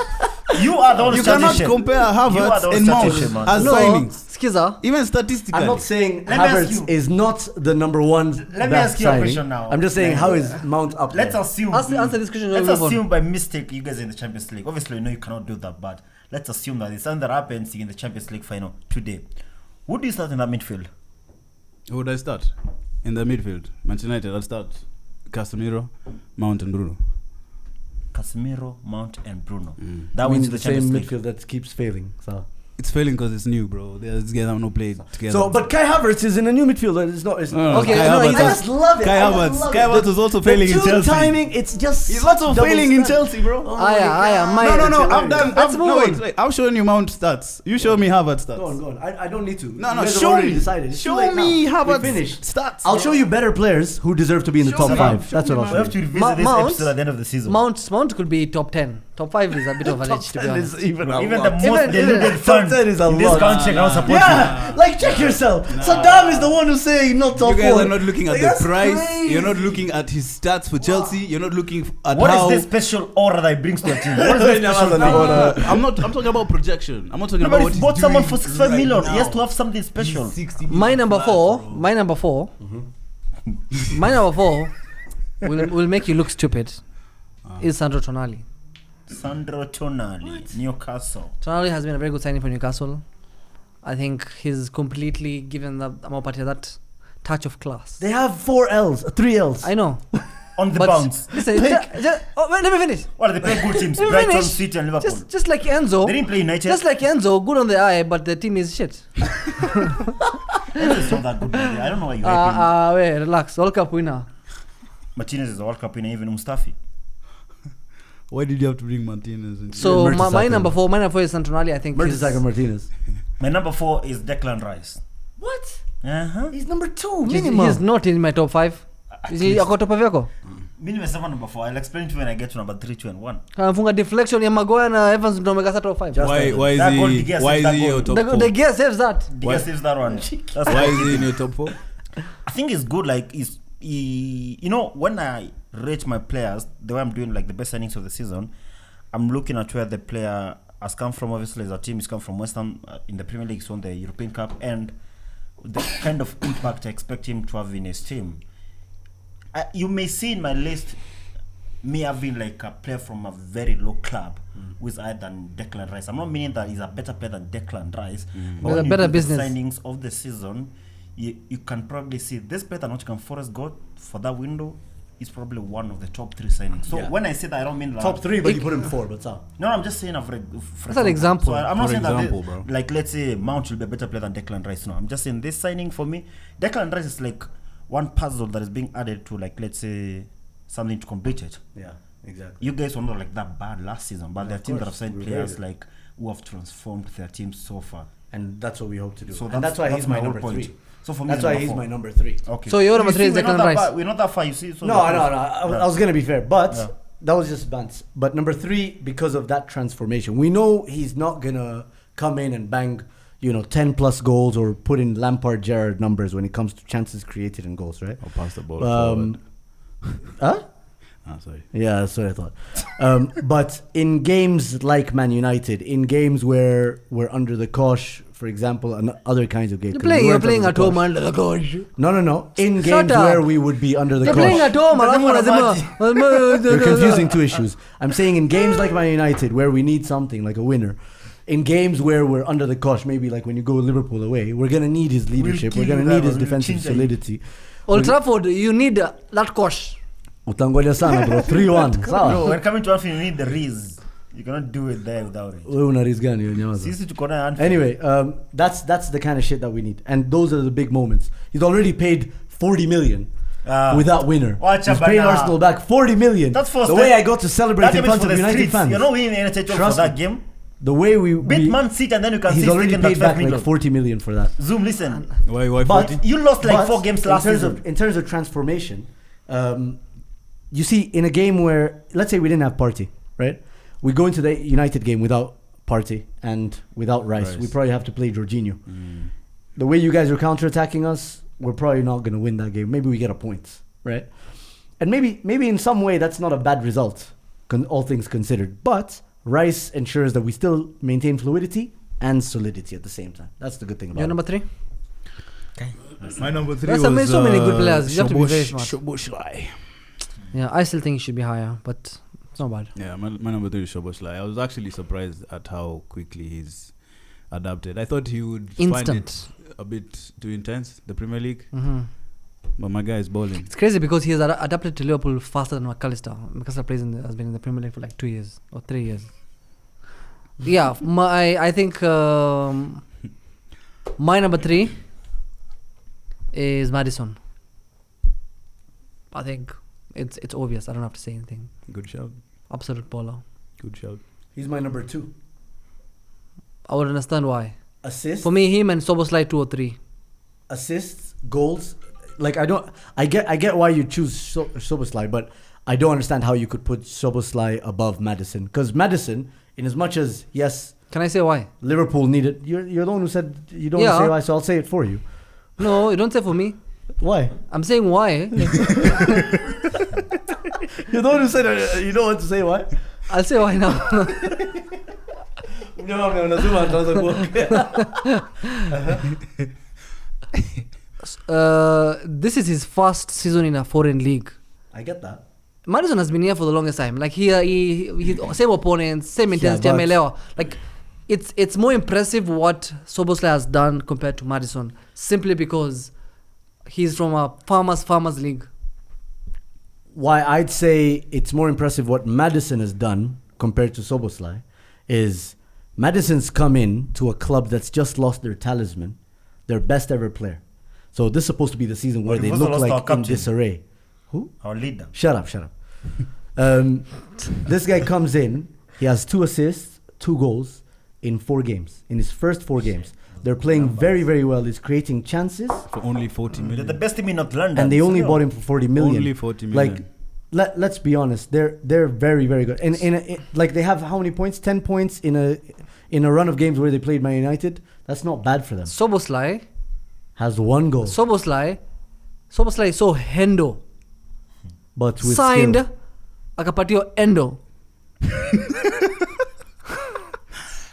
S2: You are the one
S3: You
S2: who's chatting
S3: cannot
S2: shit.
S3: compare
S2: You are the
S3: Havertz
S2: one
S3: and
S2: chatting
S3: Mount
S2: shit, man.
S3: as
S4: No,
S3: signings.
S4: Skiza.
S3: Even statistically.
S1: I'm not saying
S2: Let me ask
S1: Havertz
S2: you.
S1: is not the number one.
S2: Let me
S1: best
S2: ask you a
S1: signing.
S2: question now.
S1: I'm just saying,
S2: Like,
S1: how is Mount up
S2: Let's
S1: there?
S2: assume.
S4: Answer this question.
S2: Let's
S4: we'll move on.
S2: assume by mistake you guys are in the Champions League. Obviously, we know you cannot do that, but let's assume that it's something that happens in the Champions League final today. Who do you start in that midfield?
S3: Who would I start? In the midfield. Manchester United, I'll start Casemiro, Mount and Bruno.
S2: Casemiro, Mount, and Bruno.
S1: That
S2: That
S1: means
S2: wins
S1: the
S2: the
S1: same
S2: Champions League.
S1: midfield that keeps failing. So,
S3: It's failing because it's new, bro. These guys have not played together.
S1: but Kai Havertz is in a new midfield. It's not. It's
S3: No,
S4: Okay,
S3: Kai
S4: no,
S3: Havertz
S4: I
S1: I
S3: has-
S1: just love it.
S3: Kai
S1: I just
S3: Havertz.
S1: love
S3: Kai
S1: it.
S3: Havertz is also
S1: The
S3: failing in
S1: two
S3: Chelsea.
S1: timing, it's just.
S3: He's also
S1: double
S3: failing in
S1: standard.
S3: Chelsea, bro.
S1: Oh my God.
S4: my-
S3: No.
S1: It's
S3: I've done.
S4: Let's move on.
S3: Wait. I've shown you Mount stats. You show me Havertz stats.
S1: Go on. I don't need to.
S3: No.
S1: You guys have
S3: Show
S1: already
S3: me.
S1: decided. It's too
S3: Show
S1: late
S3: me
S1: now.
S3: Havertz
S1: We finished.
S3: stats.
S1: I'll show you better players who deserve to be in the
S3: Show
S1: top
S3: me.
S1: 5.
S3: Show
S1: That's what
S3: me,
S1: I'll
S2: We
S1: show
S2: have to
S1: you.
S2: revisit this
S4: Mount-
S2: episode at the end of the season.
S4: Mount could be top 10. Top 5 is a bit of a reach, to be honest.
S1: even a
S2: Even
S1: lot.
S2: the most
S4: Even-
S2: deluded
S4: even-
S2: fan
S1: Top 10 is a
S2: in this
S1: lot.
S2: country cannot support
S1: Yeah, like check yourself. Saddam is the one who's saying not top
S3: You guys
S1: 4.
S3: are not looking at
S1: Like,
S3: the
S1: that's
S3: price.
S1: crazy.
S3: You're not looking at his stats for Chelsea. You're not looking at
S2: you. What
S3: how.
S2: is this special aura that he brings to a team? What is this special thing?
S3: I'm talking about projection. I'm not talking
S2: No,
S3: about
S2: but
S3: what
S2: if
S3: he's
S2: bought someone
S3: doing
S2: for 65
S3: right
S2: million,
S3: now.
S2: he has to have something special.
S3: He's 60 million
S4: My number
S3: flat,
S4: 4.
S3: bro.
S4: My number 4. My number 4 will make you look stupid. Is Sandro Tonali.
S2: Sandro Tonali, Newcastle.
S4: Tonali has been a very good signing for Newcastle. I think he's completely given the Amopati that touch of class.
S1: They have 4 L's, 3 L's.
S4: I know.
S2: On the
S4: But
S2: bounce.
S4: listen, wait, let me finish.
S2: What are they playing good teams?
S4: Let me
S2: Brighton,
S4: finish.
S2: City, and Liverpool.
S4: Just like Enzo.
S2: They didn't play United.
S4: Just like Enzo, good on the eye, but the team is shit.
S2: It's not that good. Man. I don't know why you hyping him.
S4: Wait, relax. World Cup winner.
S2: Martinez is a World Cup winner, even Mustafi.
S3: Why did you have to bring Martinez? In?
S4: So my
S1: Mertesacker.
S4: number 4, is Santonali. I think he's
S1: Mertesacker Martinez.
S2: My number 4 is Declan Rice.
S1: What?
S2: Uh-huh.
S1: He's number 2,
S4: he's
S1: minimum.
S4: not in my top 5. Is he ako top 5 yako?
S2: Minimum 7 number 4. I'll explain to you when I get to number 3, 2, and 1.
S4: Anafunga deflection ya Maguire na Evans ndo amekasa top 5.
S1: Just-
S3: Why
S2: That goal,
S3: is
S2: De Gea
S3: he? Why
S2: saved
S3: is
S2: that
S3: he
S2: goal.
S3: your top
S4: The
S3: 4?
S4: gear saves that.
S2: De
S3: Why-
S2: Gea saves that one. That's
S3: Why is he in your top 4?
S2: I think it's good. Like, you know, when I rate my players, the way I'm doing like the best signings of the season, I'm looking at where the player has come from. Obviously, as a team, he's come from West Ham in the Premier League, he's won the European Cup, and the kind of impact I expect him to have in his team. You may see in my list me having like a player from a very low club who is higher than Declan Rice. I'm not meaning that he's a better player than Declan Rice. But
S4: There's
S2: when
S4: a
S2: you
S4: better
S2: do the
S4: business.
S2: signings of the season, you can probably see this better Nottingham Forest got for that window is probably one of the top 3 signings. So
S1: Yeah.
S2: when I say that, I don't mean that
S1: Top 3, but you put him 4, but so.
S2: No, I'm just saying for
S4: That's an example.
S2: So I'm not
S3: For
S2: saying
S3: example,
S2: that
S3: bro.
S2: like let's say Mount will be a better player than Declan Rice. No, I'm just saying this signing for me, Declan Rice is like one puzzle that is being added to like let's say something to complete it.
S1: Yeah, exactly.
S2: You guys were not like that bad last season, but there are
S1: of
S2: teams that
S1: course.
S2: have signed
S1: We're
S2: players
S1: very
S2: like who have transformed their teams so far.
S1: And that's what we hope to do.
S2: So
S1: And that's why he's my
S2: whole
S1: number 3.
S2: So for me,
S1: That's
S2: it's
S1: why
S2: number
S1: he's
S2: 4.
S1: my number 3.
S2: Okay.
S4: So your number
S2: You
S4: 3 is
S2: see, we're
S4: Declan
S2: not that
S4: Rice.
S2: far- We're not that far. You see. So
S1: No, I was going to be fair, but
S2: Yeah.
S1: that was just bants. But number 3, because of that transformation, we know he's not going to come in and bang, 10 plus goals or put in Lampard Gerrard numbers when it comes to chances created and goals, right?
S3: I'll pass the ball forward.
S1: Huh?
S3: Sorry.
S1: Yeah, that's what I thought. But in games like Man United, in games where we're under the cosh, for example, and other kinds of games. 'cause we
S4: You're
S1: weren't
S4: playing
S1: under
S4: at home
S1: cosh.
S4: under the coach.
S1: No. In
S4: Shut
S1: games
S4: up.
S1: where we would be under the
S4: They're
S1: cosh.
S4: playing at home. alafu unasema-
S1: You're confusing 2 issues. I'm saying in games like Man United, where we need something like a winner, in games where we're under the cosh, maybe like when you go Liverpool away, we're gonna need his leadership.
S2: kill
S1: We're gonna
S2: you,
S1: need
S2: guys.
S1: his
S2: We'll
S1: defensive
S2: change you.
S1: solidity.
S4: Old Trafford, you need that coach.
S1: Utangoja sana bro, 3-1.
S2: No,
S1: Sawa.
S2: when coming to Anfield, you need the Riz. You cannot do it there without it.
S1: Wewe una risk gani wewe nyamaza?
S2: Sisi tuko na Anfield.
S1: Anyway, that's the kind of shit that we need, and those are the big moments. He's already paid 40 million with that winner.
S2: Watch
S1: He's
S2: out,
S1: paid
S2: bana.
S1: Arsenal back 40 million.
S2: That's for
S1: the way I got to celebrate
S2: that
S1: in
S2: game is
S1: front
S2: for
S1: of
S2: the
S1: United
S2: streets.
S1: fans.
S2: You're not winning any title for
S1: Trust
S2: that
S1: me.
S2: game.
S1: The way we
S2: Beat Man City and then you can
S1: he's
S2: see
S1: already
S2: taking that
S1: paid
S2: 5
S1: back
S2: million.
S1: like 40 million for that.
S2: Zoom, listen.
S3: Why 40?
S1: But
S2: You lost like
S1: but
S2: 4 games last season.
S1: In terms of transformation, you see, in a game where, let's say we didn't have Partey, right? We go into the United game without Partey and without Rice.
S3: Rice.
S1: We probably have to play Jorginho. the way you guys are counterattacking us, we're probably not going to win that game. Maybe we get a point, right? And maybe in some way that's not a bad result, all things considered. But Rice ensures that we still maintain fluidity and solidity at the same time. That's the good thing about
S4: Your
S1: it.
S4: number 3?
S3: My number 3
S4: That's
S3: was
S4: so many good players. You have to be very smart.
S3: Szoboszlai.
S4: Yeah, I still think he should be higher, but it's not bad.
S3: Yeah, my number 3 is Szoboszlai. I was actually surprised at how quickly he's adapted. I thought he would find it a bit too intense, the Premier League. But my guy is balling.
S4: It's crazy because he has adapted to Liverpool faster than McAllister. McAllister has been in the Premier League for like 2 years or 3 years. Yeah, I think my number 3 is Maddison. I think it's obvious. I don't have to say anything.
S3: Good shout.
S4: Absolute baller.
S3: Good shout.
S1: He's my number 2.
S4: I would understand why.
S1: Assists.
S4: For me, him and Szoboszlai 2 or 3.
S1: Assists, goals. Like I get why you choose Szoboszlai, but I don't understand how you could put Szoboszlai above Maddison. Because Maddison, in as much as yes,
S4: can I say why?
S1: Liverpool needed. You're the one who said you don't want to say why, so I'll say it for you.
S4: No, you don't say for me.
S1: Why?
S4: I'm saying why.
S1: You're the one who said you don't want to say why.
S4: I'll say why now. This is his first season in a foreign league.
S1: I get that.
S4: Maddison has been here for the longest time. Like he same opponents, same intensity. Like it's more impressive what Szoboszlai has done compared to Maddison, simply because he's from a farmers league.
S1: Why I'd say it's more impressive what Maddison has done compared to Szoboszlai is Maddison's come in to a club that's just lost their talisman, their best ever player. So this is supposed to be the season where they look like in disarray. Who?
S2: Our leader.
S1: Shut up. This guy comes in, he has 2 assists, 2 goals in 4 games. In his first 4 games. They're playing very, very well. He's creating chances.
S3: For only 40 million.
S2: They're the best team in North London.
S1: And they only bought him for 40 million.
S3: Only 40 million.
S1: Like, let's be honest. They're very, very good. And like they have how many points? 10 points in a run of games where they played Man United. That's not bad for them.
S4: Szoboszlai
S1: has 1 goal.
S4: Szoboszlai is so hendo.
S1: But with
S4: signed
S1: skill.
S4: akapatio endo.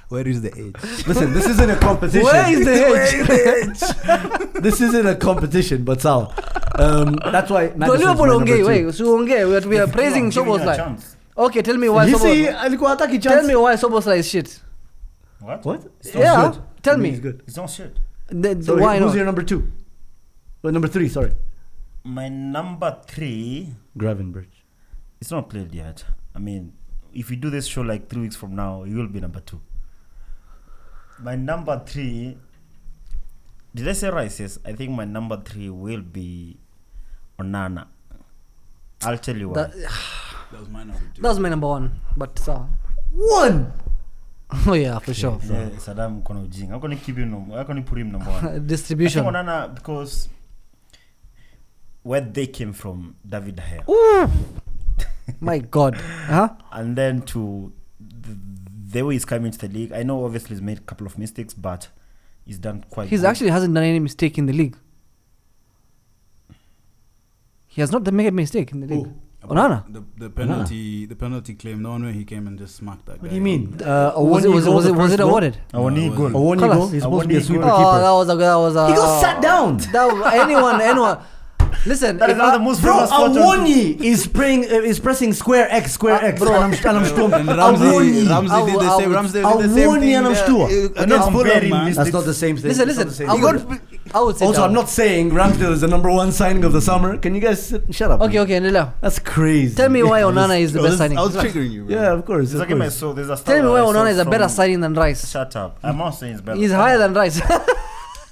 S3: Where is the edge?
S1: Listen, this isn't a competition.
S4: Where is the
S1: edge? This isn't a competition, but sawa. That's why Maddison's my number 2.
S4: We are praising Szoboszlai. Okay, tell me why Tell me why Szoboszlai is shit.
S2: What?
S4: Yeah,
S1: good.
S4: tell me.
S1: He's good.
S2: It's not shit.
S1: So
S4: why
S1: who's
S4: not?
S1: your number 2? Well, number 3, sorry.
S2: My number 3...
S1: Gravenberch.
S2: It's not played yet. I mean, if you do this show like 3 weeks from now, you will be number 2. My number 3... Did I say Rice? Yes. I think my number 3 will be Onana. I'll tell you why.
S3: That was my number 2.
S4: That was my number 1. But
S1: 1!
S4: Oh yeah, for sure.
S2: Yeah, Saddam kono ujinga. I'm gonna keep him I'm gonna put him number 1.
S4: Distribution.
S2: I think Onana, because where they came from, David De Gea.
S4: Ooh. My God. Huh?
S2: And then to the way he's coming to the league. I know obviously he's made a couple of mistakes, but he's done quite
S4: He's
S2: good.
S4: actually hasn't done any mistake in the league. He has not made a mistake in the league. Onana.
S3: The penalty claim, the one where he came and just smacked that guy.
S1: What do you mean?
S4: Was it awarded?
S2: A one goal.
S1: A one goal. He's supposed to be a sweeper
S4: Oh,
S1: keeper.
S4: that was a.
S1: He got sat down.
S4: Anyone. Listen,
S2: That is not the most
S1: Bro,
S2: famous photo.
S1: Awoni is pressing square X,
S4: bro.
S1: and I'm stumped.
S3: And Ramsey did the same.
S1: Awoni
S3: Thing.
S1: and I'm stumped.
S2: Against Fulham, man.
S1: That's not the same thing.
S4: Listen. I would say
S1: Also,
S4: down.
S1: I'm not saying Ramsdale is the number 1 signing of the summer. Can you guys shut up?
S4: Okay, Nila.
S1: That's crazy.
S4: Tell me why Onana is the best signing.
S3: I was triggering you, bro.
S1: Yeah, of course.
S2: There's
S1: Of
S2: a game I
S1: course.
S2: saw. There's a
S4: Tell me why
S2: stat I saw
S4: Onana is a
S2: from-
S4: better signing than Rice.
S2: Shut up. I'm not saying it's better.
S4: He's higher than Rice.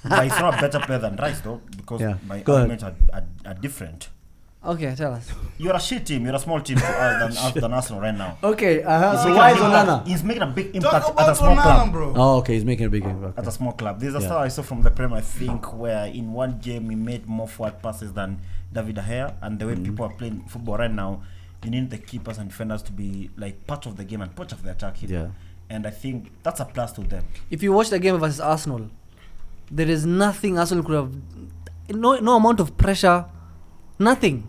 S2: But he's not a better player than Rice, though, because
S1: Yeah.
S2: my
S1: Go ahead.
S2: arguments are different.
S4: Okay, tell us.
S2: You're a shit team. You're a small team to us than Arsenal right now.
S1: Okay, so
S2: He's
S1: why is
S2: making a big
S1: Onana?
S2: impact- He's making a big
S3: Talk
S2: impact at a
S3: about
S2: small club.
S3: Onana, bro.
S1: Oh, okay, he's making a big impact.
S2: At a small club. There's a
S1: Yeah.
S2: star I saw from the Premier, I think, where in one game he made more forward passes than David De Gea. And the way people are playing football right now, you need the keepers and defenders to be like part of the game and part of the attack.
S1: Yeah.
S2: And I think that's a plus to them.
S4: If you watch the game versus Arsenal, there is nothing Arsenal could have. No amount of pressure, nothing.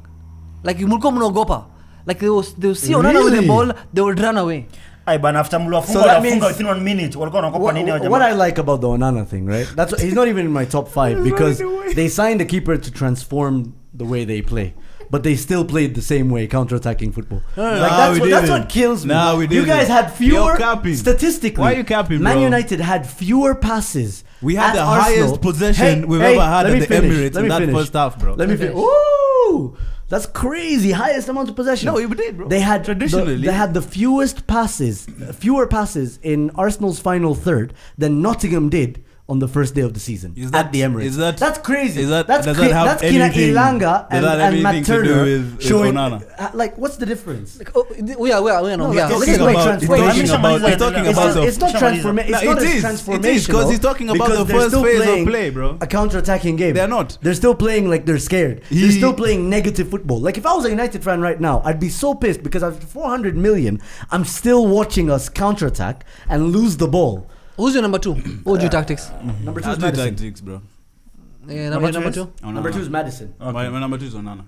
S4: Like mulikuwa mnaogopa. Like they will see Onana with the ball, they will run away.
S2: But after
S1: So that means-
S2: within 1 minute,
S1: What I like about the Onana thing, right? That's he's not even in my top 5 because they signed a keeper to transform the way they play. But they still played the same way, counter-attacking football. That's what kills me.
S3: No, we
S1: You
S3: didn't.
S1: guys had fewer,
S3: You're capping.
S1: statistically.
S3: Why are you capping,
S1: Man
S3: bro?
S1: United had fewer passes.
S3: We had
S1: at
S3: the
S1: Arsenal.
S3: highest possession we've ever had
S1: let
S3: at
S1: me
S3: the
S1: finish.
S3: Emirates
S1: Let
S3: in
S1: me
S3: that
S1: finish.
S3: first half, bro.
S1: Let me finish. Woo! That's crazy. Highest amount of possession.
S3: No, we did, bro.
S1: They had
S3: Traditionally.
S1: they had the fewest passes, fewer passes in Arsenal's final third than Nottingham did on the first day of the season at the Emirates. That's crazy.
S3: does that
S1: that's
S3: have
S1: Kina
S3: anything-
S1: Ilanga
S3: does that have
S1: and Matt
S3: anything to do
S1: Turner
S3: with
S1: showing
S3: Onana?
S1: Like what's the difference?
S4: Like, we are
S1: No,
S4: yeah.
S1: like,
S3: He's
S1: Listen, wait,
S3: talking
S1: transformation.
S3: about
S2: He's talking about
S3: the-
S1: It's not transformation. It's
S3: No,
S1: not
S3: it
S1: as
S3: is.
S1: transformational.
S3: It is, 'cause he's talking about
S1: because
S3: the
S1: they're
S3: first
S1: still
S3: phase of
S1: playing
S3: play, bro.
S1: A counter-attacking game.
S3: They're not.
S1: They're still playing like they're scared. They're
S3: He-
S1: still playing negative football. Like if I was a United fan right now, I'd be so pissed because after 400 million, I'm still watching us counter-attack and lose the ball.
S4: Who's your number 2? What would you tactics?
S1: Number 2
S3: I'll
S1: is
S3: do
S1: Madison.
S3: tactics, bro.
S4: Yeah,
S2: Number
S4: number
S2: two
S4: 2.
S3: Onana.
S1: Number 2 is Madison.
S3: My number 2 is Onana.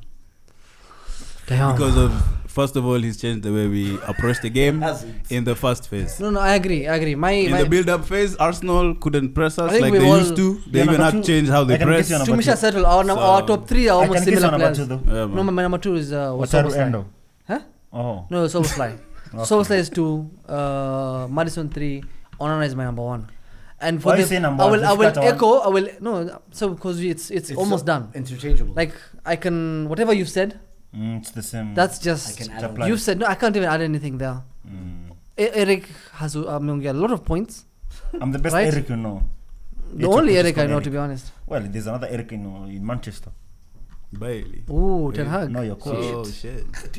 S4: Damn.
S3: Because of, first of all, he's changed the way we approach the game
S1: Has it?
S3: in the first phase.
S4: No, I agree.
S3: In the build-up phase, Arsenal couldn't press
S4: I
S3: us
S4: think
S3: like
S4: we
S3: they
S4: all-
S3: used to. They
S2: Yeah,
S3: even
S2: number
S3: had to
S2: two.
S3: change how they
S2: I can
S3: press.
S2: guess your
S4: To
S2: number
S4: Misha
S2: two.
S4: settle our top 3 are
S2: I
S4: almost
S2: can guess
S4: similar
S2: your number
S4: players.
S2: 2 though.
S3: Yeah, man.
S4: No, my number 2 is was
S2: Wataru
S4: Soboslai.
S2: Endo.
S4: Huh?
S2: Oh.
S4: No, Soboslai. Soboslai is 2. Madison 3. Onana is my number 1. And for
S2: Why you
S4: the,
S2: say number
S4: I
S2: one?
S4: will
S2: Just cut one.
S4: echo. I will no. So because it's almost done.
S1: Interchangeable.
S4: Like I can whatever you said.
S2: It's the same.
S4: That's
S1: I
S4: just
S1: can add
S2: Apply.
S1: on.
S4: you said. No, I can't even add anything there. Eric has a lot of points.
S2: I'm the best
S4: Right?
S2: Eric you know.
S4: The
S2: It's
S4: only
S2: a
S4: Eric I know,
S2: Eric.
S4: to be honest.
S2: Well, there's another Eric in Manchester.
S3: Bailey.
S4: Ooh, Ten Hag.
S2: No, you're cool.
S3: Oh, shit.
S1: That's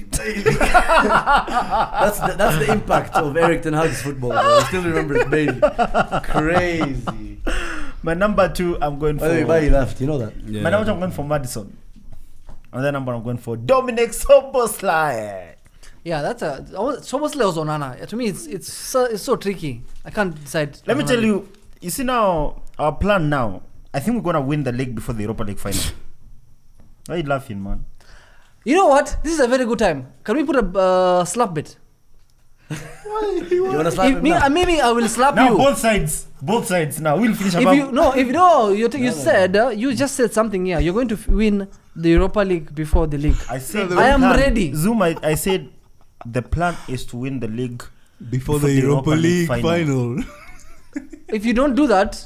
S1: the impact of Eric Ten Hag's football. Bro. I still remember Bailey. Crazy.
S2: My number 2, I'm going
S1: By the way,
S2: for.
S1: Bailey left. You know that.
S3: Yeah.
S2: My number 2, I'm going for Madison. And then number I'm going for Dominic Soboslai.
S4: Yeah, that's a Soboslai or Onana. To me, it's so tricky. I can't decide.
S2: Let me tell you. You see now, our plan now. I think we're gonna win the league before the Europa League final. Why are you laughing, man?
S4: You know what? This is a very good time. Can we put a slap bit?
S1: You wanna slap him now?
S4: Maybe I will slap
S2: Now
S4: you.
S2: both sides. Now we'll finish.
S4: If you said you just said something here. You're going to win the Europa League before the league.
S2: I said
S4: I am
S2: plan.
S4: ready.
S2: Zoom. I said the plan is to win the league
S3: Before the Europa League final.
S4: If you don't do that,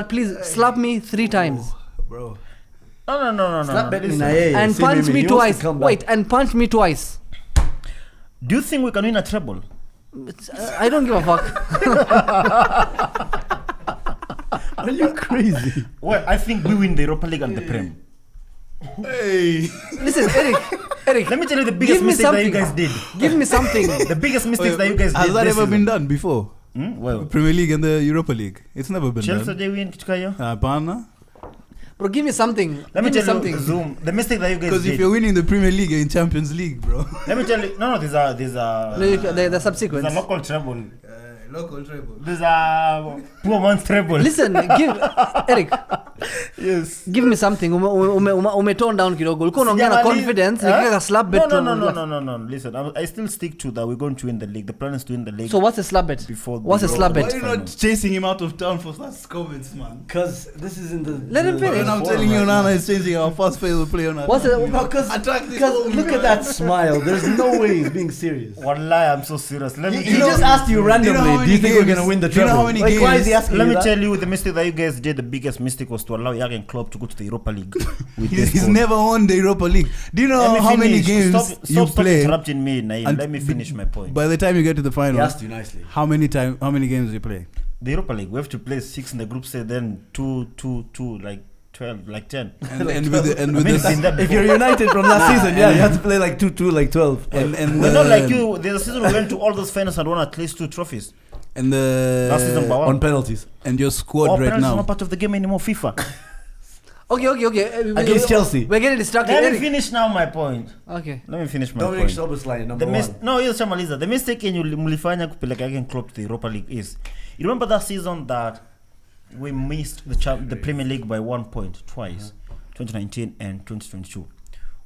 S4: please slap me 3 times
S3: Bro.
S2: No.
S1: Slap bet
S2: Listen.
S4: and
S1: See,
S4: punch
S1: Mimi,
S4: me
S1: he wants to
S4: twice.
S1: come back.
S4: Wait, and punch me twice.
S2: Do you think we can win a treble?
S4: I don't give a fuck.
S1: Are you crazy?
S2: Well, I think we win the Europa League and the Prem.
S3: Hey.
S4: Listen, Eric.
S2: Let me tell you the biggest
S4: Give me
S2: mistake that you
S4: something.
S2: guys did.
S4: Give me something.
S2: The biggest mistakes that you guys did.
S3: Has that
S2: this
S3: ever been
S2: season.
S3: done before?
S2: Well,
S3: Premier League and the Europa League. It's never been
S2: Chelsea
S3: done.
S2: they win kitu kayo.
S3: Hapana.
S4: Bro, give me something.
S2: Let me
S4: Give
S2: tell
S4: something.
S2: you, Zoom. The mistake that you guys
S3: Because
S2: did.
S3: if you're winning the Premier League, you're in Champions League, bro.
S2: Let me tell you. No, there's
S4: No, the
S2: a
S4: subsequent.
S2: local treble.
S3: Local treble.
S2: There's a poor man's treble.
S4: Listen, Eric.
S2: Yes.
S4: Give me something. Umetone down kidogo. Ulikuwa unaongea na confidence. Nikika slap bet.
S2: No. Listen, I still stick to that. We're going to win the league. The plan is to win the league.
S4: So what's a slap bet?
S2: Before
S4: What's a
S2: the
S4: slap
S3: Why
S4: bet?
S3: are you not chasing him out of town for such comments, man?
S1: Because this is in the.
S4: Let him finish.
S3: When I'm telling you, Nana is changing our first phase of play on our
S4: What's
S3: team.
S4: a
S1: Because look at that smile. There's no way he's being serious.
S2: Wallahi, I'm so serious. Let me
S1: He just asked you randomly. Do you think we're gonna win the
S3: do you know
S1: treble?
S3: how many
S1: Like, why is he
S3: games-
S1: asking
S2: Let
S1: you
S2: me
S1: that?
S2: tell you the mistake that you guys did. The biggest mistake was to allow Jurgen Klopp to go to the Europa League. With this
S3: He's
S2: squad.
S3: never won the Europa League. Do you know
S2: Let me
S3: how many
S2: finish.
S3: games
S2: Stop
S3: you play?
S2: interrupting me, Naeem.
S3: and
S2: Let me finish my point.
S3: By the time you get to the
S1: He
S3: final,
S1: asked you nicely.
S3: how many games you play?
S2: The Europa League, we have to play 6 in the group stage, then 2, like 12, like 10.
S3: And with the, and with
S2: I mean,
S3: this,
S2: it's been that
S1: If
S2: before.
S1: you're United from last season, yeah, you have to play like 2-2, like 12.
S3: and
S2: We're not like you. There's a season we went to all those finals and won at least 2 trophies.
S3: and
S2: Last season,
S3: the
S2: Bawang.
S1: On penalties.
S3: and your squad
S2: All
S3: right
S2: penalties are
S3: now.
S2: not part of the game anymore, FIFA.
S4: Okay.
S1: Against Chelsea.
S4: We're getting distracted.
S2: Let me
S4: Eric.
S2: finish now my point.
S4: Okay.
S2: Let me finish my
S1: Dominic
S2: point.
S1: Szoboszlai, number one.
S2: No, hiyo shamaliza. The mistake yenye mlifanya kupeleka Jurgen Klopp to the Europa League is, you remember that season that we missed the Premier League by 1 point twice, 2019 and 2022.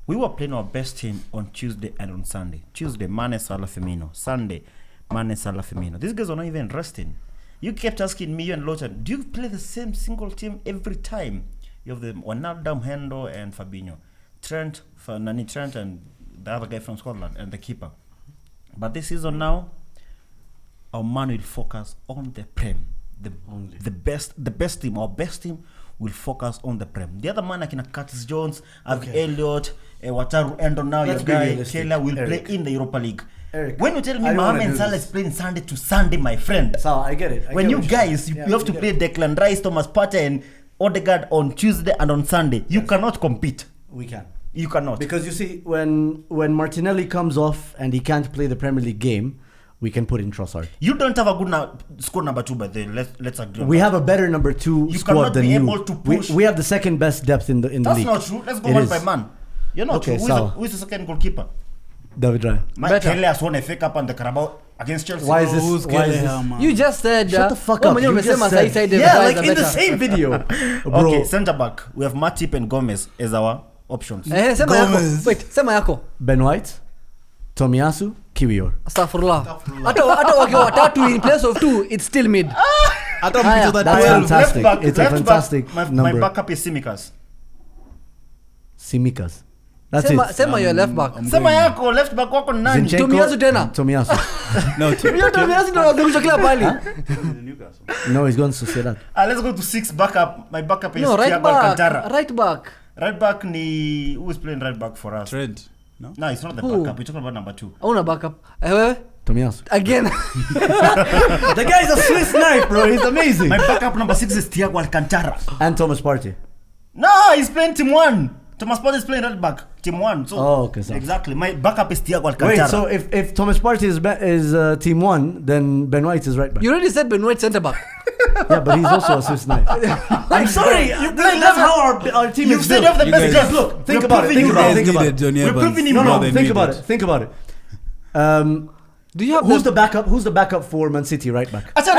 S2: We were playing our best team on Tuesday and on Sunday. Tuesday, Mane, Salah, Firmino. Sunday, Mane, Salah, Firmino. These guys are not even resting. You kept asking me, you and Lotan, do you play the same single team every time? You have the Wijnaldum, Hendo, and Fabinho. Trent, and the other guy from Scotland, and the keeper. But this season now, our man will focus on the Prem. The best team, our best team will focus on the Prem. The other man, like Curtis Jones, Elliott, Wataru Endo, now your guy Taylor will play in the Europa League.
S1: Eric,
S2: when you tell me Mohamed Salah is playing Sunday to Sunday, my friend.
S1: So I get it.
S2: When you guys, you have to play Declan Rice, Thomas Partey, and Odegaard on Tuesday and on Sunday. You cannot compete.
S1: We can.
S2: You cannot.
S1: Because you see, when Martinelli comes off and he can't play the Premier League game, we can put in Trossard.
S2: You don't have a good score number 2, but let's agree.
S1: We have a better number 2 squad than you.
S2: Able to push.
S1: We have the second best depth in the league.
S2: That's not true. Let's go man by man. You're not
S1: okay,
S2: true. Who is the second goalkeeper?
S1: David Raya.
S2: Mike Kelly has won a fake up on the Carabao against Chelsea.
S1: Why is this?
S4: You just said.
S1: Shut the fuck up. You just said, yeah, like in the same video. Bro.
S2: Okay, centre back. We have Matip and Gomez as our options.
S4: Sema yako. Wait, sema yako.
S1: Ben White, Tomiyasu, Kiwior.
S4: Astaghfirullah. Hata wakiwa watatu in place of 2, it's still mid.
S1: That's fantastic. It's a fantastic number.
S2: My backup is Tsimikas.
S1: Tsimikas. That's it.
S4: Sema your left back.
S2: Sema yako left back wako nani?
S4: Tomiyasu tena.
S1: Tomiyasu.
S3: No,
S4: Tomiyasu ndo anarudisha kila pali.
S1: No, he's going to say that.
S2: Let's go to 6 backup. My backup is
S4: Thiago Alcantara. Right back.
S2: Right back ni who is playing right back for us?
S3: Trent. No,
S2: it's not the backup. We're talking about number 2.
S4: Hauna backup. Wewe?
S1: Tomiyasu.
S4: Again.
S1: The guy's a Swiss knife, bro. He's amazing.
S2: My backup number 6 is Thiago Alcantara.
S1: And Thomas Partey.
S2: No, he's playing team 1. Thomas Partey is playing right back, team 1. So
S1: okay, so.
S2: Exactly. My backup is Thiago Alcantara.
S1: Wait, so if Thomas Partey is team 1, then Ben White is right back.
S4: You already said Ben White centre back.
S1: Yeah, but he's also a Swiss knife. I'm sorry. That's how our team is built.
S2: You said you have the best guys.
S1: Look, think about it. Think about it.
S2: We're proving him
S1: No,
S2: wrong.
S1: think about it. Think about it.
S4: Do you have
S1: who's the backup? Who's the backup for Man City right back? Shut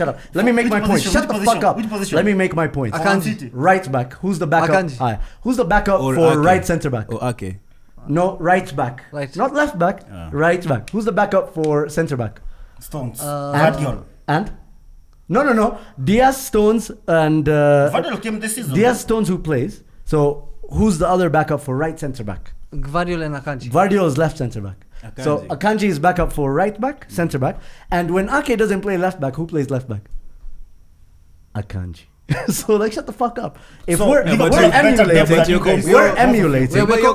S1: up. Let me make my point. Shut the fuck up. Let me make my point.
S4: Akanji.
S1: Right back. Who's the backup? Who's the backup for right centre back?
S3: Okay.
S1: No, right back.
S4: Right.
S1: Not left back. Right back. Who's the backup for centre back?
S2: Stones.
S1: And? No. Diaz, Stones, and
S2: Vardiol came this season.
S1: Diaz, Stones, who plays. So who's the other backup for right centre back?
S4: Gvardiol and Akanji.
S1: Vardiol is left centre back.
S3: Akanji.
S1: So Akanji is backup for right back, centre back, and when Ake doesn't play left back, who plays left back? Akanji. So shut the fuck up. If we're emulating,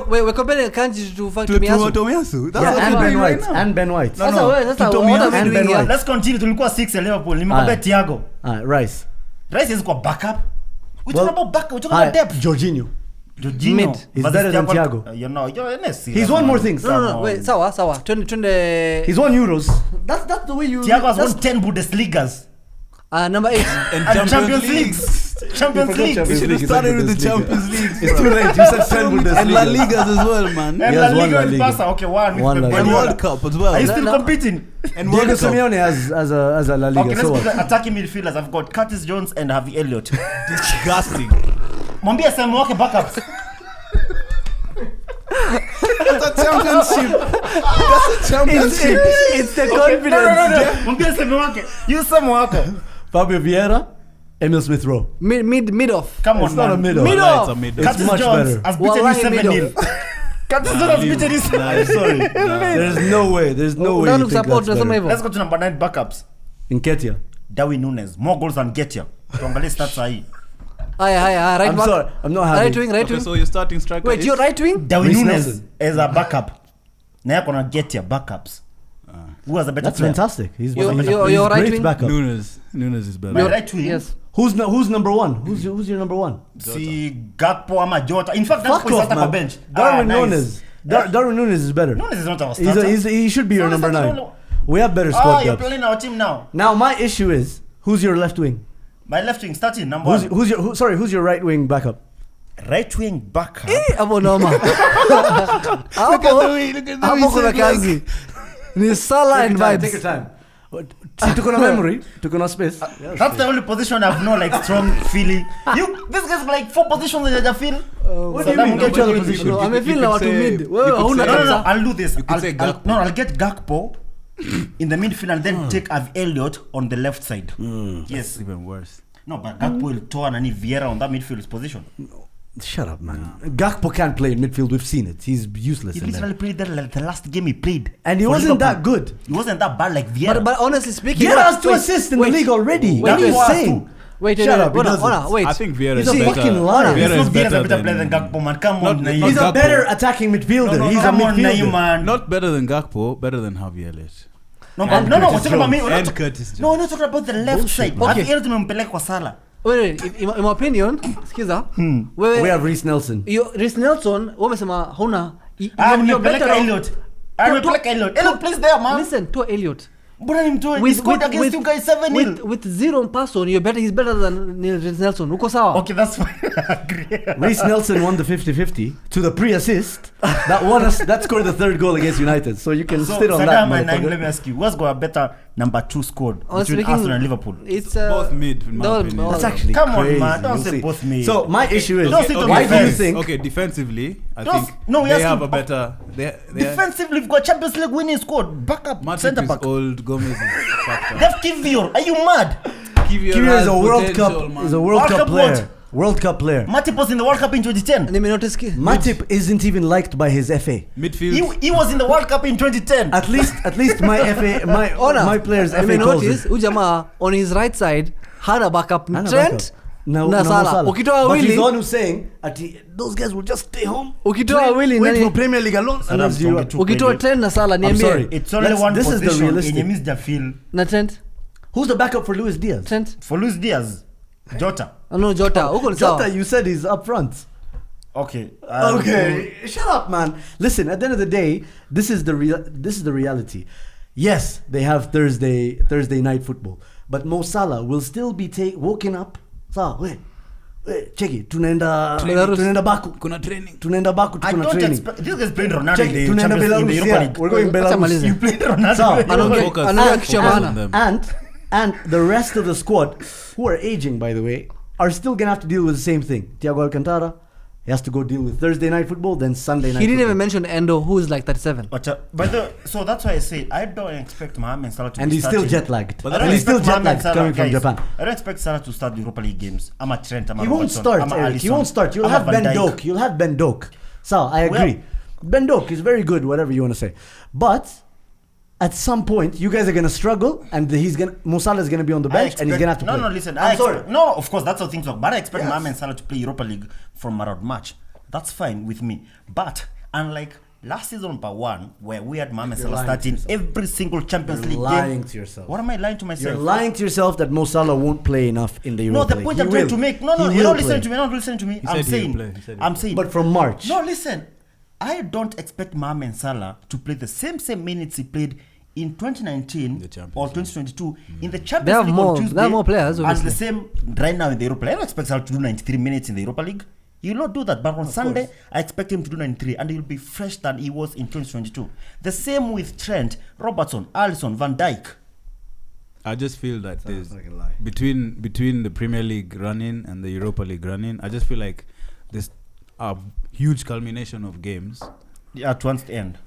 S4: we're comparing Akanji to
S3: Tomiyasu.
S1: And Ben White.
S4: That's what
S1: and Ben White.
S2: Let's continue. Tulikuwa 6 ya Liverpool. Nimekwambia Thiago.
S1: Rice.
S2: Rice is kwa backup. We're talking about backup. We're talking about depth.
S1: Jorginho.
S4: Mid.
S1: He's better than Thiago. He's won more things.
S4: No. Wait, sawa. Twende.
S1: He's won Euros. That's the way you.
S2: Thiago has won 10 Bundesligas.
S4: Number 8.
S2: And Champions Leagues. Champions League.
S3: We should have started with the Champions League.
S1: It's too late. You said 10 Bundesliga.
S3: And La Ligas as well, man.
S2: And La Liga with Barca. Okay, one
S3: And World Cup as well.
S2: Are you still competing?
S3: And
S1: Diego Simeone as a La Liga.
S2: Okay, let's go to attacking midfielders. I've got Curtis Jones and Harvey Elliott.
S3: Disgusting.
S2: Mwambie Samu wake backups.
S3: That's a championship.
S1: It's the confidence.
S2: Mwambie Samu wake. You Samu wake.
S1: Fabio Vieira, Emil Smith Rowe.
S4: Mid off.
S2: Come on,
S1: it's not a mid off.
S4: Mid off.
S1: It's much better.
S2: Has beaten you 7-0. Curtis Jones has beaten you 7-0.
S1: I'm sorry. There's no way. There's no way. You think that's better.
S2: Let's go to number 9 backups.
S1: Nketiah.
S2: Darwin Nunes. More goals than Nketiah. Tuangalie stats sahi.
S4: Right
S1: I'm
S4: back.
S1: sorry. I'm not happy.
S4: Right wing.
S3: So you're starting striker.
S4: Wait, you're right wing?
S2: Darwin
S1: Reece
S2: Nunes
S1: Nelson.
S2: as a backup. Na yako na Nketiah backups. Who has a better
S1: That's
S2: player?
S1: fantastic. He's
S4: You're right
S1: great
S4: wing?
S1: backup.
S3: Nunes is better.
S2: My right wing.
S4: Yes.
S1: Who's number 1? Who's your number 1?
S2: Si Gakpo ama Jota. In fact,
S1: Fuck
S2: Gakpo is
S1: off,
S2: at the
S1: man.
S2: bench.
S1: Darwin
S2: Nice.
S1: Nunes. Darwin Nunes is better.
S2: Nunes is not our starter.
S1: He should be your number 9.
S2: No.
S1: We have better squad
S2: You're
S1: depth.
S2: playing our team now.
S1: Now my issue is who's your left wing?
S2: My left wing starting number 1.
S1: Who's your right wing backup?
S2: Right wing backup.
S4: Hapo noma. Hapo kuna kazi. Ni Salah and
S1: Take your
S4: vibes.
S1: time. See, took on a memory, took on a space.
S2: That's the only position I've no like strong feeling. This guy's like 4 positions in the field.
S1: What do you mean? Get other position.
S4: No, I'm a mid. Wewe
S3: could
S4: hauna
S3: say-
S2: No,
S4: kabisa.
S2: I'll do this.
S3: could say Gakpo.
S2: I'll get Gakpo in the midfield and then take Av Elliot on the left side. Yes.
S3: It's even worse.
S2: No, but Gakpo will tour Nani Vieira on that midfield position.
S1: Shut up, man. Gakpo can't play in midfield. We've seen it. He's useless
S2: He
S1: in
S2: literally
S1: there.
S2: played there like the last game he played.
S1: And he
S2: for
S1: wasn't that
S2: Liverpool.
S1: good.
S2: He wasn't that bad like Vieira.
S4: But honestly speaking,
S1: Vieira has 2
S4: wait,
S1: assists in
S4: wait,
S1: the league already.
S4: wait,
S1: What are you
S2: Gakpo has
S1: saying?
S2: 2.
S4: Wait,
S1: Shut up, he
S4: hold on,
S1: doesn't.
S4: hold on, wait.
S3: I think Vieira
S1: He's
S3: is
S1: a
S3: better.
S1: fucking liar.
S2: It's
S3: Vieira
S2: not
S3: is
S2: Vieira's
S3: better
S2: a better player than
S3: than
S2: Gakpo, man. Come
S3: Not-
S2: on,
S3: not
S2: Naim.
S1: He's a
S3: Gakpo.
S1: better attacking midfielder.
S2: No,
S1: He's a
S2: come on, Naim,
S1: midfielder.
S2: man.
S3: Not better than Gakpo, better than Harvey Elliott.
S2: No,
S3: And
S2: we're
S3: Curtis
S2: talking about me.
S3: Jones.
S2: We're not
S3: And
S2: talk-
S3: Curtis Jones.
S2: No, we're not talking about the left side.
S4: Okay.
S2: Have Elliot tumempeleka kwa Salah.
S4: Wait, in my opinion, skiza.
S1: We have Reece Nelson.
S4: Reece Nelson, wamesema hauna. You're
S2: Nimepeleka
S4: better off.
S2: Elliot. Nimepeleka Elliot. Elliot plays there, man.
S4: Listen to Elliot.
S2: Mbona nimtoe? He scored against you guys 7-0.
S4: with 0 in person, you're better. He's better than Reece Nelson. Uko sawa?
S2: Okay, that's fine. I agree.
S1: Reece Nelson won the 50-50 to the pre-assist that scored the 3rd goal against United. So you can
S2: So,
S1: sit on that.
S2: Saddam and Naim,
S1: motherfucker.
S2: let me ask you, what's got a better number 2 scored
S4: Honestly
S2: between
S4: speaking,
S2: Arsenal and Liverpool?
S4: It's
S3: Both mid, in my
S4: no,
S3: opinion.
S4: no.
S1: That's actually
S2: Come on,
S1: crazy.
S2: man. Don't
S1: You'll
S2: say
S1: see.
S2: both mid.
S1: So my issue is,
S2: Don't say to
S1: why do you
S2: defense.
S1: think?
S3: Okay, defensively, I
S2: Don't-
S3: think
S2: no, we
S3: they
S2: ask
S3: have
S2: him-
S3: a better. They
S2: Defensively, we've got Champions League winning squad. Backup
S3: Matip
S2: centre
S3: is
S2: back.
S3: old. Gomez is factor.
S2: Left Kivior. Are you mad?
S1: Kiwior is a World Cup.
S3: man.
S1: Is a World
S2: World
S1: Cup
S2: Cup
S1: player.
S2: what?
S1: World Cup player.
S2: Matip was in the World Cup in 2010.
S4: Nimenotice
S1: Matip isn't even liked by his FA.
S3: Midfield.
S2: He was in the World Cup in 2010.
S1: At least my FA, my players FA calls
S4: Nimenotice
S1: it.
S4: Ujamaa on his right side had a backup
S1: Hana
S4: Trent
S1: backup. No,
S4: na
S1: no
S4: Salah.
S1: Salah.
S4: Ukitoa
S1: But he's the
S4: Willy,
S1: one who's saying those guys will just stay home.
S4: ukitoa
S1: Play-
S4: Willy
S1: wait
S4: nani-
S1: for Premier League alone. And that's you.
S2: Songe tu
S4: ukitoa
S2: kweli.
S4: Trent na Salah
S1: I'm
S4: niambie.
S1: sorry.
S2: It's only
S1: Let's-
S2: one
S1: this is the
S2: position
S1: realistic.
S2: in Mr. Phil.
S4: Na Trent.
S1: Who's the backup for Luis Diaz?
S4: Trent.
S2: For Luis Diaz. Jota.
S4: No, Jota. Uko ni sawa.
S1: Jota, you said he's up front.
S2: Okay.
S1: Okay, shut up, man. Listen, at the end of the day, this is the reality. Yes, they have Thursday night football, but Mo Salah will still be woken up. Sawa, wait, check it. Tunaenda Baku.
S3: Kuna training.
S1: Tunaenda Baku.
S2: I
S1: Tukuna
S2: don't
S1: training.
S2: expect. This guy's playing Ronaldo
S1: Check
S2: in
S1: it.
S2: the
S1: Tunaenda
S2: Champions in the
S1: Belarus.
S2: Europa
S1: Yeah,
S2: League.
S1: we're going
S4: Acha
S1: Belarus.
S4: maliza.
S2: You played Ronaldo.
S1: Sawa.
S2: in the Europa League.
S3: Focus.
S4: Anaongea
S3: Focus
S4: kichwa
S3: on
S4: maana.
S3: them.
S1: And the rest of the squad, who are aging, by the way, are still gonna have to deal with the same thing. Thiago Alcantara, he has to go deal with Thursday night football, then Sunday night.
S4: He didn't
S1: football.
S4: even mention Endo, who is like 37.
S2: So that's why I say I don't expect Mohamed Salah to
S1: And
S2: be
S1: he's still
S2: starting.
S1: jet lagged.
S3: But
S2: I don't
S1: And he's still
S2: expect
S1: jet
S2: Mohamed
S1: lagged
S2: Salah,
S1: coming from
S2: guys.
S1: Japan.
S2: I don't expect Salah to start the Europa League games. I'm a Trent. I'm a
S1: He won't
S2: Robertson,
S1: start,
S2: I'm a
S1: Eric. He
S2: Alisson,
S1: won't start. You'll
S2: I'm a
S1: have
S2: Van
S1: Ben
S2: Dijk.
S1: Doak. You'll have Ben Doak. So I
S2: Well-
S1: agree. Ben Doak is very good, whatever you want to say. But at some point, you guys are gonna struggle, and Mo Salah is gonna be on the bench, and he's gonna have to play.
S2: No, listen.
S1: I'm sorry.
S2: No, of course, that's how things work. But I expect
S1: Yes.
S2: Mohamed Salah to play Europa League from around March. That's fine with me. But unlike last season part 1, where we had Mohamed
S1: You're
S2: Salah
S1: lying
S2: starting
S1: to yourself.
S2: every single Champions
S1: You're
S2: League
S1: lying
S2: game.
S1: to yourself.
S2: What am I lying to
S1: You're
S2: myself?
S1: lying to yourself that Mo Salah won't play enough in the Europa
S2: No, the
S1: League.
S2: point
S1: He
S2: I'm trying
S1: will.
S2: to make. No,
S1: He
S2: you're
S1: will
S2: not listening
S1: play.
S2: to me. You're not listening to me.
S3: He
S2: I'm
S3: said he'll
S2: saying.
S3: play. He said he'll
S2: I'm
S3: play.
S2: saying.
S1: But from March.
S2: No, listen. I don't expect Mohamed Salah to play the same minutes he played in 2019
S3: The Champions
S2: or
S3: League.
S2: 2022 in the
S4: They
S2: Champions
S4: have
S2: League
S4: more-
S2: on
S4: they
S2: Tuesday.
S4: have more players,
S2: And
S4: obviously.
S2: the same right now in the Europa League. I don't expect Salah to do 93 minutes in the Europa League. He will not do that. But on Sunday, I expect him to do 93, and he'll be fresh than he was in 2022. The same with Trent, Robertson, Alisson, Van Dijk.
S3: I just feel that there's
S1: fucking lie.
S3: between the Premier League running and the Europa League running, I just feel like there's a huge culmination of games.
S2: Yeah, towards the end.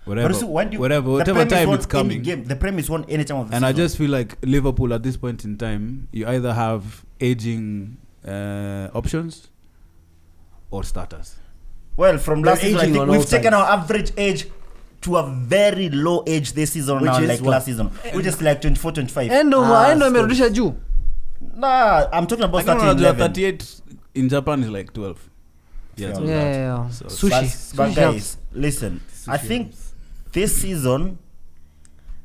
S3: Whatever,
S2: But you see, when you-
S3: whatever,
S2: the
S3: whatever
S2: Prem is
S3: time
S2: won
S3: it's
S2: any
S3: coming.
S2: game. The Prem is won any time of the
S3: And I
S2: season.
S3: just feel like Liverpool at this point in time, you either have aging options or starters.
S2: Well, from
S1: They're
S2: last season, I
S1: aging
S2: think
S1: on
S2: we've
S1: all
S2: taken
S1: sides.
S2: our average age to a very low age this season
S1: Which
S2: now,
S1: is
S2: like
S1: what?
S2: last season, which is like 24, 25.
S4: Endo
S1: still.
S4: amerudisha juu.
S2: Nah, I'm talking about
S3: Like, no,
S2: starting
S3: no,
S2: 11.
S3: 38 in Japan is like 12. Yeah,
S2: Yeah.
S3: so
S4: Yeah.
S3: So-
S4: Sushi.
S2: But
S4: Sushi
S2: guys, listen, I think this season,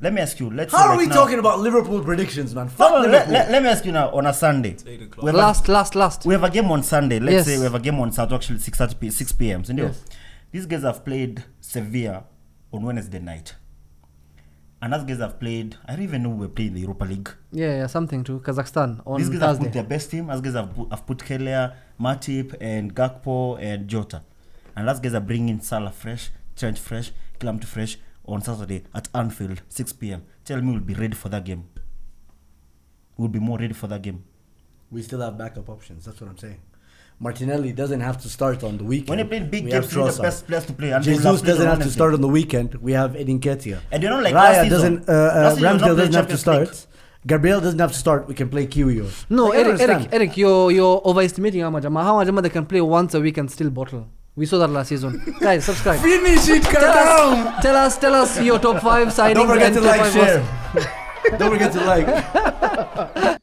S2: let me ask you, let's
S1: How
S2: say
S1: are
S2: like
S1: we
S2: now-
S1: talking about Liverpool predictions, man?
S2: No,
S1: Fuck
S2: no,
S1: Liverpool.
S2: let me ask you now, on a Sunday,
S3: 8 o'clock.
S2: we have, a,
S4: Last.
S2: we have a game on Sunday. Let's
S4: Yes.
S2: say we have a game on Saturday, actually 6 p.m. So,
S4: Yes.
S2: these guys have played Sevilla on Wednesday night. And those guys have played, I don't even know who we're playing in the Europa League.
S4: Yeah, something to Kazakhstan on
S2: These guys have put
S4: Thursday.
S2: their best team. Those guys have put Keller, Matip, and Gakpo, and Jota. And those guys are bringing Salah fresh, Trent fresh, Kilamtu fresh, on Saturday at Anfield, 6 p.m. Tell me we'll be ready for that game. We'll be more ready for that game.
S1: We still have backup options. That's what I'm saying. Martinelli doesn't have to start on the weekend.
S2: When you play big
S1: We
S2: games,
S1: have
S2: you need the
S1: Trossard.
S2: best players to play. And
S1: Jesus doesn't have to start on the weekend. We have Edin Ketia.
S2: And you know, like last
S1: Raya
S2: season,
S1: doesn't.
S2: last season was not
S1: Ramsdale doesn't
S2: playing
S1: have to
S2: Champions League.
S1: start. Gabriel doesn't have to start. We can play Kiwios.
S4: No,
S1: Like, I don't understand.
S4: Eric, you're overestimating Ahmad Jamal. How Jamal they can play once a week and still bottle. We saw that last season. Guys, subscribe.
S3: Finish it,
S4: Tell us your top 5 signings.
S1: Don't forget
S4: and
S1: to
S4: top
S1: like,
S4: 5
S1: share. Don't forget to like.